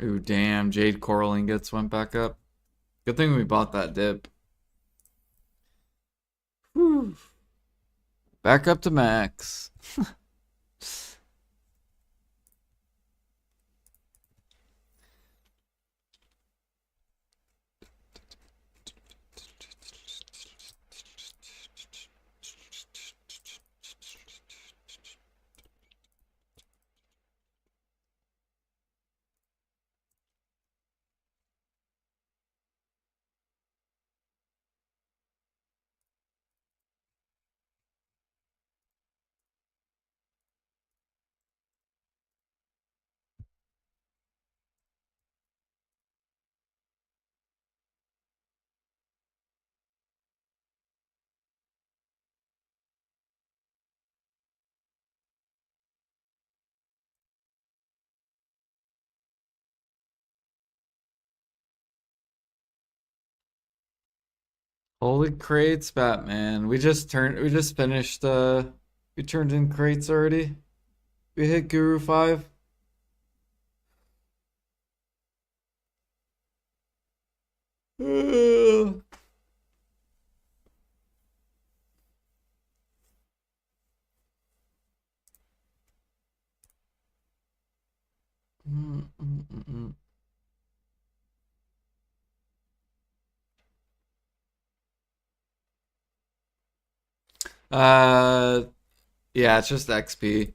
Ooh, damn, jade coral ingots went back up. Good thing we bought that dip. Whew. Back up to max. Holy crates, Batman. We just finished we turned in crates already. We hit Guru 5. Uh yeah, it's just XP.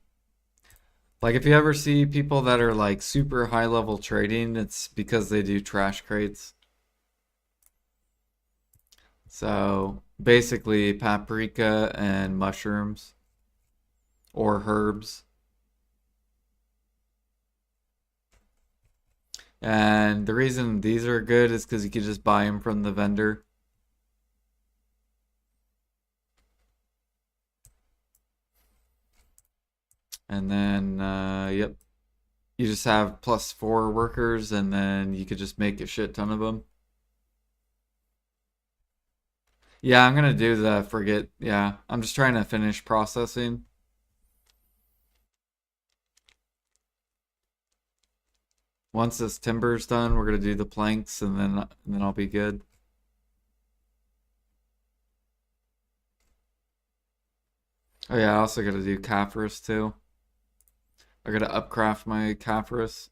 Like if you ever see people that are like super high level trading, it's because they do trash crates. So basically paprika and mushrooms or herbs. And the reason these are good is because you can just buy them from the vendor. And then, yep, you just have +4 workers, and then you could just make a shit ton of them. Yeah, I'm gonna do the frigate. Yeah, I'm just trying to finish processing. Once this timber's done, we're gonna do the planks, and then I'll be good. Oh yeah, I also gotta do Caphras too. I gotta upcraft my Caphras.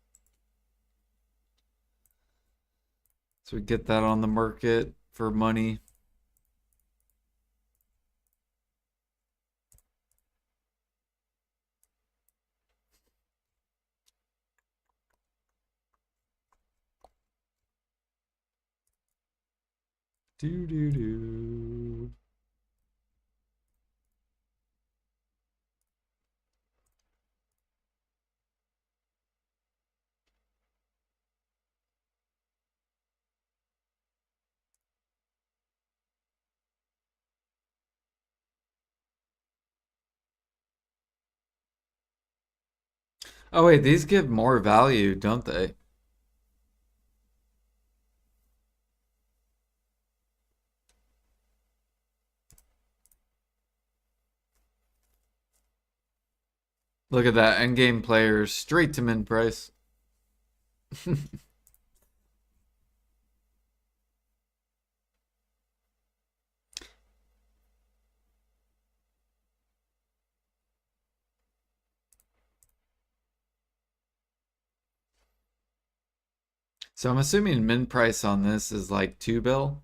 So we get that on the market for money. Do do do. Oh wait, these give more value, don't they? Look at that, endgame players straight to min price. So I'm assuming min price on this is like 2 bill.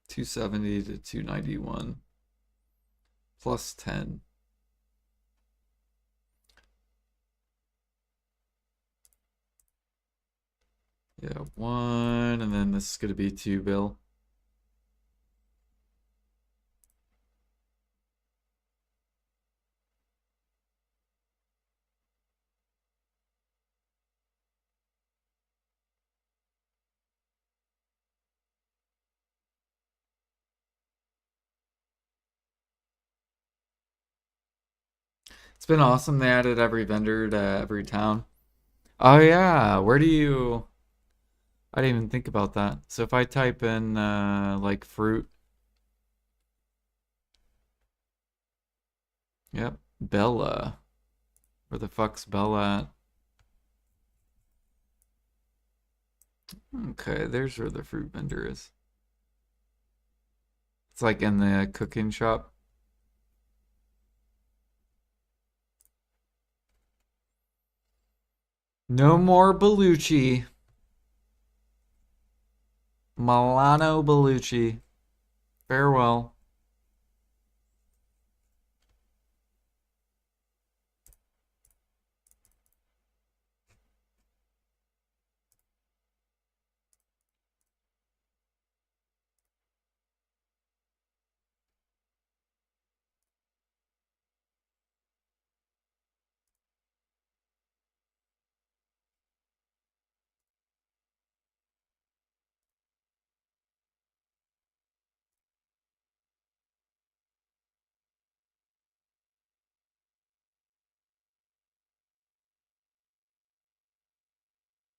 270 to 291 +10. Yeah, 1, and then this is gonna be 2 bill. It's been awesome. They added every vendor to every town. Oh yeah, where do you? I didn't even think about that. So if I type in like fruit, yep, Bella. Where the fuck's Bella at? Okay, there's where the fruit vendor is. It's like in the cooking shop. No more Bellucci. Milano Bellucci. Farewell.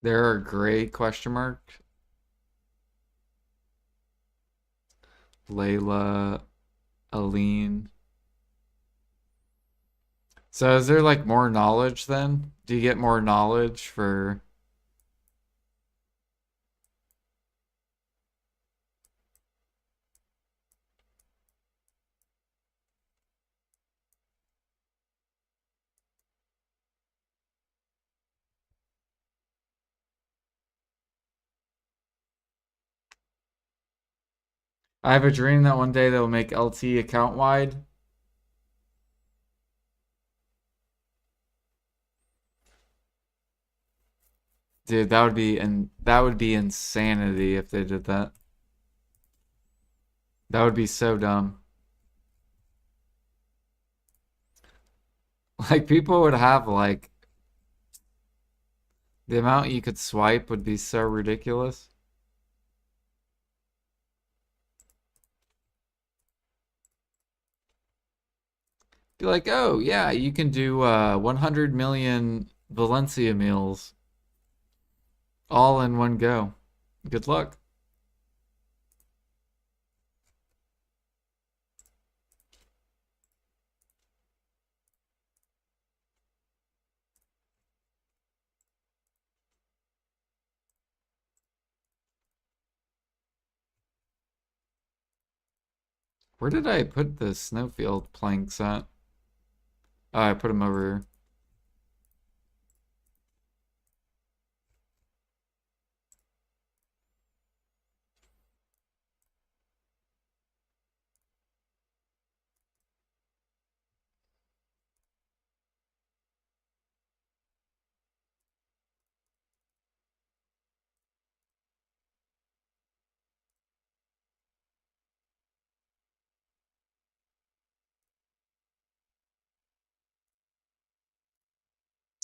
There are gray question mark. Layla, Aline. So is there like more knowledge then? Do you get more knowledge for? I have a dream that one day they'll make LT account wide. Dude, that would be insanity if they did that. That would be so dumb. Like people would have like the amount you could swipe would be so ridiculous. Be like, oh yeah, you can do 100 million Valencia meals all in one go. Good luck. Where did I put the snowfield planks at? Oh, I put them over here.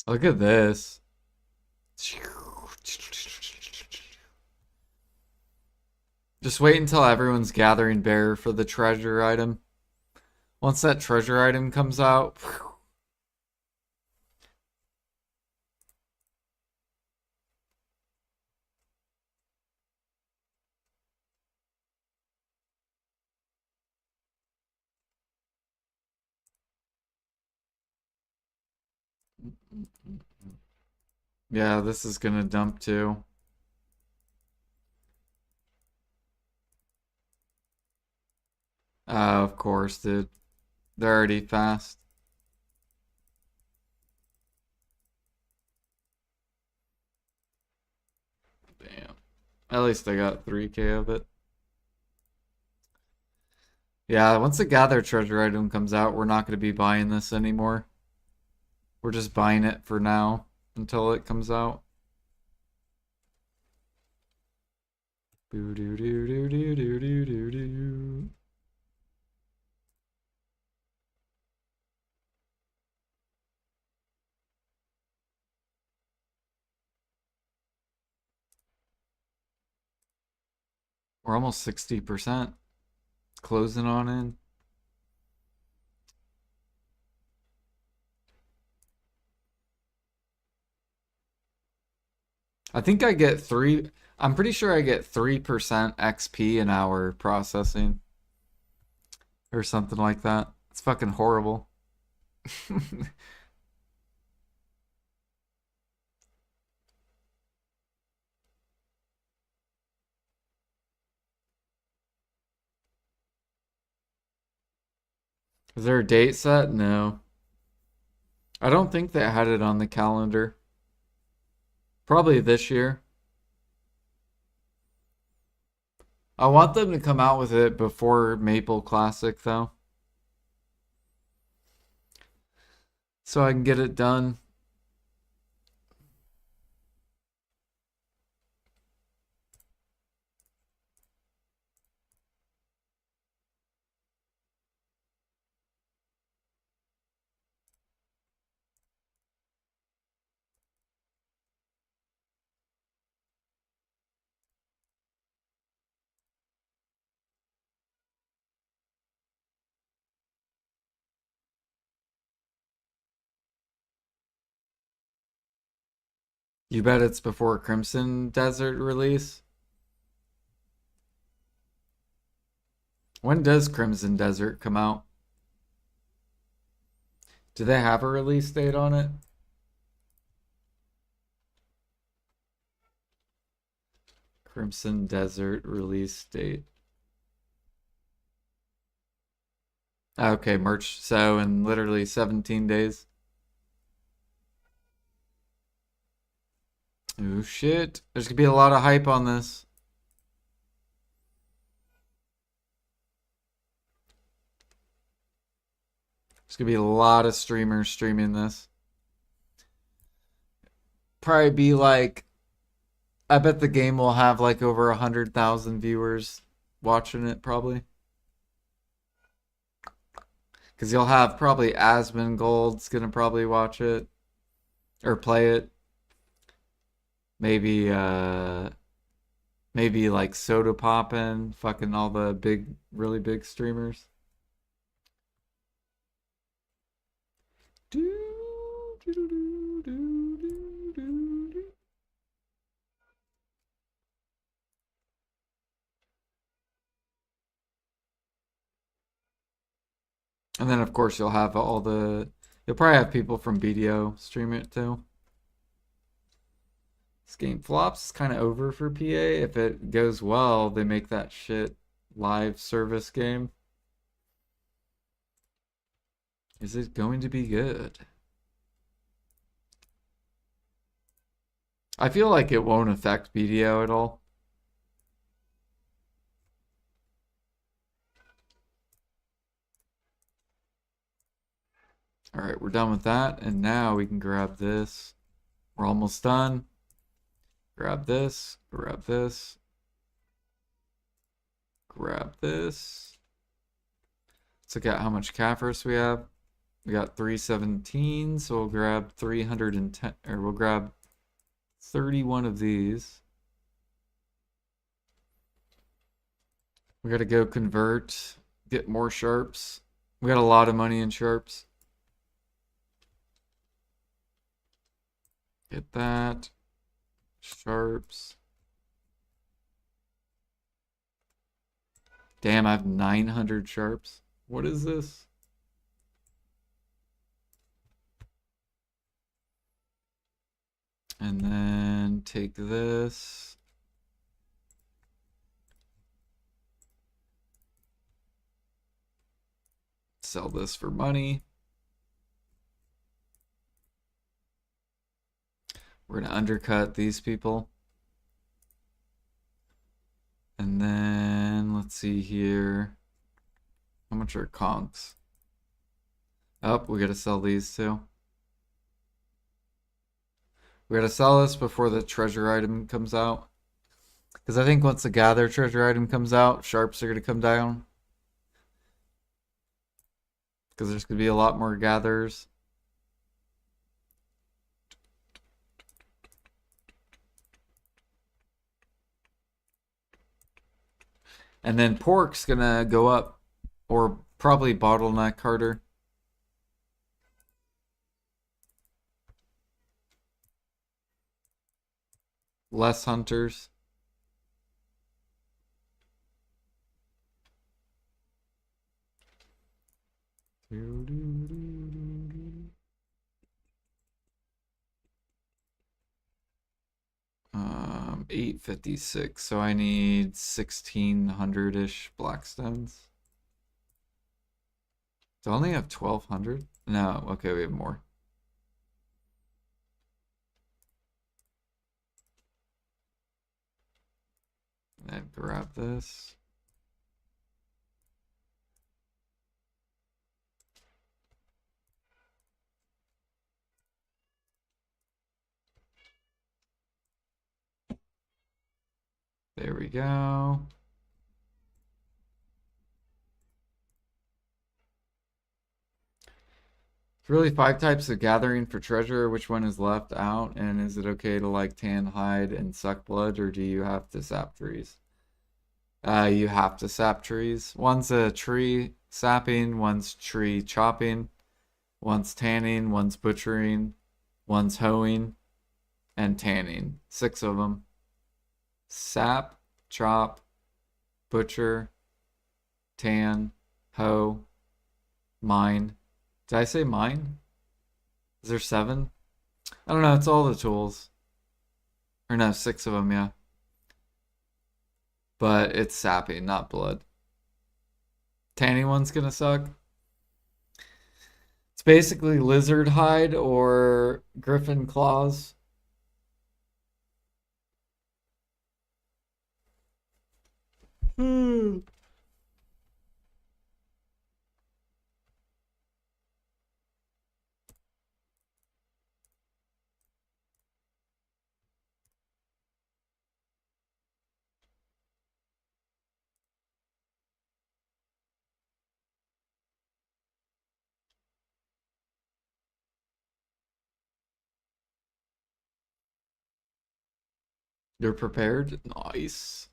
Look at this. Just wait until everyone's gathering bear for the treasure item. Once that treasure item comes out, yeah, this is gonna dump too. Of course, dude. They're already fast. Damn. At least I got 3K of it. Yeah, once the gather treasure item comes out, we're not going to be buying this anymore. We're just buying it for now until it comes out. Boo doo doo doo doo doo doo doo doo. We're almost 60%. Closing on in. I think I get three. I'm pretty sure I get 3% XP an hour processing or something like that. It's fucking horrible. Is there a date set? No. I don't think they had it on the calendar. Probably this year. I want them to come out with it before Maple Classic, though. So I can get it done. You bet it's before Crimson Desert release? When does Crimson Desert come out? Do they have a release date on it? Crimson Desert release date. Okay, March. So in literally 17 days. Oh shit. There's gonna be a lot of hype on this. There's gonna be a lot of streamers streaming this. Probably be like, I bet the game will have like over 100,000 viewers watching it probably. Because you'll have probably Asmongold's gonna probably watch it or play it. Maybe maybe like Soda Poppin', fucking all the big, really big streamers. And then, of course, you'll have all the. You'll probably have people from BDO stream it too. This game flops. It's kind of over for PA. If it goes well, they make that shit live service game. Is it going to be good? I feel like it won't affect BDO at all. All right, we're done with that. And now we can grab this. We're almost done. Grab this. Grab this. Grab this. Let's look at how much Kaffers we have. We got 317, so we'll grab 310, or we'll grab 31 of these. We gotta go convert, get more sharps. We got a lot of money in sharps. Get that. Sharps. Damn, I have 900 sharps. What is this? And then take this. Sell this for money. We're going to undercut these people. And then let's see here. How much are conks? Oh, we got to sell these too. We got to sell this before the treasure item comes out. Because I think once the gather treasure item comes out, sharps are going to come down. Because there's going to be a lot more gatherers. And then pork's going to go up. Or probably bottleneck harder. Less hunters. Um, 856. So I need 1600-ish blackstones. Do I only have 1200? No, okay, we have more. And grab this. There we go. It's really 5 types of gathering for treasure. Which one is left out? And is it okay to like tan hide and suck blood, or do you have to sap trees? You have to sap trees. One's a tree sapping, one's tree chopping, one's tanning, one's butchering, one's hoeing, and tanning. 6 of them. Sap, chop, butcher, tan, hoe, mine. Did I say mine? Is there 7? I don't know. It's all the tools. Or no, 6 of them, yeah. But it's sapping, not blood. Tanning one's gonna suck. It's basically lizard hide or griffin claws. You're prepared? Nice.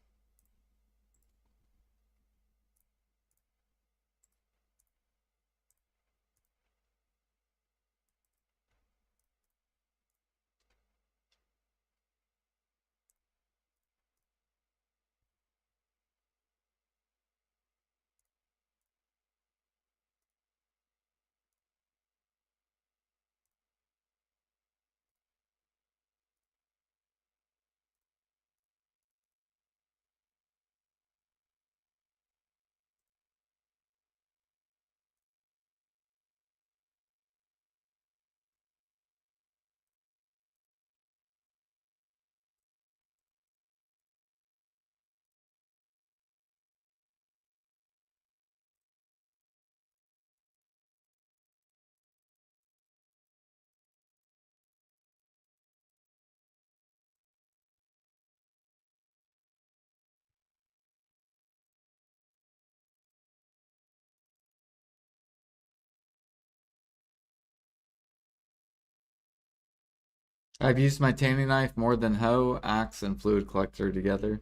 I've used my tanning knife more than hoe, axe, and fluid collector together.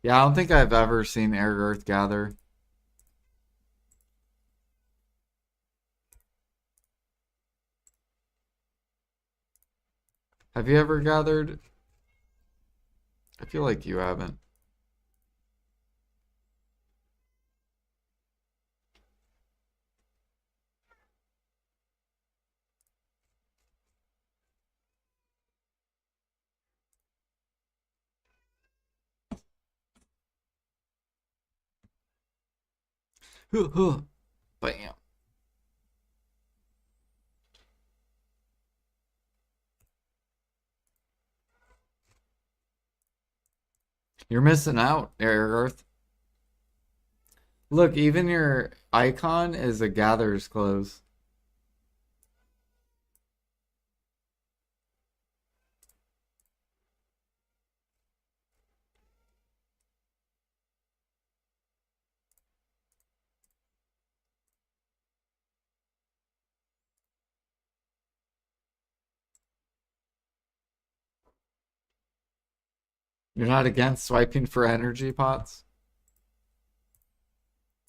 Yeah, I don't think I've ever seen Air Earth gather. Have you ever gathered? I feel like you haven't. Bam. You're missing out, Air Earth. Look, even your icon is a gatherer's clothes. You're not against swiping for energy pots?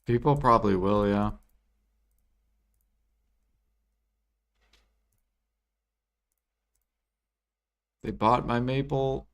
People probably will, yeah. They bought my maple.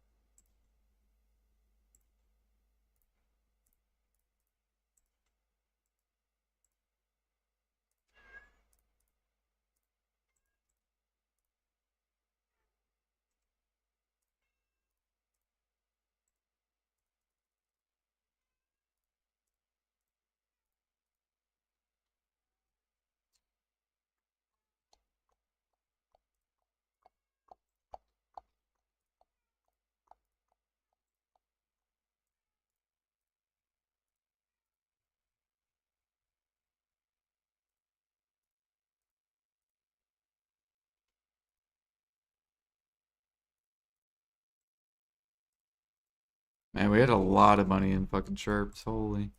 Man, we had a lot of money in fucking sharps. Holy.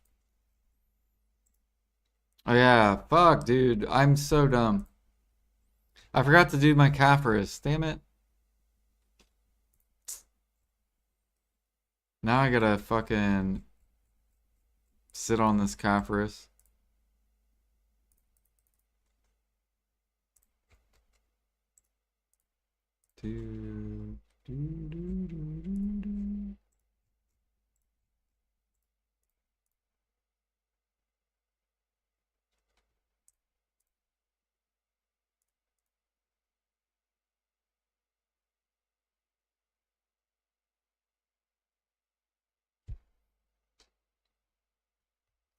Oh yeah, fuck, dude. I'm so dumb. I forgot to do my Caphorus. Damn it. Now I gotta fucking sit on this Caphorus. Do, do, do, do, do, do.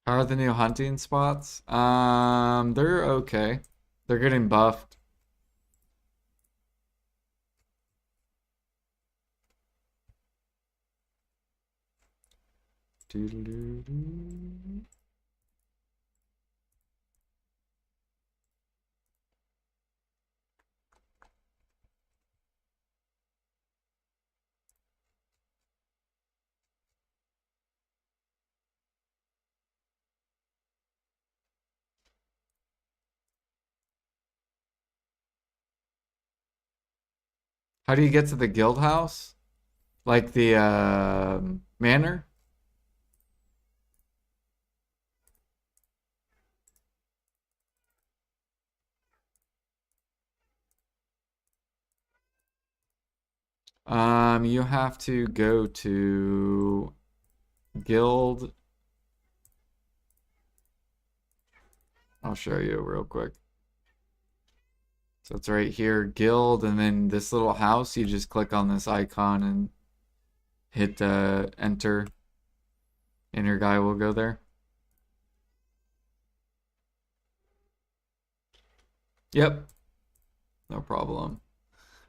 How are the new hunting spots? They're okay. They're getting buffed. Do, do, do, do. How do you get to the guild house? Like the manor? You have to go to guild. I'll show you real quick. So it's right here, guild, and then this little house, you just click on this icon and hit enter, and your guy will go there. Yep, no problem.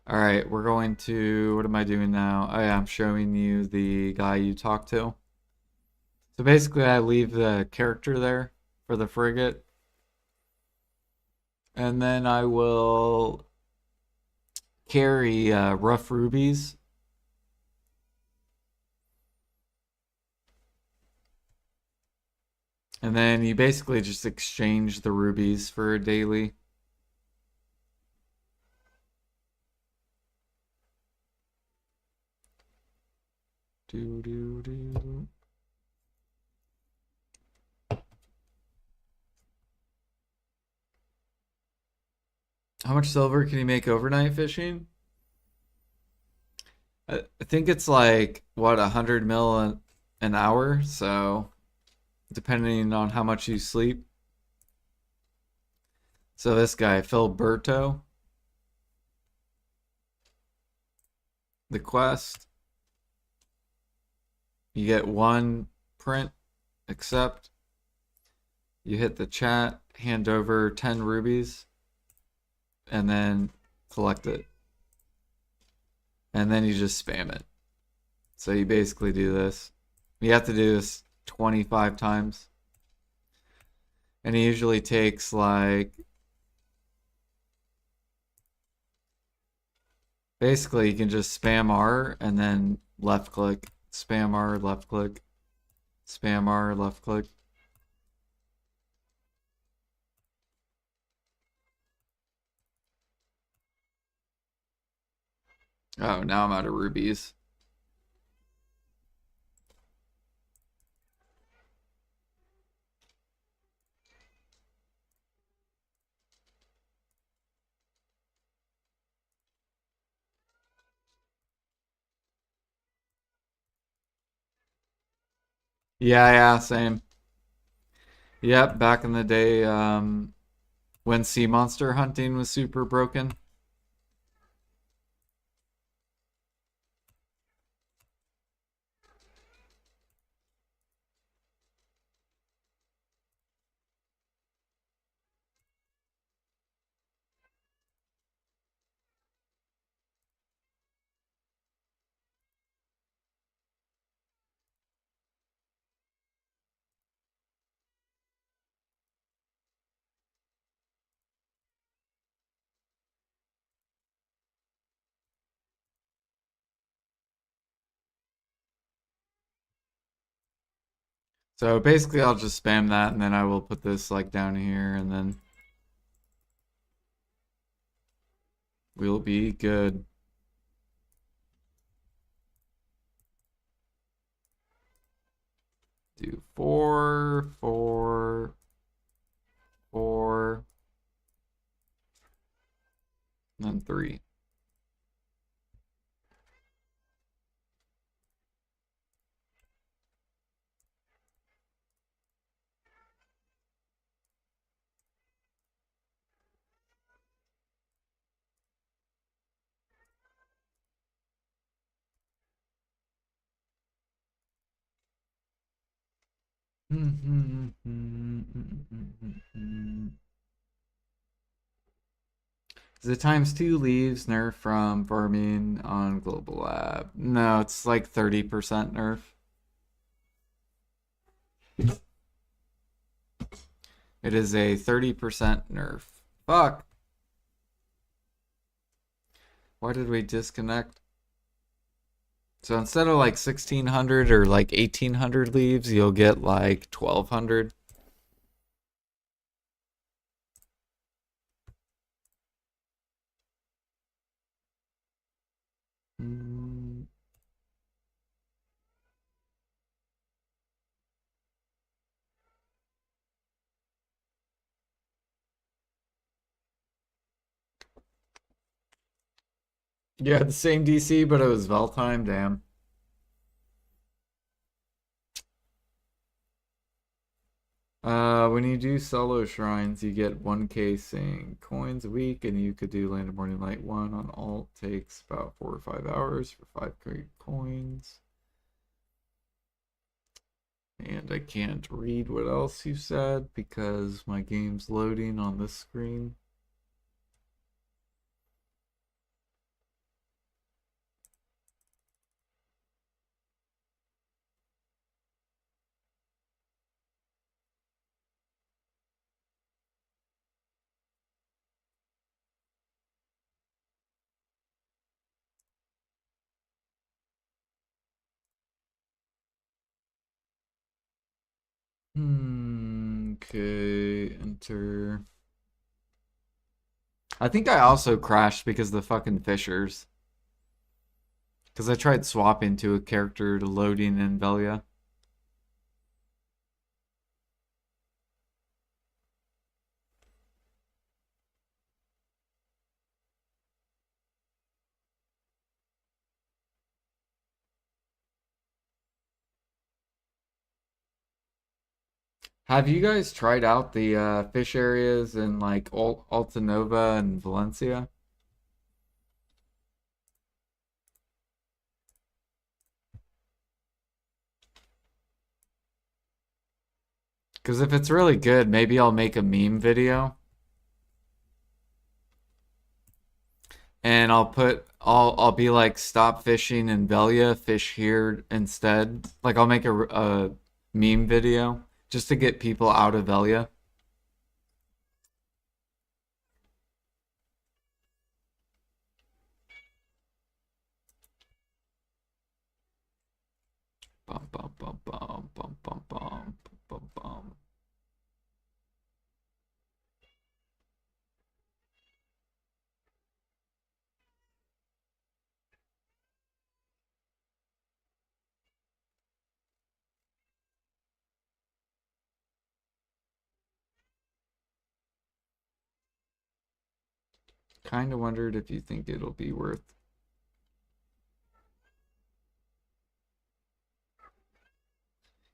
All right, we're going to, what am I doing now? Oh yeah, I'm showing you the guy you talked to. So basically I leave the character there for the frigate. And then I will carry rough rubies. And then you basically just exchange the rubies for a daily. Do do do. How much silver can you make overnight fishing? I think it's like what 100 mil an hour. So depending on how much you sleep. So this guy Filberto, the quest, you get one print, accept. You hit the chat, hand over 10 rubies, and then collect it. And then you just spam it. So you basically do this. You have to do this 25 times. And it usually takes like, basically you can just spam R and then left click, spam R, left click, spam R, left click. Oh, now I'm out of rubies. Yeah, yeah, same. Yep, back in the day, when sea monster hunting was super broken. So basically I'll just spam that and then I will put this like down here and then we'll be good. Do 4, 4, 4, and then 3. Is it times 2 leaves nerf from farming on Global Lab? No, it's like 30% nerf. It is a 30% nerf. Fuck. Why did we disconnect? So instead of like 1600 or like 1800 leaves, you'll get like 1200. Mm. Yeah, the same DC, but it was Valtime, damn. When you do solo shrines, you get 1k saying coins a week, and you could do Land of Morning Light 1 on alt. Takes about 4 or 5 hours for 5k coins. And I can't read what else you said because my game's loading on this screen. Okay, enter. I think I also crashed because of the fucking fishers. Because I tried swapping to a character to loading in Velia. Have you guys tried out the fish areas in like Altanova and Valencia? Because if it's really good, maybe I'll make a meme video and I'll be like stop fishing in Velia, fish here instead. Like I'll make a meme video just to get people out of Velia. Bum bum bum bum bum bum bum bum bum. Kind of wondered if you think it'll be worth.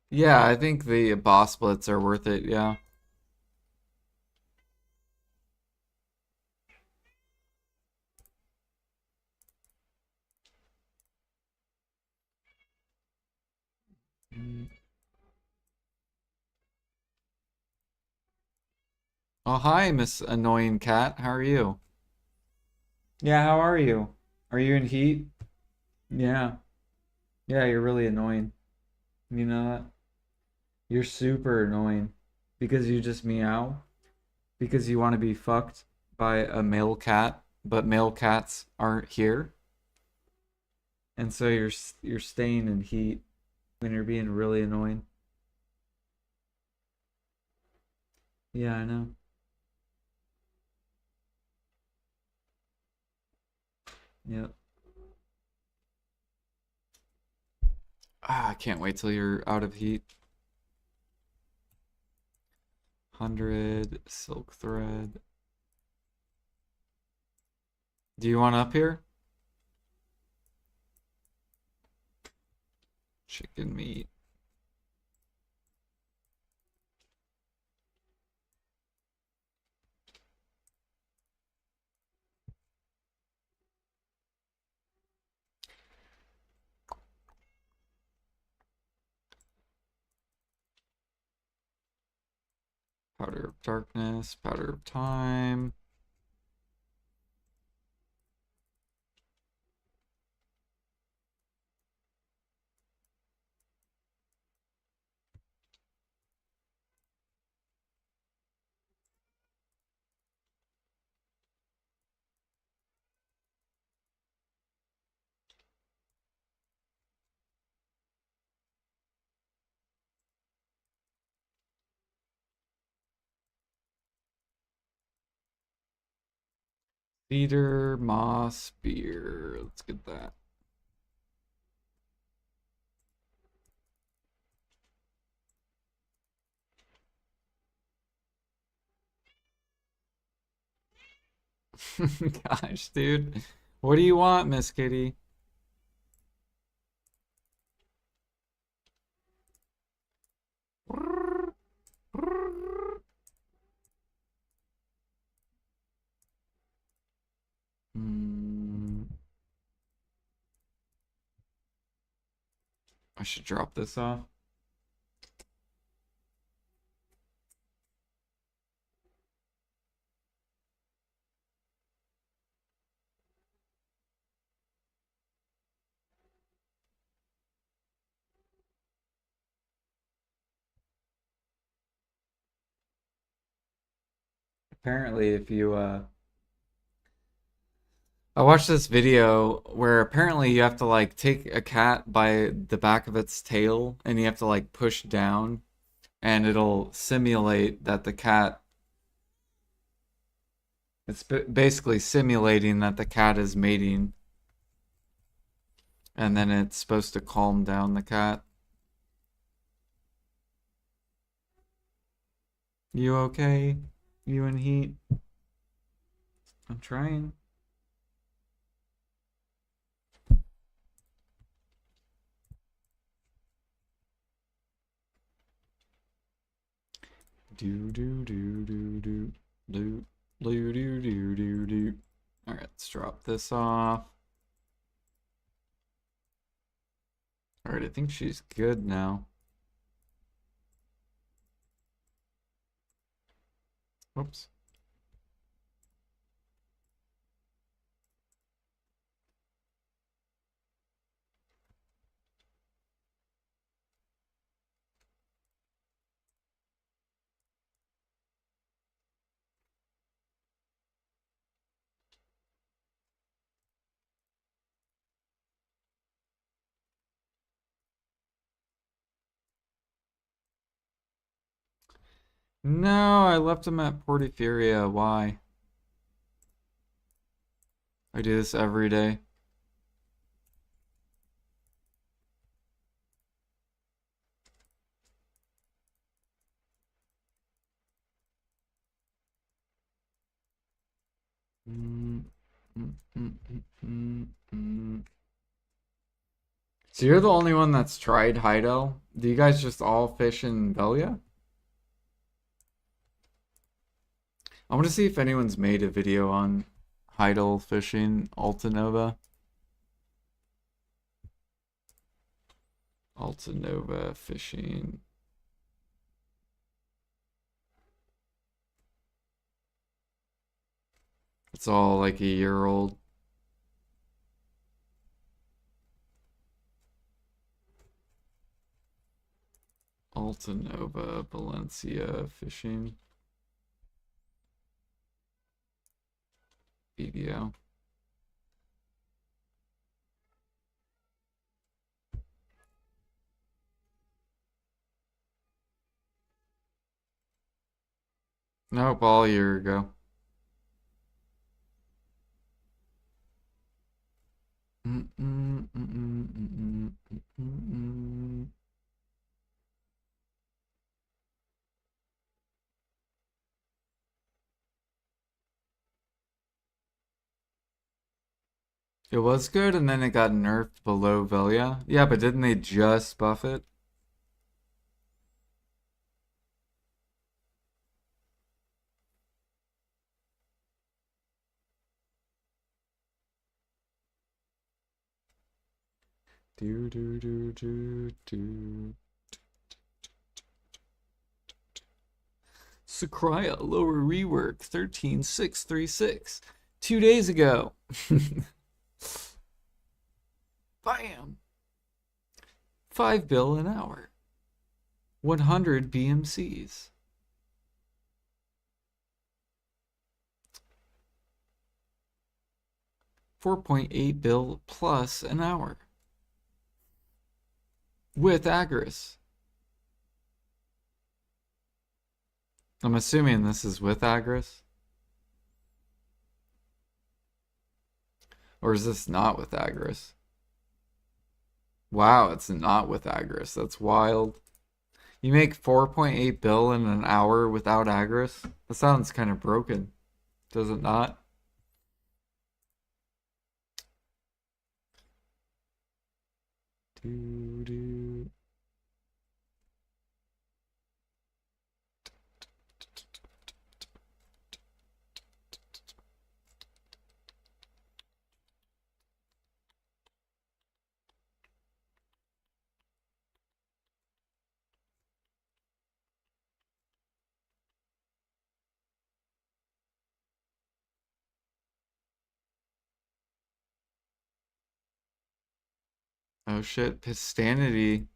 Yeah, I think the boss splits are worth it. Yeah. Oh, hi, Miss Annoying Cat. How are you? Yeah, how are you? Are you in heat? Yeah. Yeah, you're really annoying. You know that? You're super annoying because you just meow because you want to be fucked by a male cat, but male cats aren't here. And so you're staying in heat when you're being really annoying. Yeah, I know. Yep. Ah, I can't wait till you're out of heat. 100 silk thread. Do you want up here? Chicken meat. Powder of darkness, powder of time. Cedar, moss, beer. Let's get that. Gosh, dude. What do you want, Miss Kitty? Hmm, I should drop this off. Apparently, if you I watched this video where apparently you have to like take a cat by the back of its tail and you have to like push down and it'll simulate that the cat it's basically simulating that the cat is mating. And then it's supposed to calm down the cat. You okay? You in heat? I'm trying. Do do do do do do do do do do do. All right, let's drop this off. All right, I think she's good now. Whoops. No, I left him at Portaferia. Why? I do this every day. Mm, mm, mm, mm, mm, mm. So you're the only one that's tried Heidel? Do you guys just all fish in Velia? I want to see if anyone's made a video on Heidel fishing Altanova. Altanova fishing. It's all like a year old. Altanova, Valencia fishing video. Nope, all a year ago. Mm -mm, mm -mm, mm -mm, mm -mm. It was good, and then it got nerfed below Velia. Yeah, but didn't they just buff it? Do do do do do. Sakraya lower rework 13636. 2 days ago. Bam. 5 bill an hour. 100 BMCs. $4.8 bill plus an hour. With Agris. I'm assuming this is with Agris. Or is this not with Agris? Wow, it's not with Agris. That's wild. You make 4.8 bill in an hour without Agris? That sounds kind of broken. Does it not? Do, do. Oh shit, Pistanity.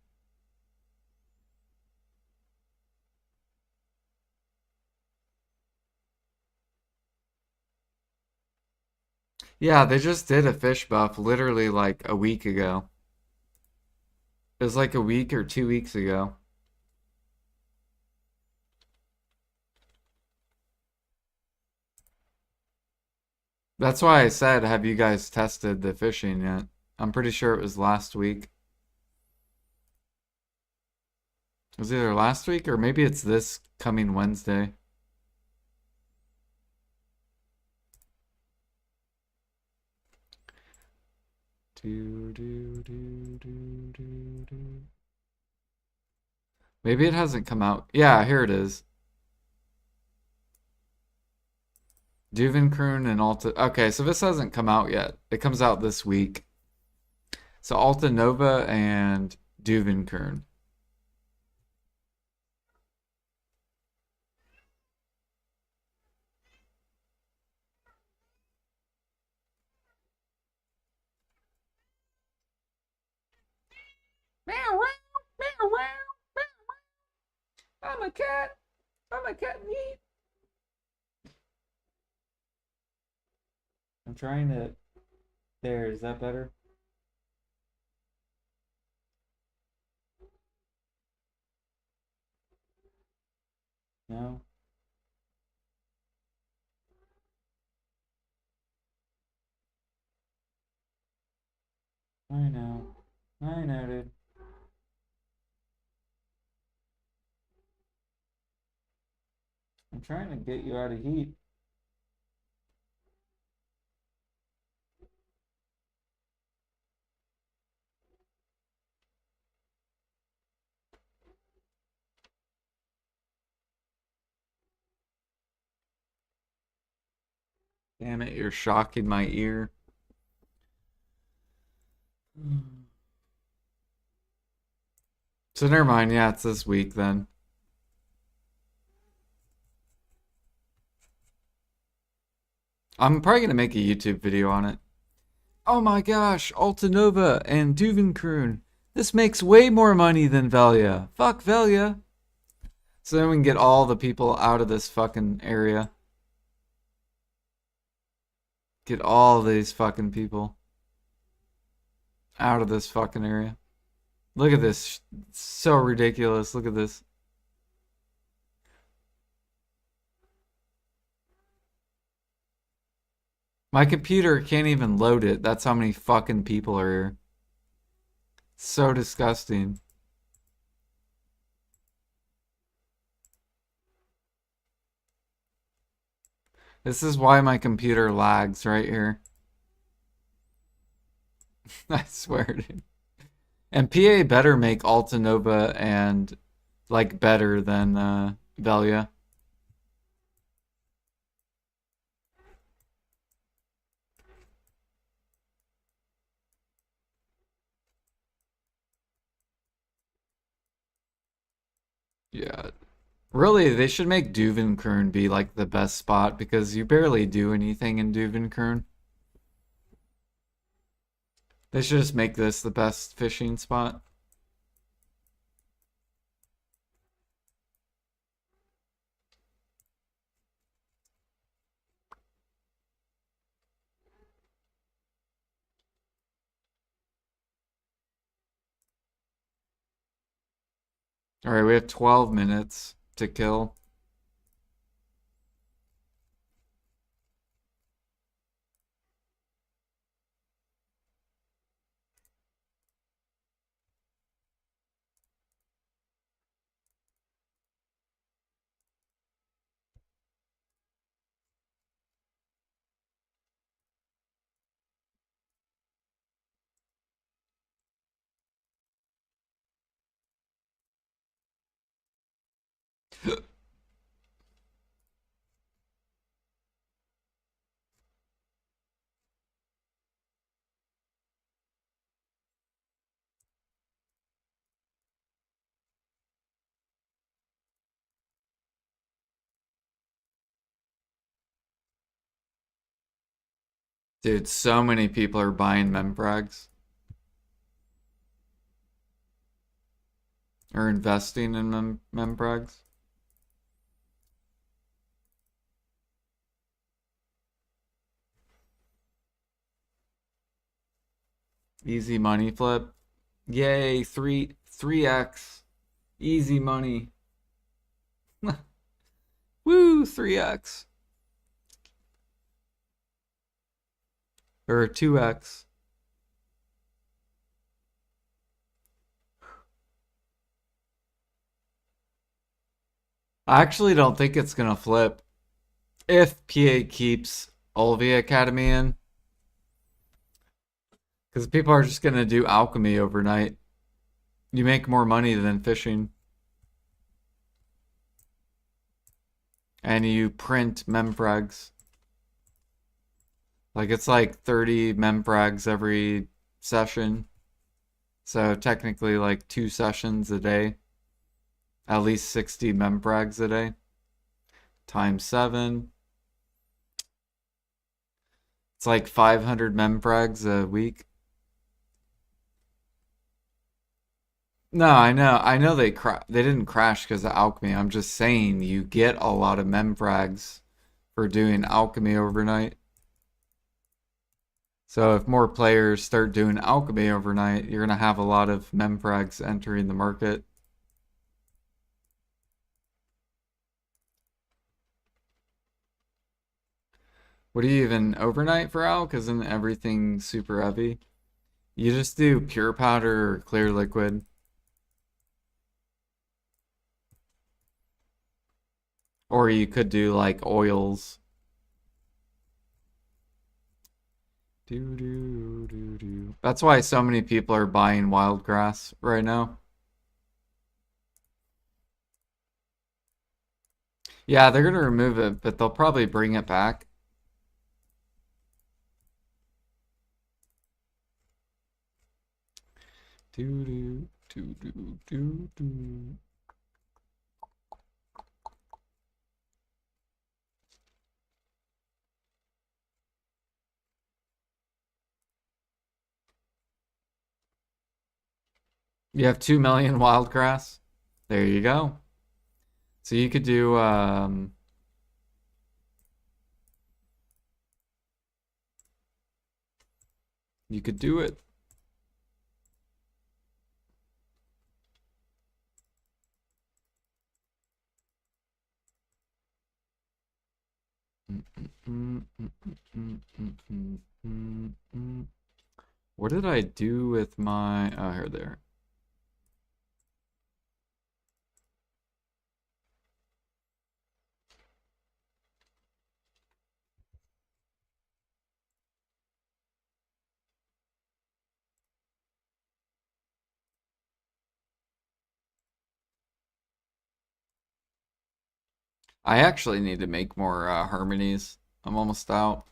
Yeah, they just did a fish buff literally like a week ago. It was like a week or 2 weeks ago. That's why I said, have you guys tested the fishing yet? I'm pretty sure it was last week. It was either last week or maybe it's this coming Wednesday. Maybe it hasn't come out. Yeah, here it is. Duvenkroon and Alta. Okay, so this hasn't come out yet. It comes out this week. So Alta Nova and Duvenkroon. Meow, meow, meow, meow, meow. I'm a cat. I'm a cat. Neat. I'm trying to. There, is that better? No? I know. I know, dude. I'm trying to get you out of heat. Damn it, you're shocking my ear. So never mind, yeah, it's this week then. I'm probably gonna make a YouTube video on it. Oh my gosh, Altanova and Duvenkroon. This makes way more money than Velia. Fuck Velia. So then we can get all the people out of this fucking area. Get all these fucking people out of this fucking area. Look at this. It's so ridiculous. Look at this. My computer can't even load it. That's how many fucking people are here. So disgusting. This is why my computer lags right here. I swear, dude. And PA better make Altanova and like better than Velia. Yeah. Really, they should make Duvenkern be like the best spot because you barely do anything in Duvenkern. They should just make this the best fishing spot. All right, we have 12 minutes to kill. Dude, so many people are buying memfrags. Or investing in memfrags. Easy money flip. Yay, 3x. Easy money. Woo, 3x. Or 2x. I actually don't think it's gonna flip if PA keeps Olvia Academy in, because people are just gonna do alchemy overnight. You make more money than fishing, and you print memfrags. Like it's like 30 memfrags every session. So technically like 2 sessions a day. At least 60 memfrags a day. Times 7. It's like 500 memfrags a week. No, I know. I know they didn't crash because of alchemy. I'm just saying you get a lot of memfrags for doing alchemy overnight. So if more players start doing alchemy overnight, you're gonna have a lot of memfrags entering the market. What do you even overnight for alch? Isn't everything super heavy? You just do pure powder or clear liquid. Or you could do like oils. Do do do do. That's why so many people are buying wild grass right now. Yeah, they're gonna remove it, but they'll probably bring it back. Do do do do do do. You have 2 million wild grass. There you go. So you could do you could do it. What did I do with my oh here there. I actually need to make more harmonies. I'm almost out.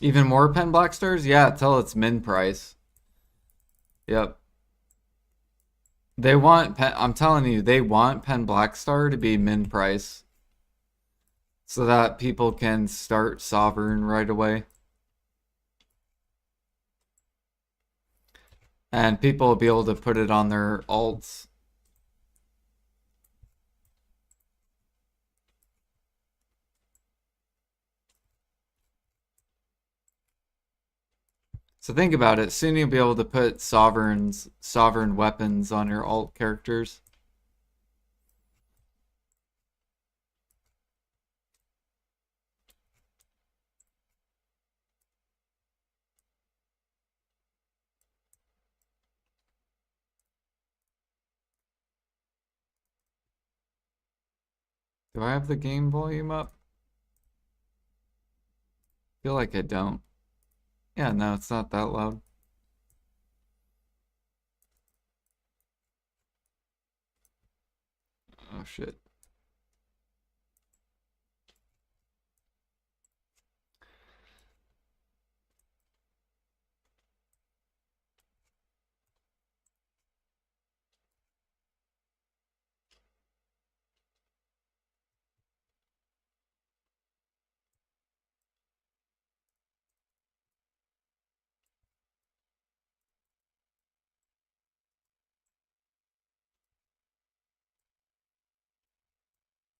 Even more pen black stars? Yeah, till it's min price. Yep. They want pen, I'm telling you, they want pen black star to be min price so that people can start sovereign right away. And people will be able to put it on their alts. So think about it. Soon you'll be able to put sovereign weapons on your alt characters. Do I have the game volume up? Feel like I don't. Yeah, no, it's not that loud. Oh shit.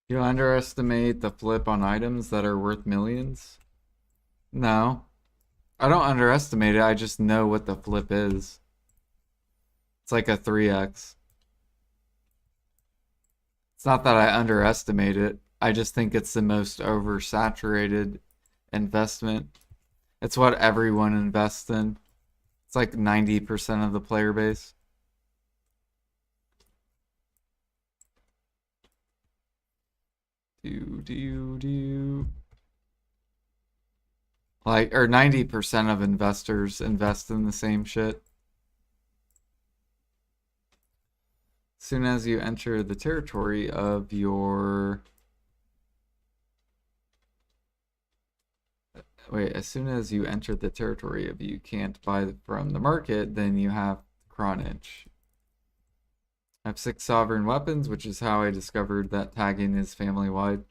You underestimate the flip on items that are worth millions? No. I don't underestimate it, I just know what the flip is. It's like a 3x. It's not that I underestimate it. I just think it's the most oversaturated investment. It's what everyone invests in. It's like 90% of the player base. Do. Like, or 90% of investors invest in the same shit. As soon as you enter the territory of your... Wait, as soon as you enter the territory of you can't buy from the market, then you have Cronage. I have 6 sovereign weapons, which is how I discovered that tagging is family-wide.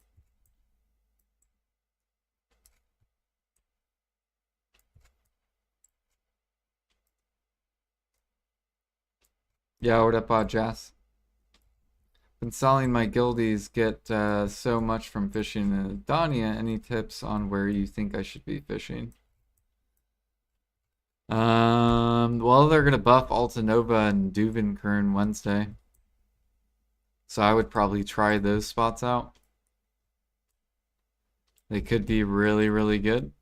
Yeah, what up, Jess? Been selling my guildies, get so much from fishing in Adonia. Any tips on where you think I should be fishing? Well, they're gonna buff Altanova and Duvenkern Wednesday. So I would probably try those spots out. They could be really, really good.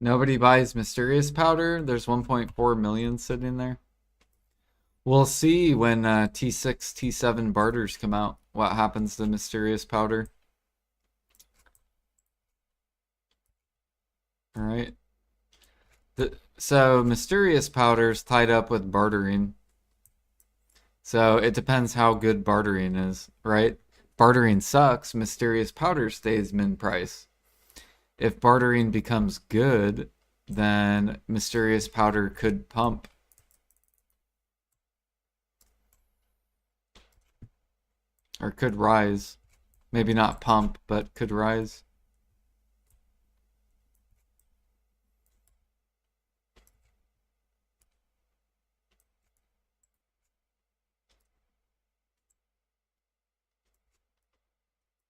Nobody buys Mysterious Powder. There's 1.4 million sitting there. We'll see when T6, T7 barters come out. What happens to Mysterious Powder. Alright. So Mysterious Powder's tied up with bartering. So it depends how good bartering is, right? Bartering sucks, Mysterious Powder stays min price. If bartering becomes good, then Mysterious Powder could pump. Or could rise. Maybe not pump, but could rise.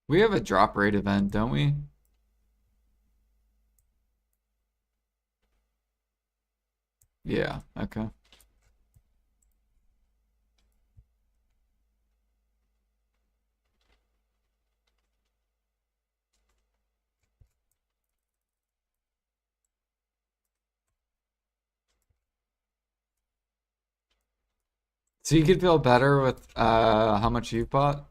We have a drop rate event, don't we? Yeah, okay. So you could feel better with how much you've bought?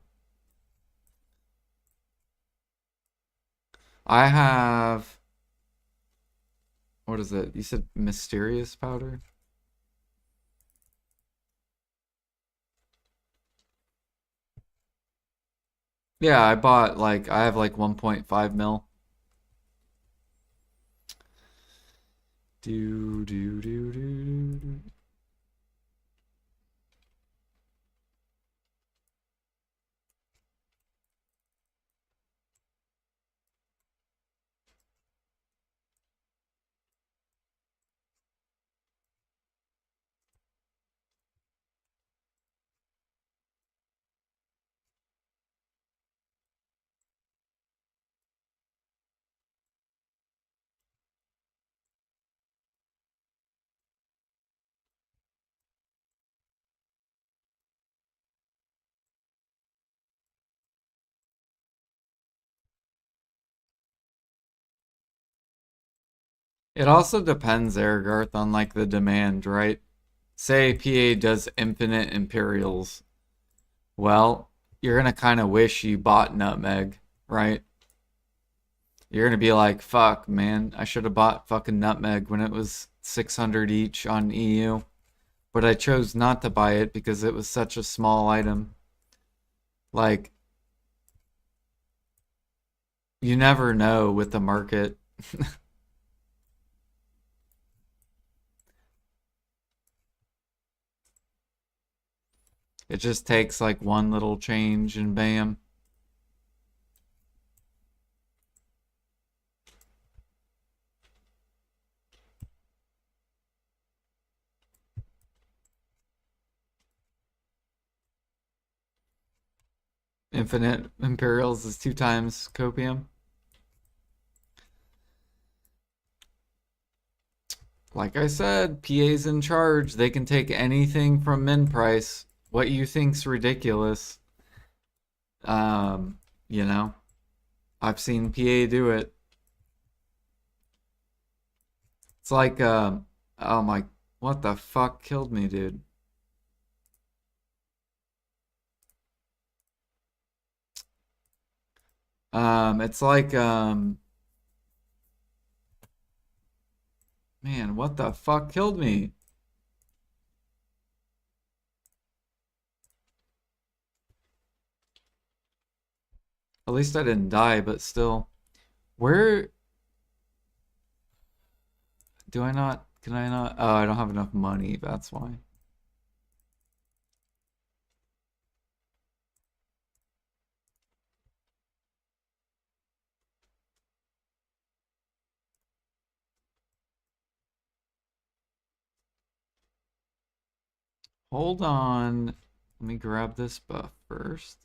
I have... What is it? You said Mysterious Powder? Yeah, I bought like, I have like 1.5 mil. Do. It also depends, Ergarth, on like the demand, right? Say PA does infinite Imperials. Well, you're gonna kind of wish you bought Nutmeg, right? You're gonna be like, fuck, man, I should have bought fucking Nutmeg when it was 600 each on EU. But I chose not to buy it because it was such a small item. Like, You never know with the market. It just takes like one little change and bam. Infinite Imperials is 2 times copium. Like I said, PA's in charge. They can take anything from min price. What you think's ridiculous. Um, you know, I've seen PA do it. It's like, oh my, what the fuck killed me, dude? It's like, man, what the fuck killed me? At least I didn't die, but still. Where do I not, can I not? Oh, I don't have enough money, that's why. Hold on. Let me grab this buff first.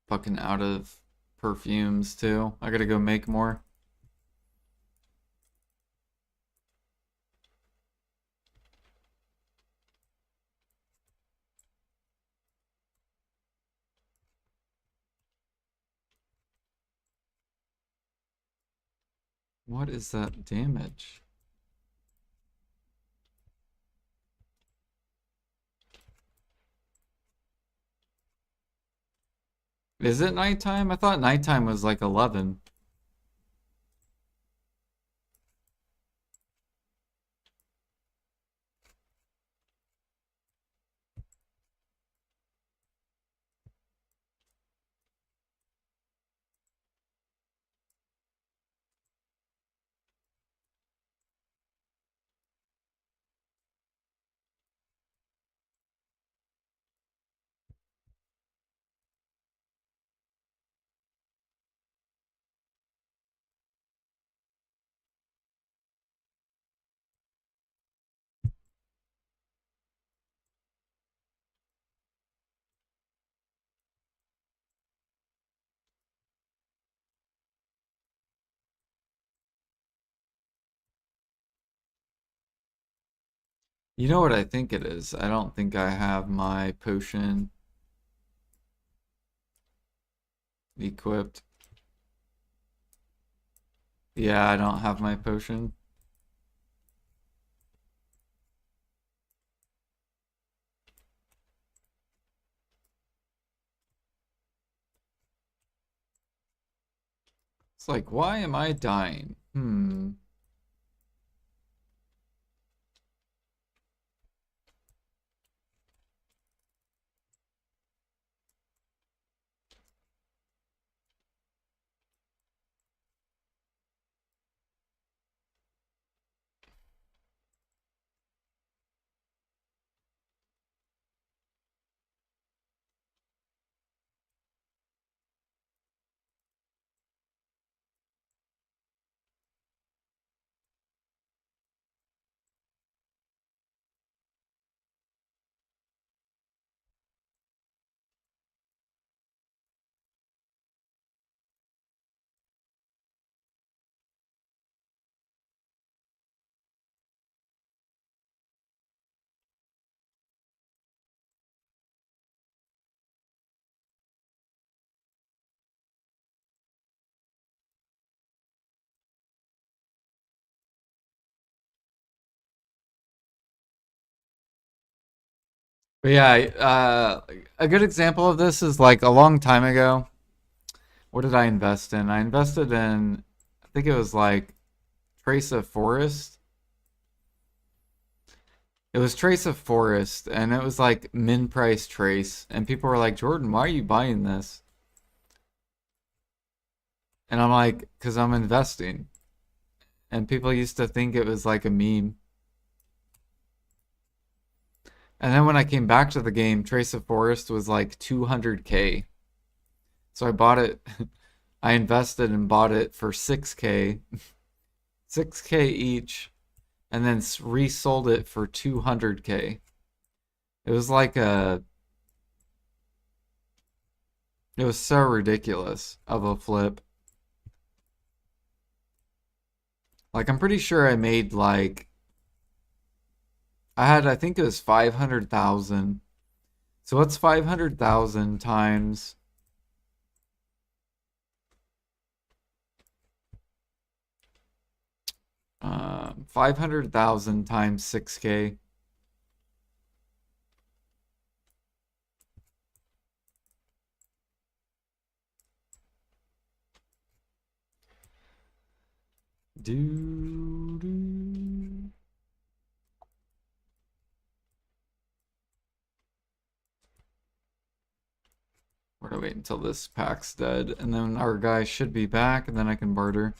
Fucking out of perfumes too. I gotta go make more. What is that damage? Is it nighttime? I thought nighttime was like 11. You know what I think it is? I don't think I have my potion equipped. Yeah, I don't have my potion. It's like, why am I dying? But yeah, a good example of this is like a long time ago. What did I invest in? I invested in, I think it was like Trace of Forest. It was Trace of Forest, and it was like min price Trace, and people were like, Jordan, why are you buying this? And I'm like, because I'm investing. And people used to think it was like a meme. And then when I came back to the game, Trace of Forest was like 200K. So I bought it, I invested and bought it for 6K, 6K each, and then resold it for 200K. It was like it was so ridiculous of a flip. Like, I'm pretty sure I made like, I think it was 500,000. So what's 500,000 times 500,000 times 6K. Do, do. We're gonna wait until this pack's dead, and then our guy should be back, and then I can barter.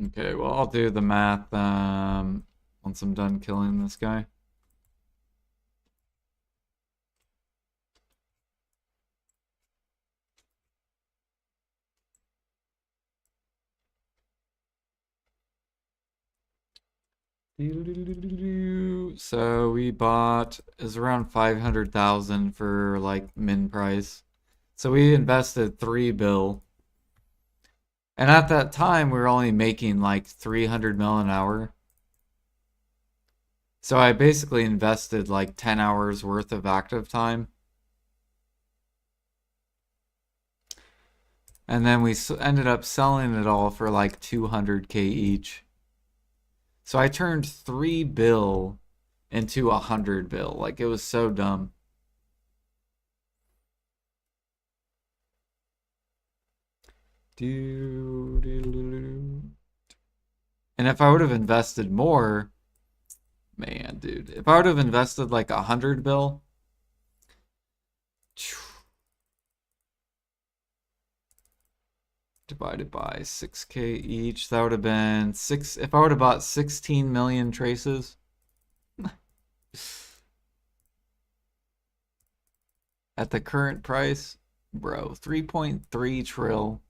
Okay, well, I'll do the math once I'm done killing this guy. So we bought is around 500,000 for like min price. So we invested 3 bill. And at that time we were only making like 300 mil an hour. So I basically invested like 10 hours worth of active time. And then we ended up selling it all for like 200K each. So I turned 3 bill into 100 bill. Like, it was so dumb. And if I would have invested more, man, dude, if I would have invested like 100 bill, divided by 6K each, that would have been six. If I would have bought 16 million traces, at the current price, bro, 3.3 trill.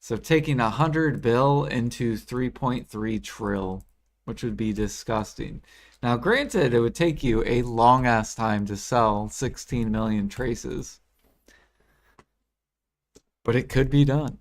So taking 100 bill into 3.3 trill, which would be disgusting. Now, granted, it would take you a long ass time to sell 16 million traces, but it could be done.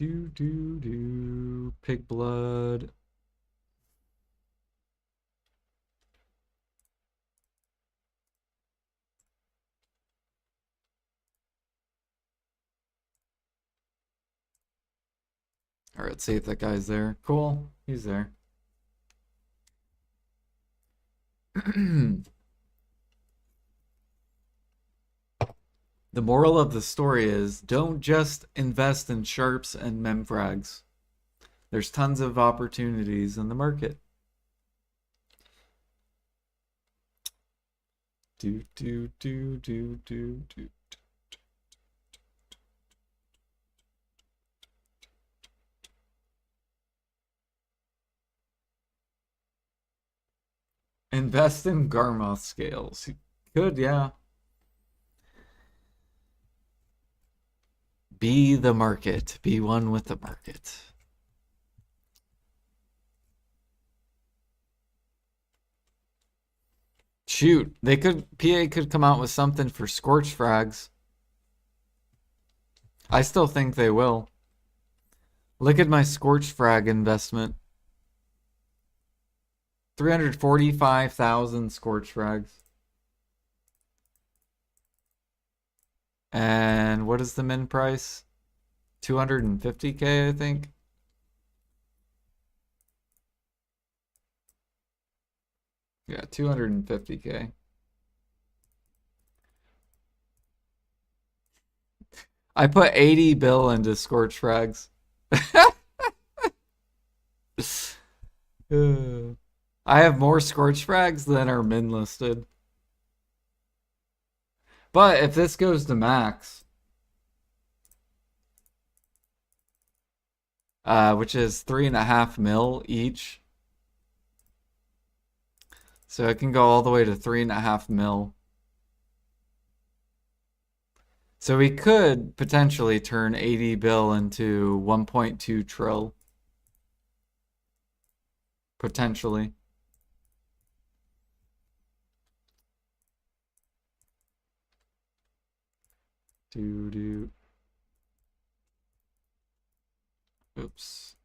Pig blood. All right, let's see if that guy's there. Cool, he's there. The moral of the story is don't just invest in sharps and memfrags. There's tons of opportunities in the market. Do do do do do do. Invest in Garmoth scales. Could, yeah. Be the market. Be one with the market. Shoot, they could PA could come out with something for Scorch Frags. I still think they will. Look at my Scorch Frag investment. 345,000 Scorch Frags. And what is the min price? 250K, I think. Yeah, 250K. I put 80 bill into Scorch Frags. I have more Scorch Frags than are min listed. But if this goes to max, which is 3.5 mil each, so it can go all the way to 3.5 mil. So we could potentially turn 80 bill into 1.2 trill. Potentially. Do. Oops.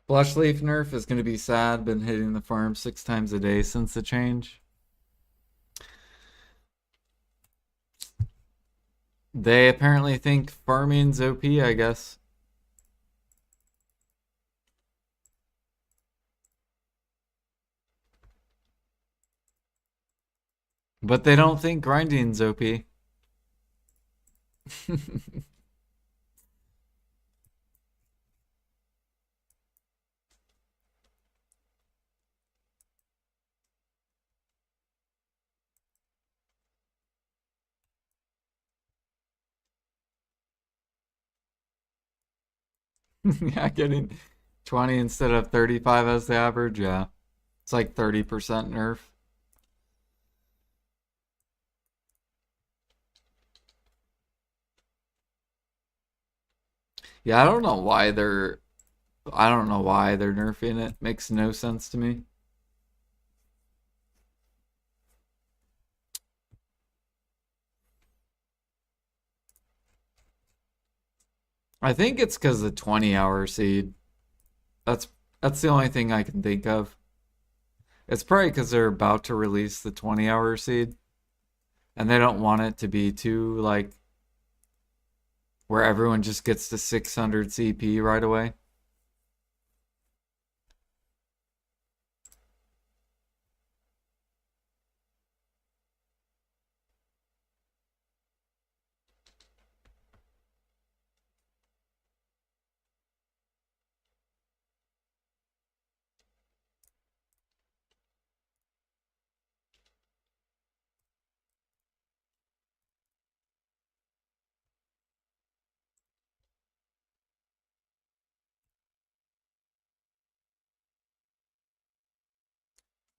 Blushleaf nerf is going to be sad. Been hitting the farm 6 times a day since the change. They apparently think farming's OP, I guess. But they don't think grinding's OP. Yeah, getting 20 instead of 35 as the average, yeah. It's like 30% nerf. Yeah, I don't know why they're nerfing it. Makes no sense to me. I think it's because the 20-hour seed. That's the only thing I can think of. It's probably because they're about to release the 20-hour seed, and they don't want it to be too like where everyone just gets to 600 CP right away.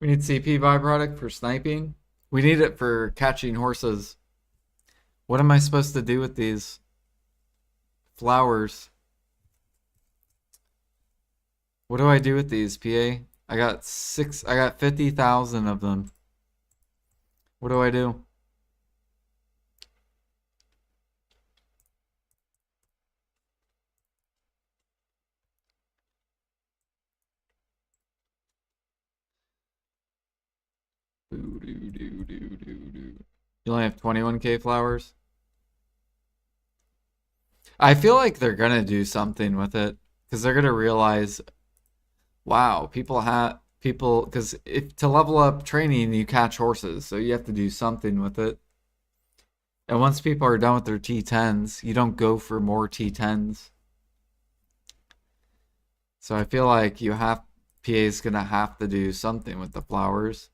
We need CP byproduct for sniping. We need it for catching horses. What am I supposed to do with these flowers? What do I do with these, PA? I got 50,000 of them. What do I do? You only have 21K flowers? I feel like they're gonna do something with it because they're gonna realize, wow, People, because if to level up training, you catch horses, so you have to do something with it. And once people are done with their T10s, you don't go for more T10s. So I feel like PA is gonna have to do something with the flowers.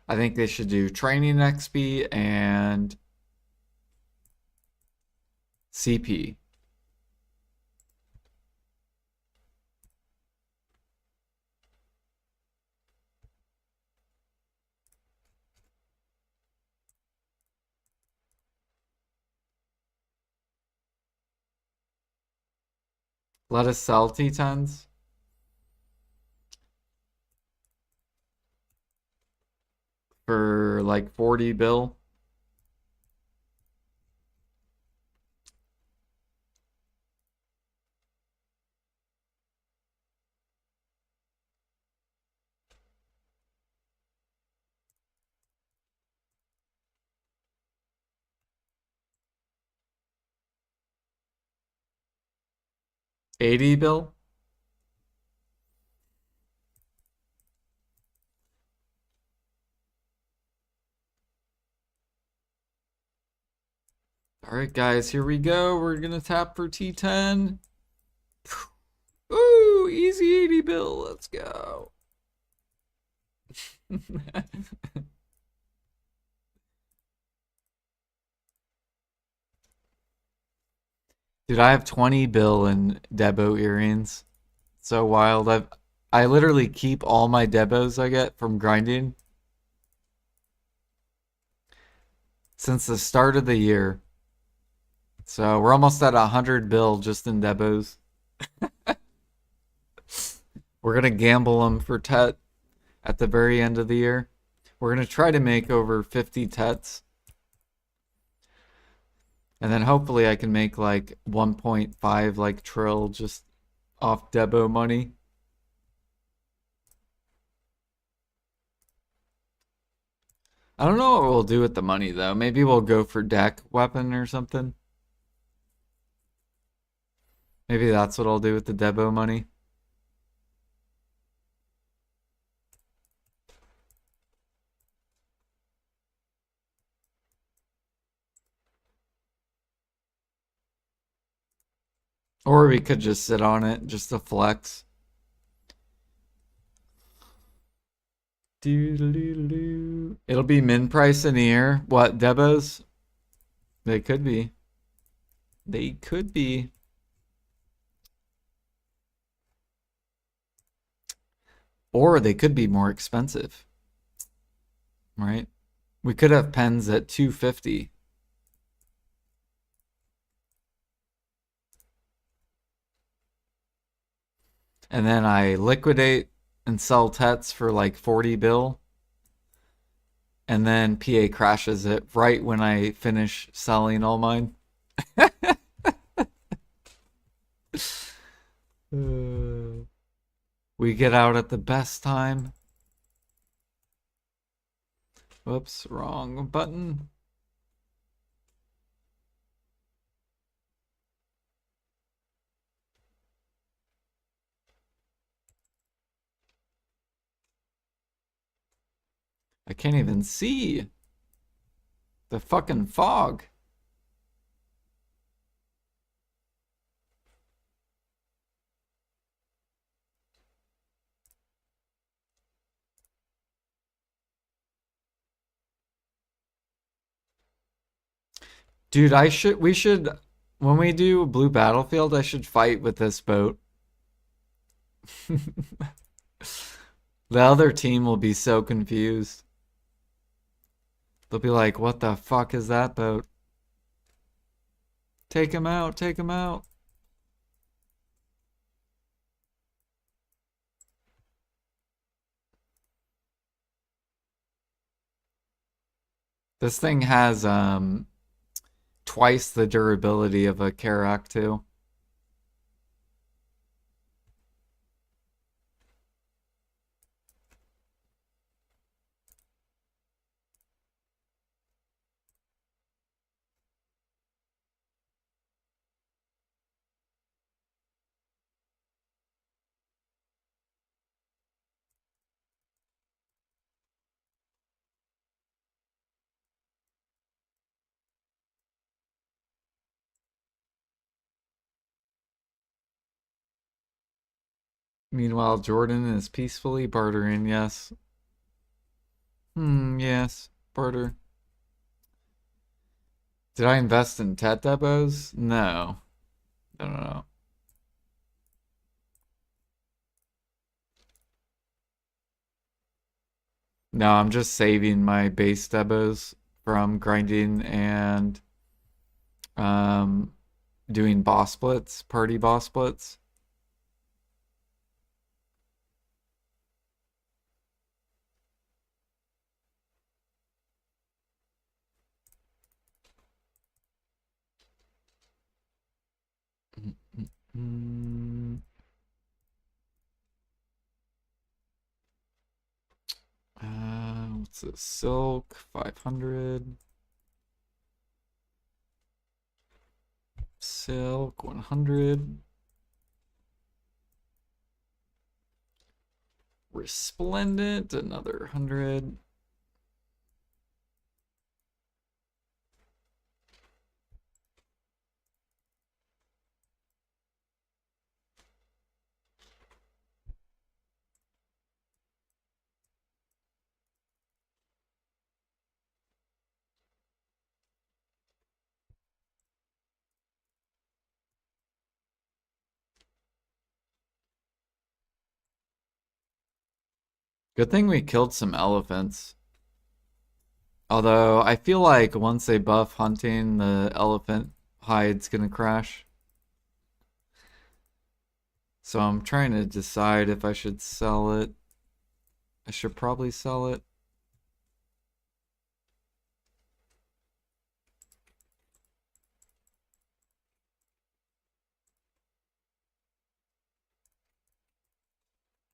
I think they should do training XP and CP. Let us sell T10s for like 40 bill. $80 bill. All right, guys, here we go. We're gonna tap for T10. Ooh, easy 80 bill. Let's go. Dude, I have 20 bill in Debo earrings. So wild. I literally keep all my Debos I get from grinding since the start of the year. So we're almost at 100 bill just in Debos. We're gonna gamble them for Tet at the very end of the year. We're gonna try to make over 50 Tets. And then hopefully I can make like 1.5 like trill just off Debo money. I don't know what we'll do with the money though. Maybe we'll go for deck weapon or something. Maybe that's what I'll do with the Debo money. Or we could just sit on it just to flex. It'll be min price in the year. What, Debos? They could be. They could be. Or they could be more expensive. Right? We could have pens at 250. And then I liquidate and sell Tets for like 40 bill. And then PA crashes it right when I finish selling all mine. We get out at the best time. Whoops, wrong button. I can't even see the fucking fog. Dude, we should, when we do Blue Battlefield, I should fight with this boat. The other team will be so confused. They'll be like, what the fuck is that boat? Take him out, take him out. This thing has twice the durability of a Karak too. Meanwhile, Jordan is peacefully bartering, yes. Yes. Barter. Did I invest in Tet Debos? No. No. No, I'm just saving my base Debos from grinding and um doing boss splits, party boss splits. Mm, what's this? Silk 500. Silk 100. Resplendent another 100. Good thing we killed some elephants. Although I feel like once they buff hunting, the elephant hide's gonna crash. So I'm trying to decide if I should sell it. I should probably sell it.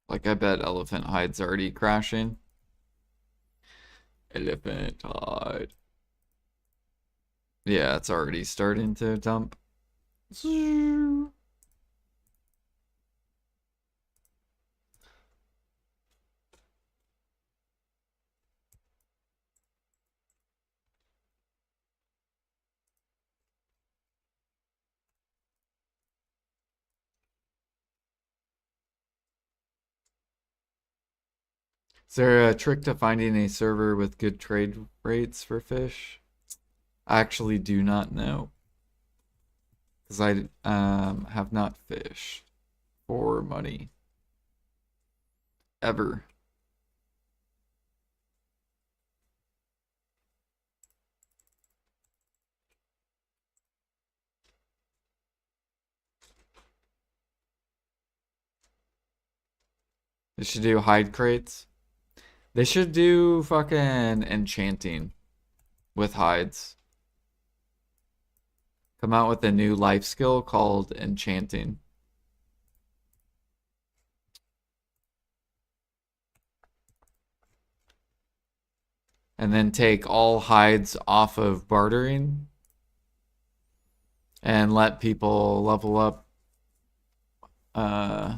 Like, I bet elephant hide's already crashing. Elephant hide. Yeah, it's already starting to dump. Is there a trick to finding a server with good trade rates for fish? I actually do not know. Because I have not fished for money. Ever. They should do hide crates. They should do fucking enchanting with hides. Come out with a new life skill called enchanting. And then take all hides off of bartering and let people level up uh,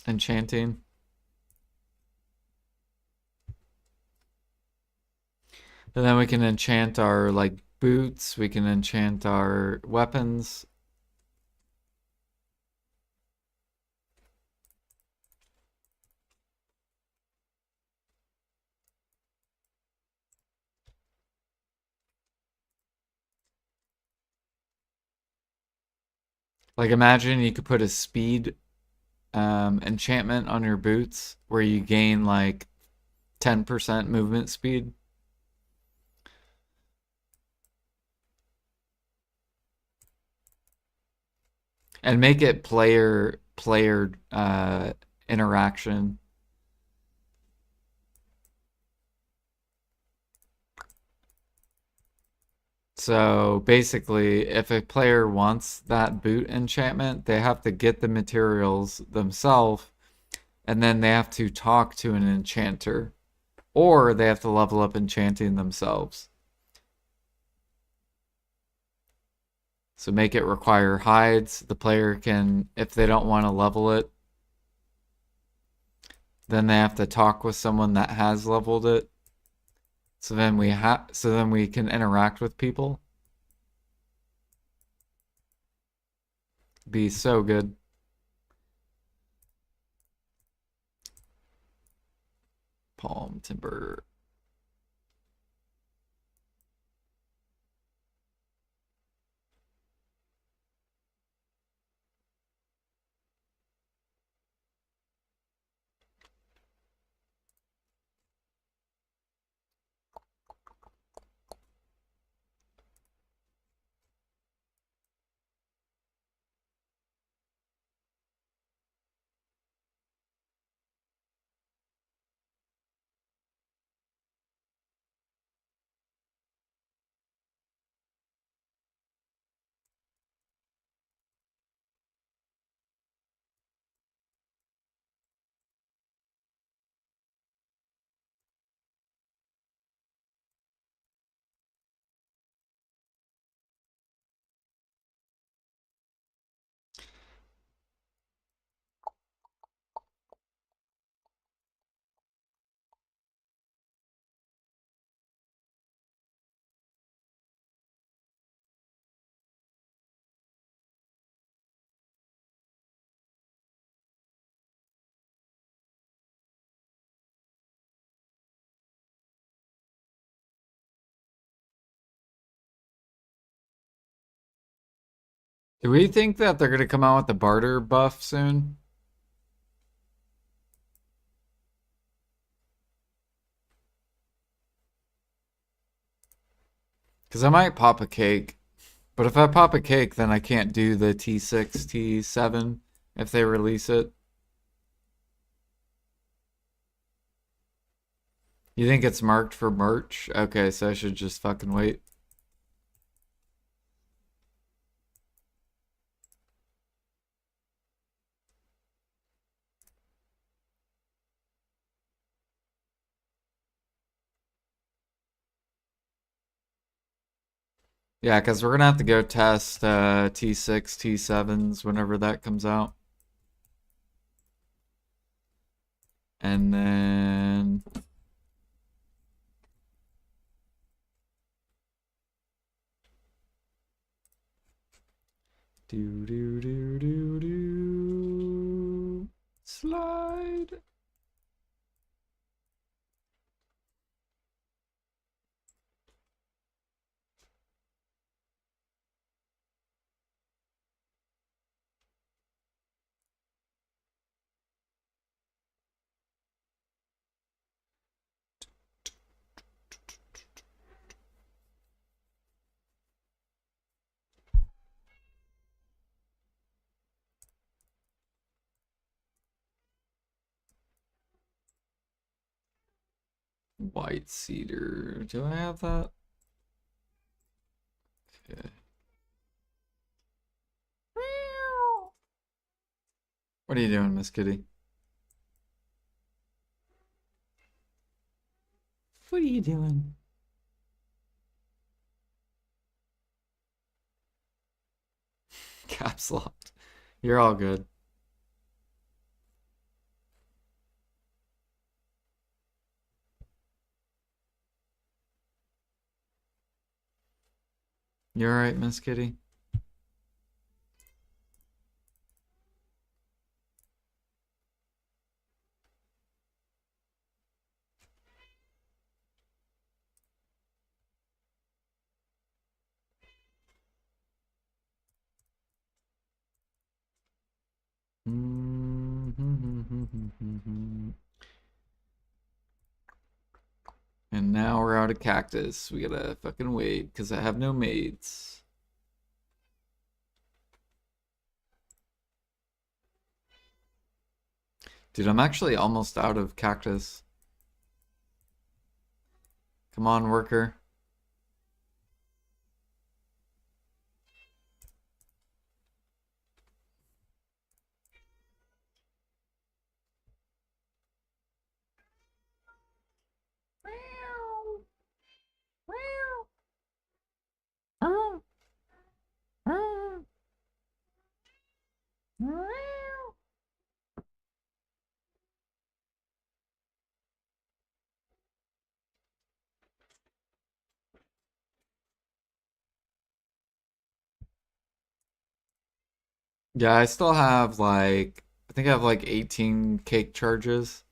enchanting. And then we can enchant our like boots, we can enchant our weapons. Like imagine you could put a speed enchantment on your boots where you gain like 10% movement speed. And make it player interaction. So basically, if a player wants that boot enchantment, they have to get the materials themselves, and then they have to talk to an enchanter, or they have to level up enchanting themselves. So make it require hides. The player can, if they don't want to level it, then they have to talk with someone that has leveled it. So then we can interact with people. Be so good. Palm timber. Do we think that they're gonna come out with the barter buff soon? Because I might pop a cake. But if I pop a cake, then I can't do the T6, T7 if they release it. You think it's marked for merch? Okay, so I should just fucking wait. Yeah, because we're gonna have to go test T6, T7s whenever that comes out. And then do do do do do slide. White cedar. Do I have that? Okay. What are you doing, Miss Kitty? What are you doing? Caps locked. You're all good. You're alright, Miss Kitty? And now we're out of cactus. We gotta fucking wait because I have no maids. Dude, I'm actually almost out of cactus. Come on, worker. Yeah, I still have like, I think I have like 18 cake charges.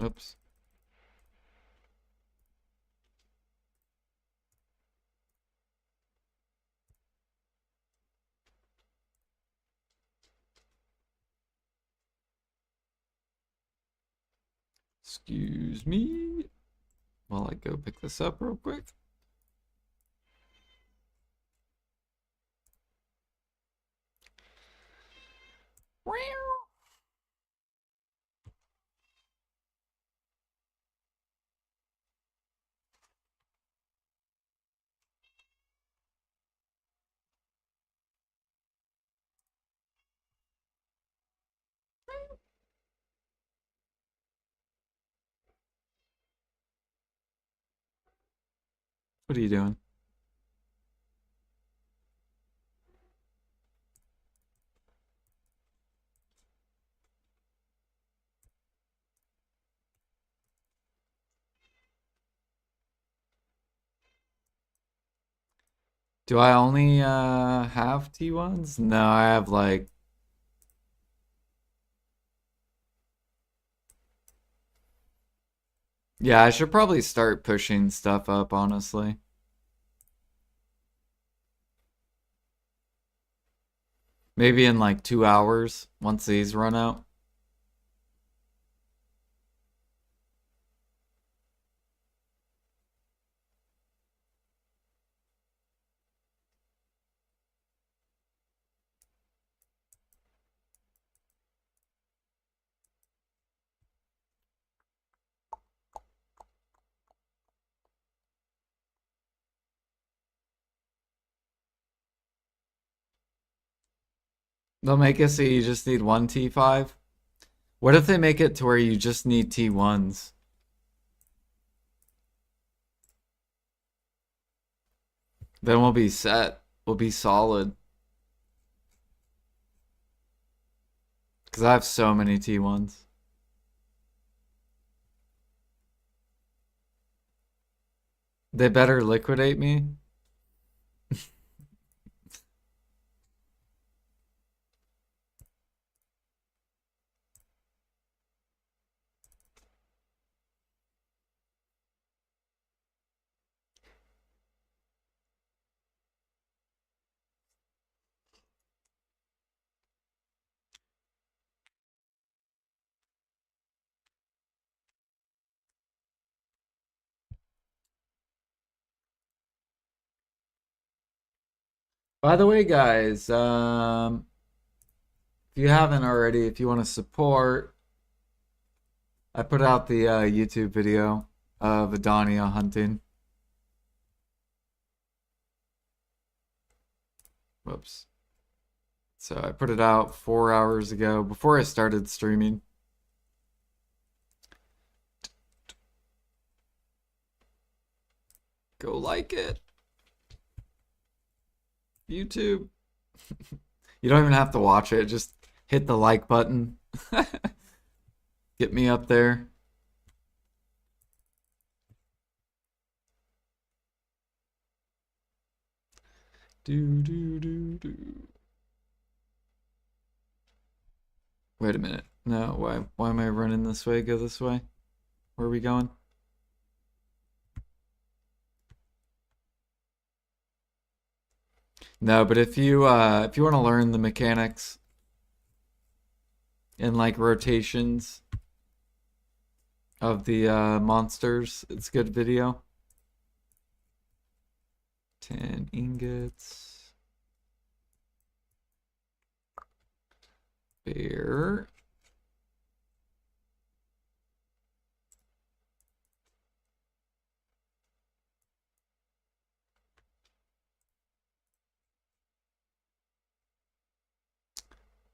Oops. Excuse me while I go pick this up real quick. What are you doing? Do I only have T1s? No, I have like yeah, I should probably start pushing stuff up, honestly. Maybe in like 2 hours once these run out. They'll make it so you just need one T5. What if they make it to where you just need T1s? Then we'll be set. We'll be solid. Because I have so many T1s. They better liquidate me. By the way, guys, if you haven't already, if you want to support, I put out the YouTube video of Adania hunting. Whoops. So I put it out 4 hours ago before I started streaming. Go like it. YouTube. You don't even have to watch it. Just hit the like button. Get me up there. Do do do do. Wait a minute. No, why am I running this way? Go this way. Where are we going? No, but if you want to learn the mechanics and like rotations of the monsters, it's a good video. 10 ingots. Bear.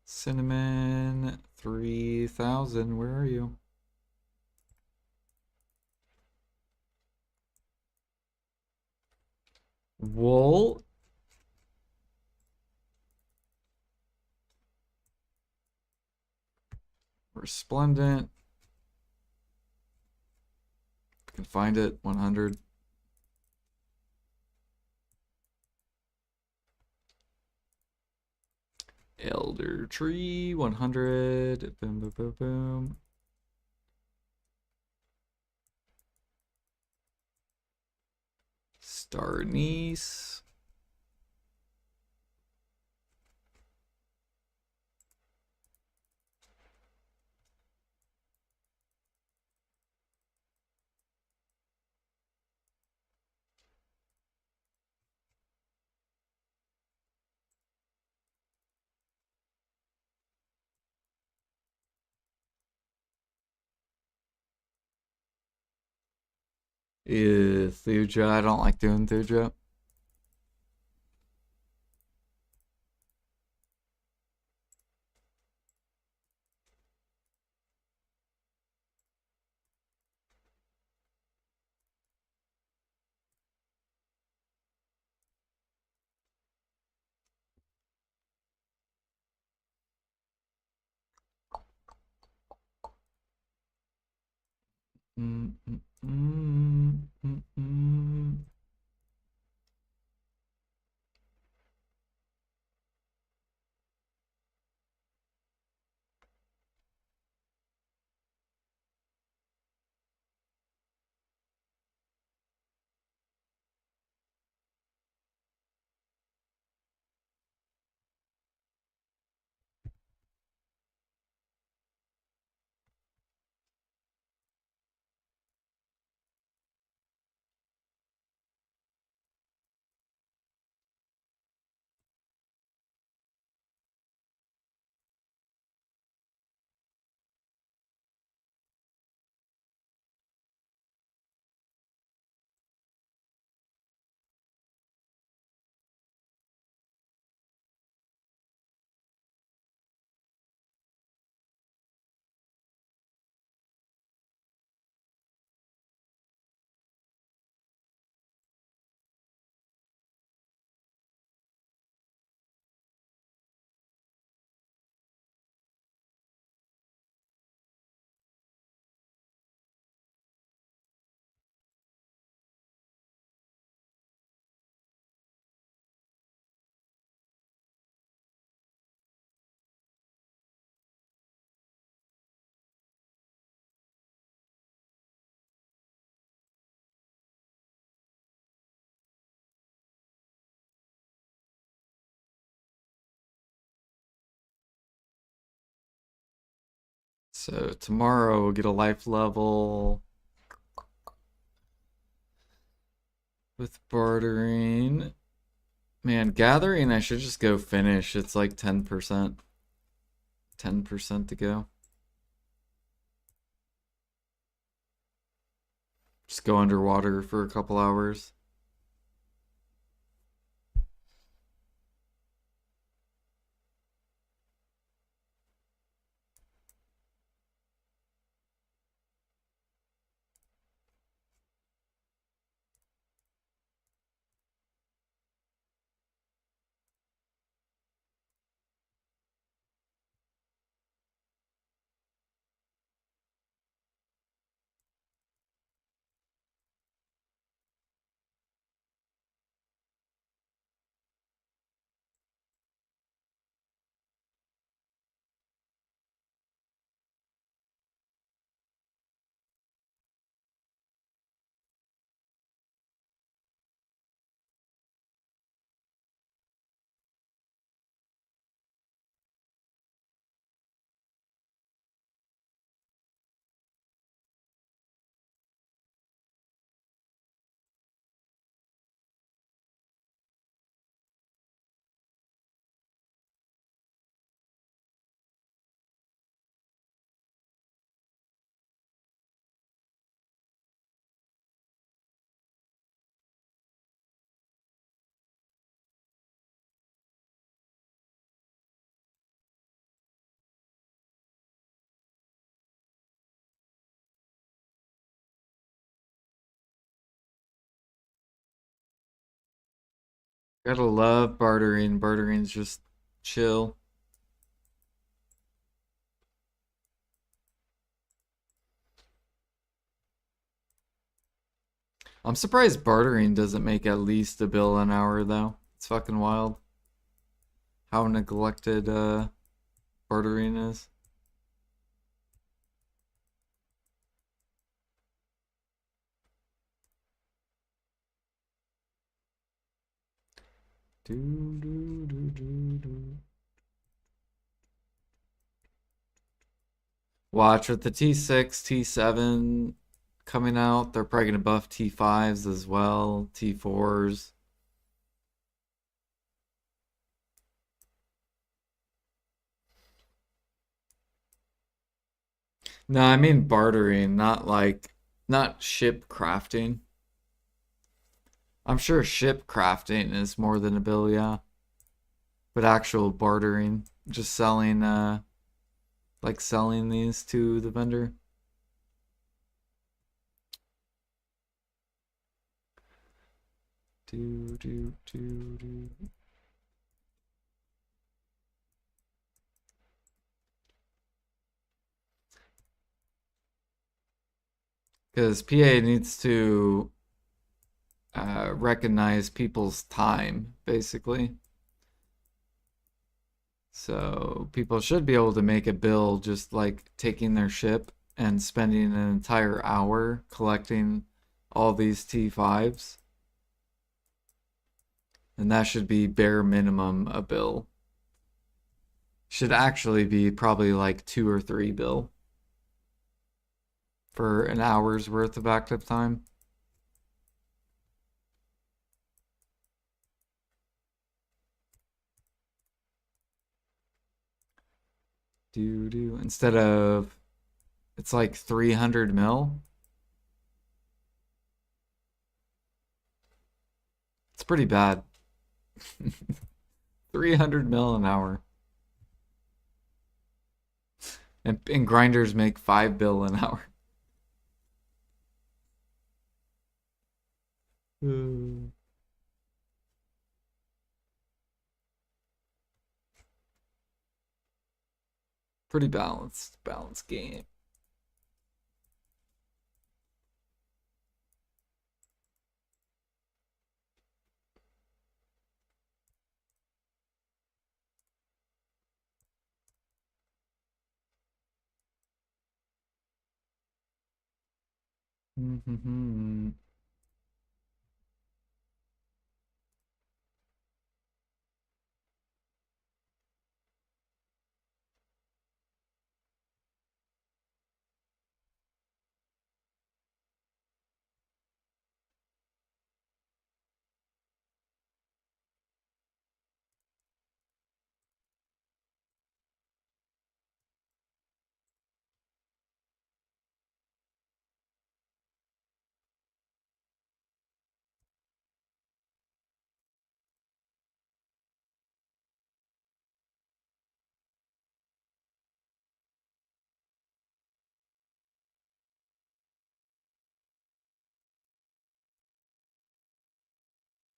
Cinnamon 3000, where are you? Wool. Resplendent. If I can find it, 100. Elder Tree, 100. Boom, boom, boom, boom. Star Niece. Thuja. I don't like doing Thuja. Mm, mm, mm, mm, mm. So tomorrow we'll get a life level with bartering. Man, gathering, I should just go finish. It's like 10%. 10% to go. Just go underwater for a couple hours. Gotta love bartering. Bartering's just chill. I'm surprised bartering doesn't make at least a bill an hour though. It's fucking wild how neglected bartering is. Do, do, do, do, do. Watch with the T6, T7 coming out. They're probably going to buff T5s as well, T4s. No, I mean bartering, not ship crafting. I'm sure ship crafting is more than a bill, yeah. But actual bartering, just selling, like selling these to the vendor. Do, do, do, do. Because PA needs to recognize people's time, basically. So people should be able to make a bill just like taking their ship and spending an entire hour collecting all these T5s. And that should be bare minimum a bill. Should actually be probably like 2 or 3 bill for an hour's worth of active time. Do instead of it's like 300 mil. It's pretty bad. 300 mil an hour. And grinders make 5 bill an hour. Pretty balanced game.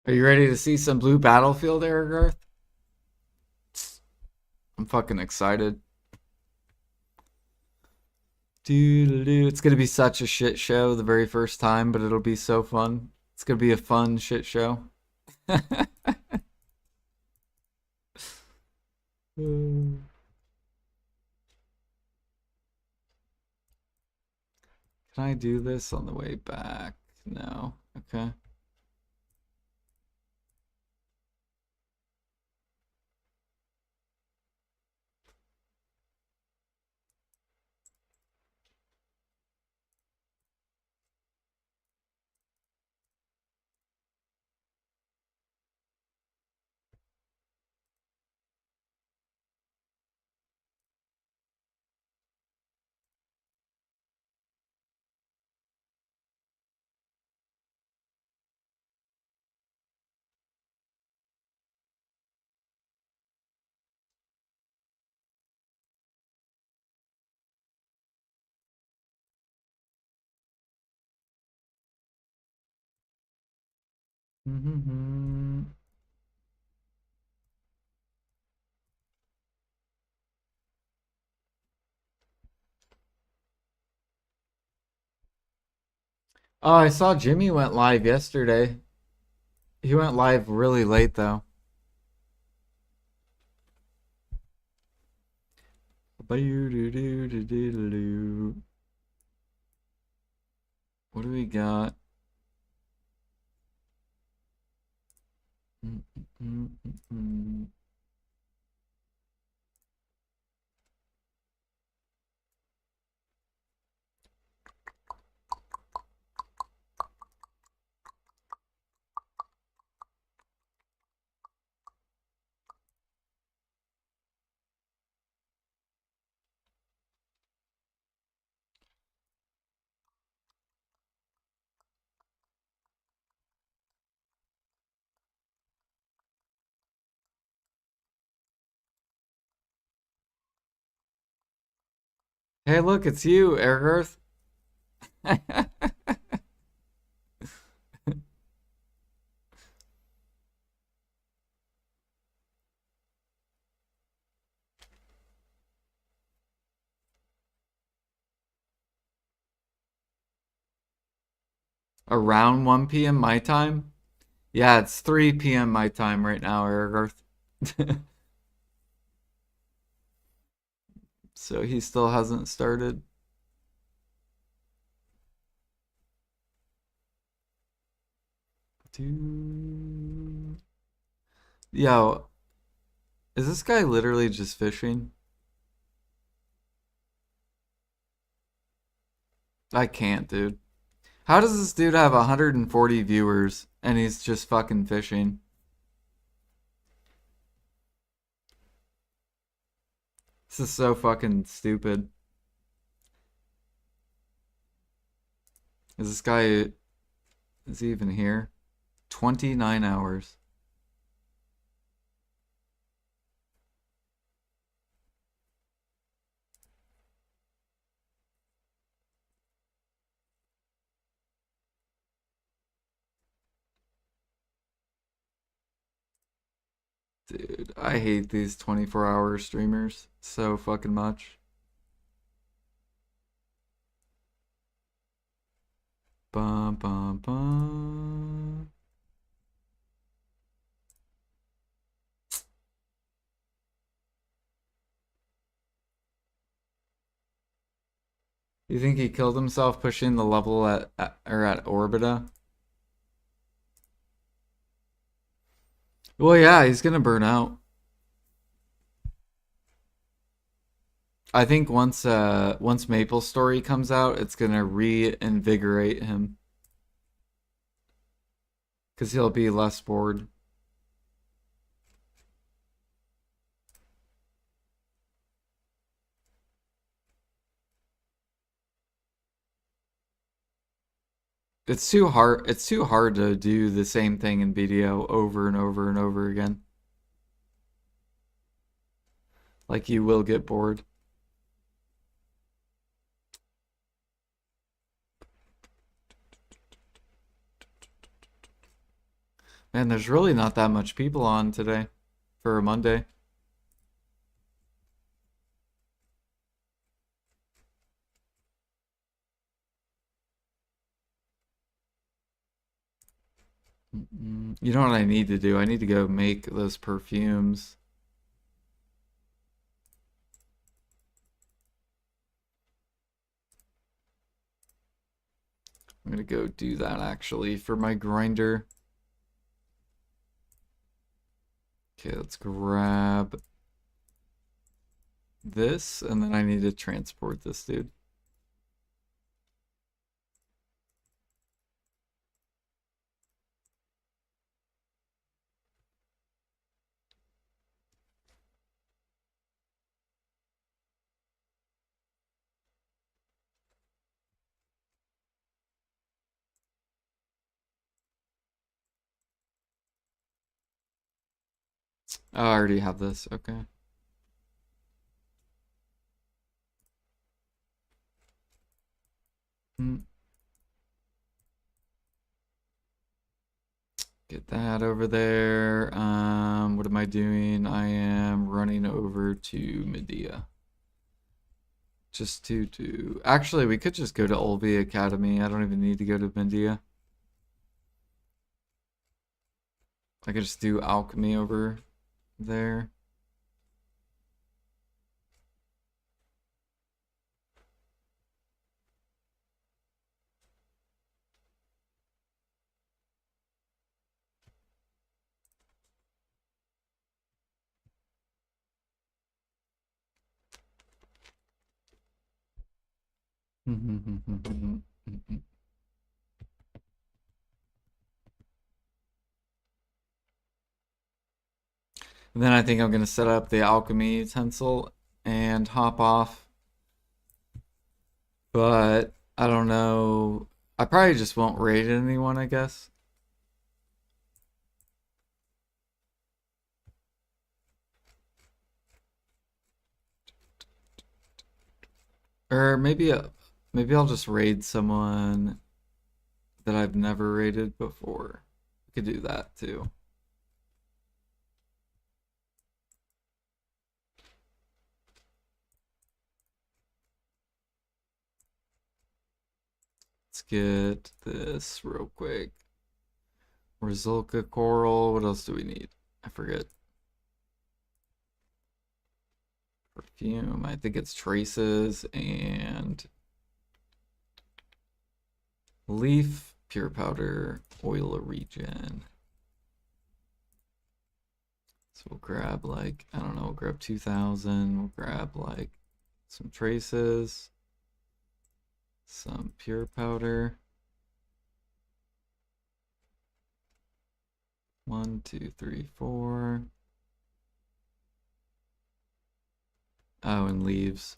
Are you ready to see some blue battlefield, Eric? I'm fucking excited. It's gonna be such a shit show the very first time, but it'll be so fun. It's gonna be a fun shit show. Can I do this on the way back? No. Okay. Oh, I saw Jimmy went live yesterday. He went live really late though. What do we got? Mm-mm-mm. Hey, look, it's you, Airgirth. Around 1 p.m. my time? Yeah, it's 3 p.m. my time right now, Airgirth. So he still hasn't started. Yo, is this guy literally just fishing? I can't, dude. How does this dude have 140 viewers and he's just fucking fishing? This is so fucking stupid. Is this guy, is he even here? 29 hours. Dude, I hate these 24-hour streamers so fucking much. Bum, bum, bum. You think he killed himself pushing the level at Orbita? Well, yeah, he's gonna burn out. I think once Maple Story comes out, it's gonna reinvigorate him because he'll be less bored. It's too hard. It's too hard to do the same thing in BDO over and over and over again. Like you will get bored. Man, there's really not that much people on today for a Monday. You know what I need to do? I need to go make those perfumes. I'm gonna go do that actually for my grinder. Okay, let's grab this, and then I need to transport this dude. Oh, I already have this. Okay. Mm, Get that over there. What am I doing? I am running over to Medea. Just to do. Actually, we could just go to Olvi Academy. I don't even need to go to Medea. I could just do alchemy over there. And then I think I'm gonna set up the alchemy utensil and hop off. But I don't know. I probably just won't raid anyone, I guess. Or maybe I'll just raid someone that I've never raided before. We could do that too. Let's get this real quick. Rizulka coral. What else do we need? I forget. Perfume. I think it's traces and leaf, pure powder, oil regen. So we'll grab like, I don't know, we'll grab 2,000. We'll grab like some traces, some pure powder. 1, 2, 3, 4. Oh, and leaves.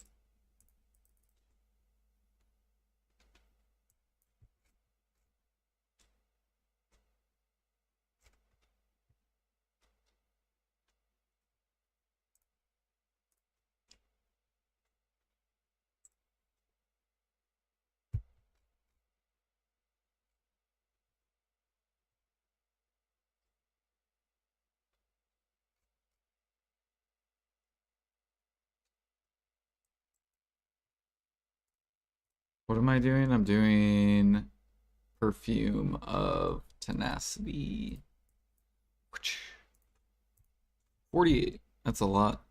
What am I doing? I'm doing perfume of tenacity. 48. That's a lot.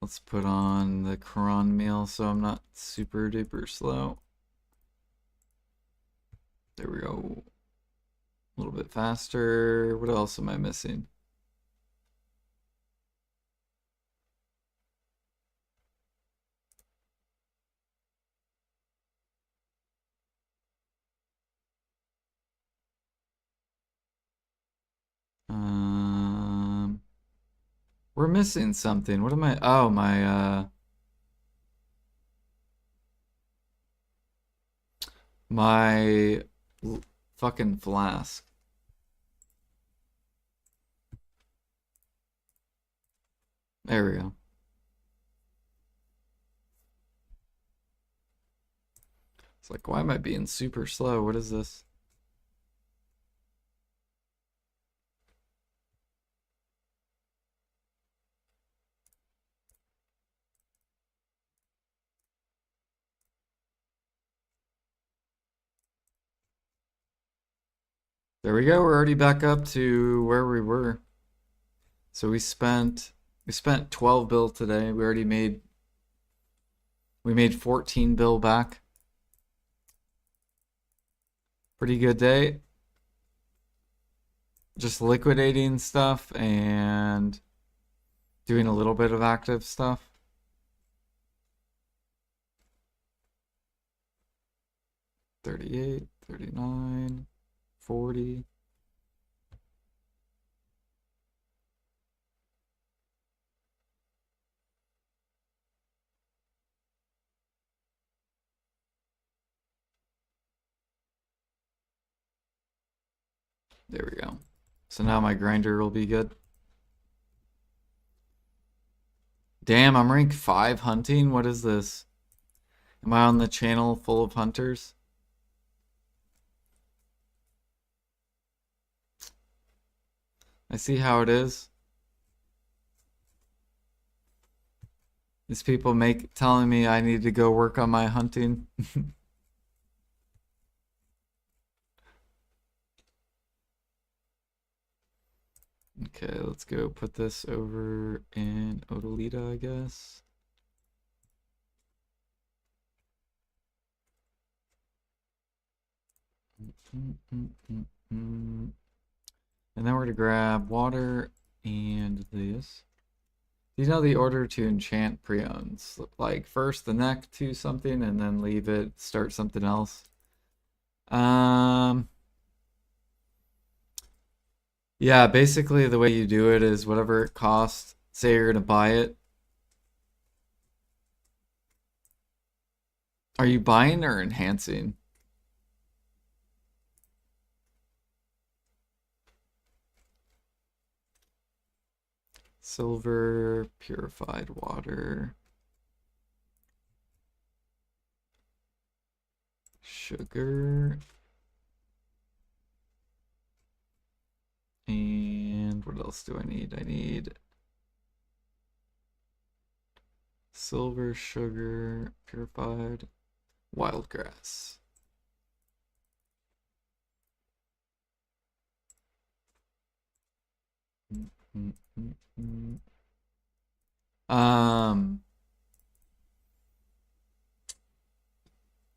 Let's put on the cron meal so I'm not super duper slow. There we go. A little bit faster. What else am I missing? We're missing something. What am I? Oh, my fucking flask. There we go. It's like, why am I being super slow? What is this? There we go. We're already back up to where we were. So we spent 12 bill today. We made 14 bill back. Pretty good day. Just liquidating stuff and doing a little bit of active stuff. $38, $39, $40. There we go. So now my grinder will be good. Damn, I'm rank 5 hunting? What is this? Am I on the channel full of hunters? I see how it is. These people telling me I need to go work on my hunting. Okay, let's go put this over in Odalita, I guess. And then we're gonna grab water and this. You know the order to enchant preons. Like first the neck to something and then leave it, start something else. Yeah, basically the way you do it is whatever it costs, say you're gonna buy it. Are you buying or enhancing? Silver, purified water, sugar, and what else do I need? I need silver, sugar, purified, wild grass.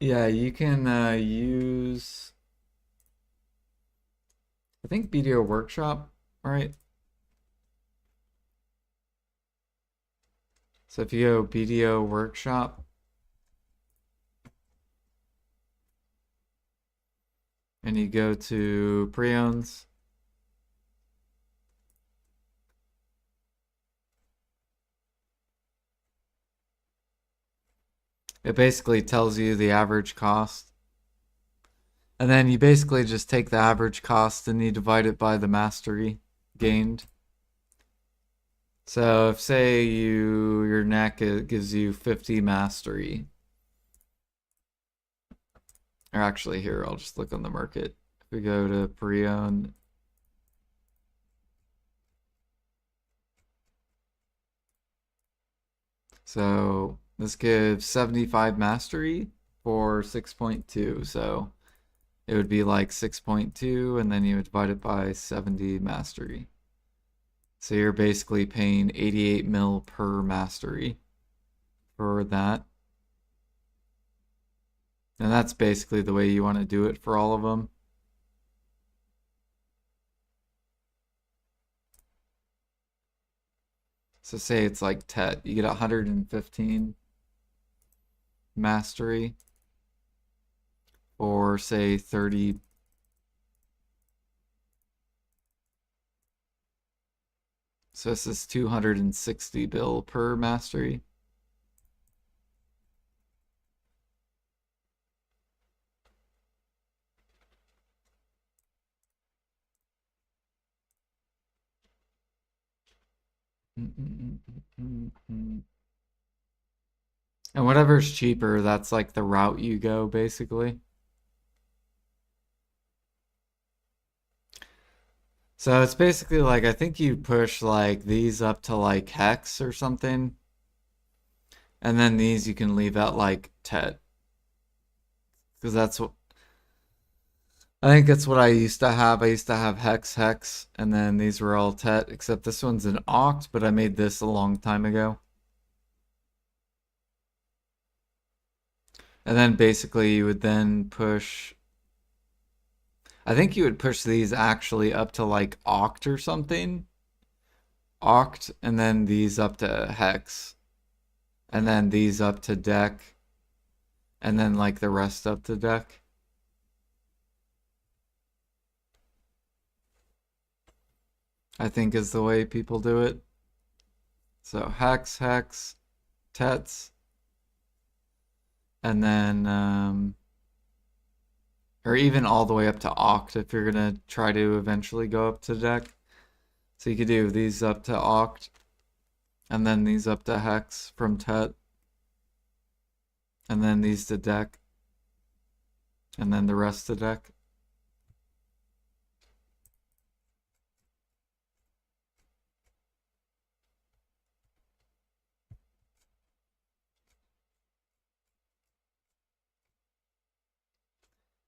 Yeah, you can use, I think BDO Workshop, right? So if you go BDO Workshop and you go to preons, it basically tells you the average cost. And then you basically just take the average cost and you divide it by the mastery gained. So if say your neck gives you 50 mastery. Or actually here, I'll just look on the market. If we go to preonne. So this gives 75 mastery for 6.2. So it would be like 6.2 and then you would divide it by 70 mastery. So you're basically paying 88 mil per mastery for that. And that's basically the way you want to do it for all of them. So say it's like Tet, you get 115 mastery or say 30. So this is 260 bill per mastery. And whatever's cheaper, that's like the route you go, basically. So it's basically like, I think you push like these up to like hex or something. And then these you can leave at like Tet. Because that's what, I think that's what I used to have. I used to have hex, hex, and then these were all Tet, except this one's an oct, but I made this a long time ago. And then basically you would then push, I think you would push these actually up to like oct or something. Oct, and then these up to hex. And then these up to deck. And then like the rest up to deck. I think is the way people do it. So hex, hex, tets. And then, or even all the way up to oct if you're gonna try to eventually go up to deck. So you could do these up to oct, and then these up to hex from tet, and then these to deck, and then the rest to deck.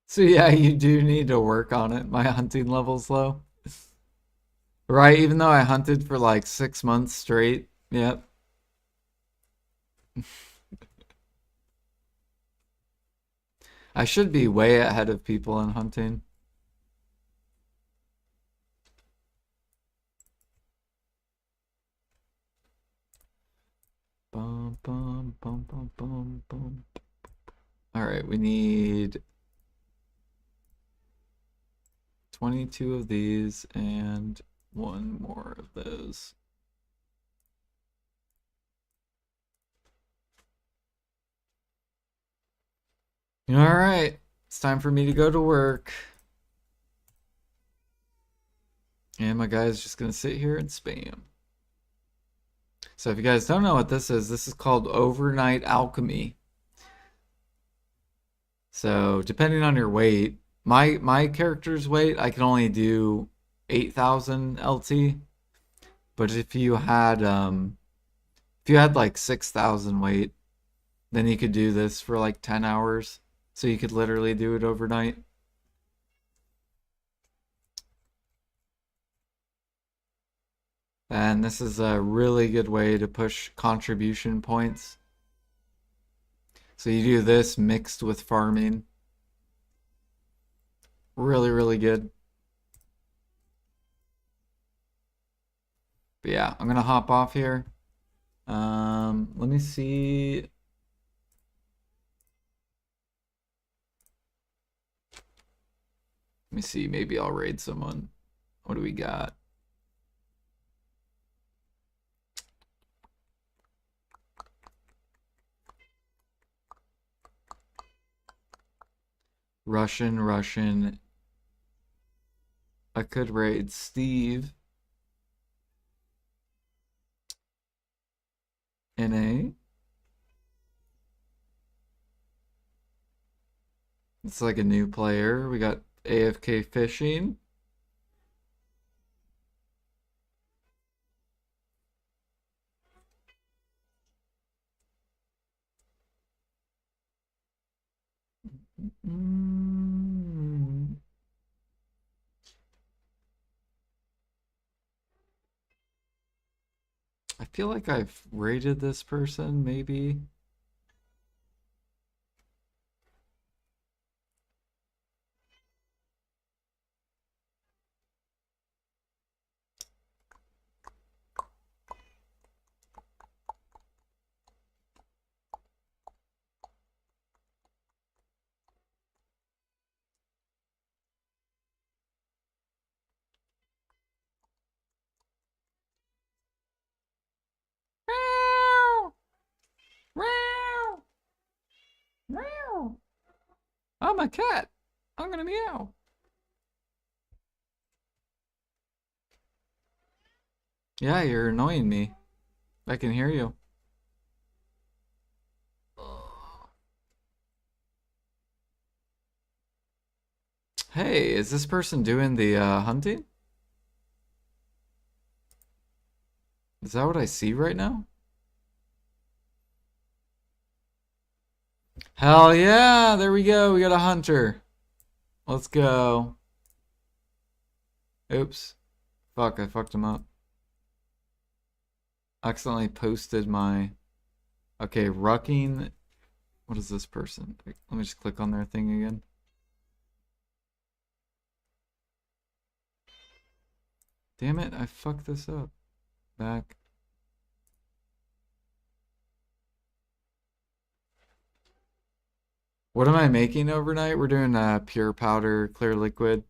So yeah, you do need to work on it. My hunting level's low. Right, even though I hunted for like 6 months straight. Yep. I should be way ahead of people in hunting. bum, bum, bum, bum. All right, we need 22 of these and one more of those. All right, it's time for me to go to work. And my guy's just gonna sit here and spam. So if you guys don't know what this is called overnight alchemy. So depending on your weight, my character's weight, I can only do 8,000 LT. But if you had like 6,000 weight, then you could do this for like 10 hours. So you could literally do it overnight. And this is a really good way to push contribution points. So you do this mixed with farming. Really, really good. But yeah, I'm gonna hop off here. Let me see. Let me see. Maybe I'll raid someone. What do we got? Russian. I could raid Steve. NA. It's like a new player. We got AFK fishing. I feel like I've rated this person, maybe. Meow! Meow! Meow! I'm a cat. I'm gonna meow. Yeah, you're annoying me. I can hear you. Hey, is this person doing the hunting? Is that what I see right now? Hell yeah, there we go. We got a hunter. Let's go. Oops. Fuck, I fucked him up. Accidentally posted my... Okay, rucking... What is this person? Let me just click on their thing again. Damn it, I fucked this up. Back. What am I making overnight? We're doing pure powder, clear liquid.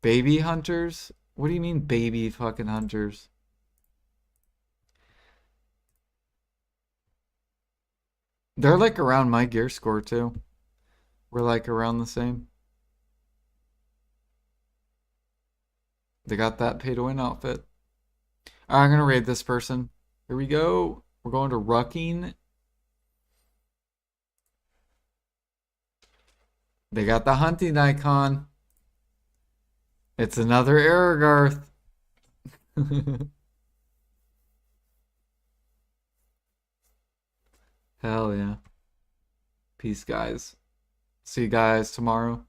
Baby hunters? What do you mean baby fucking hunters? They're like around my gear score too. We're like around the same. They got that pay to win outfit. Alright, I'm gonna raid this person. Here we go. We're going to rucking. They got the hunting icon. It's another Aragarth. Hell yeah. Peace, guys. See you guys tomorrow.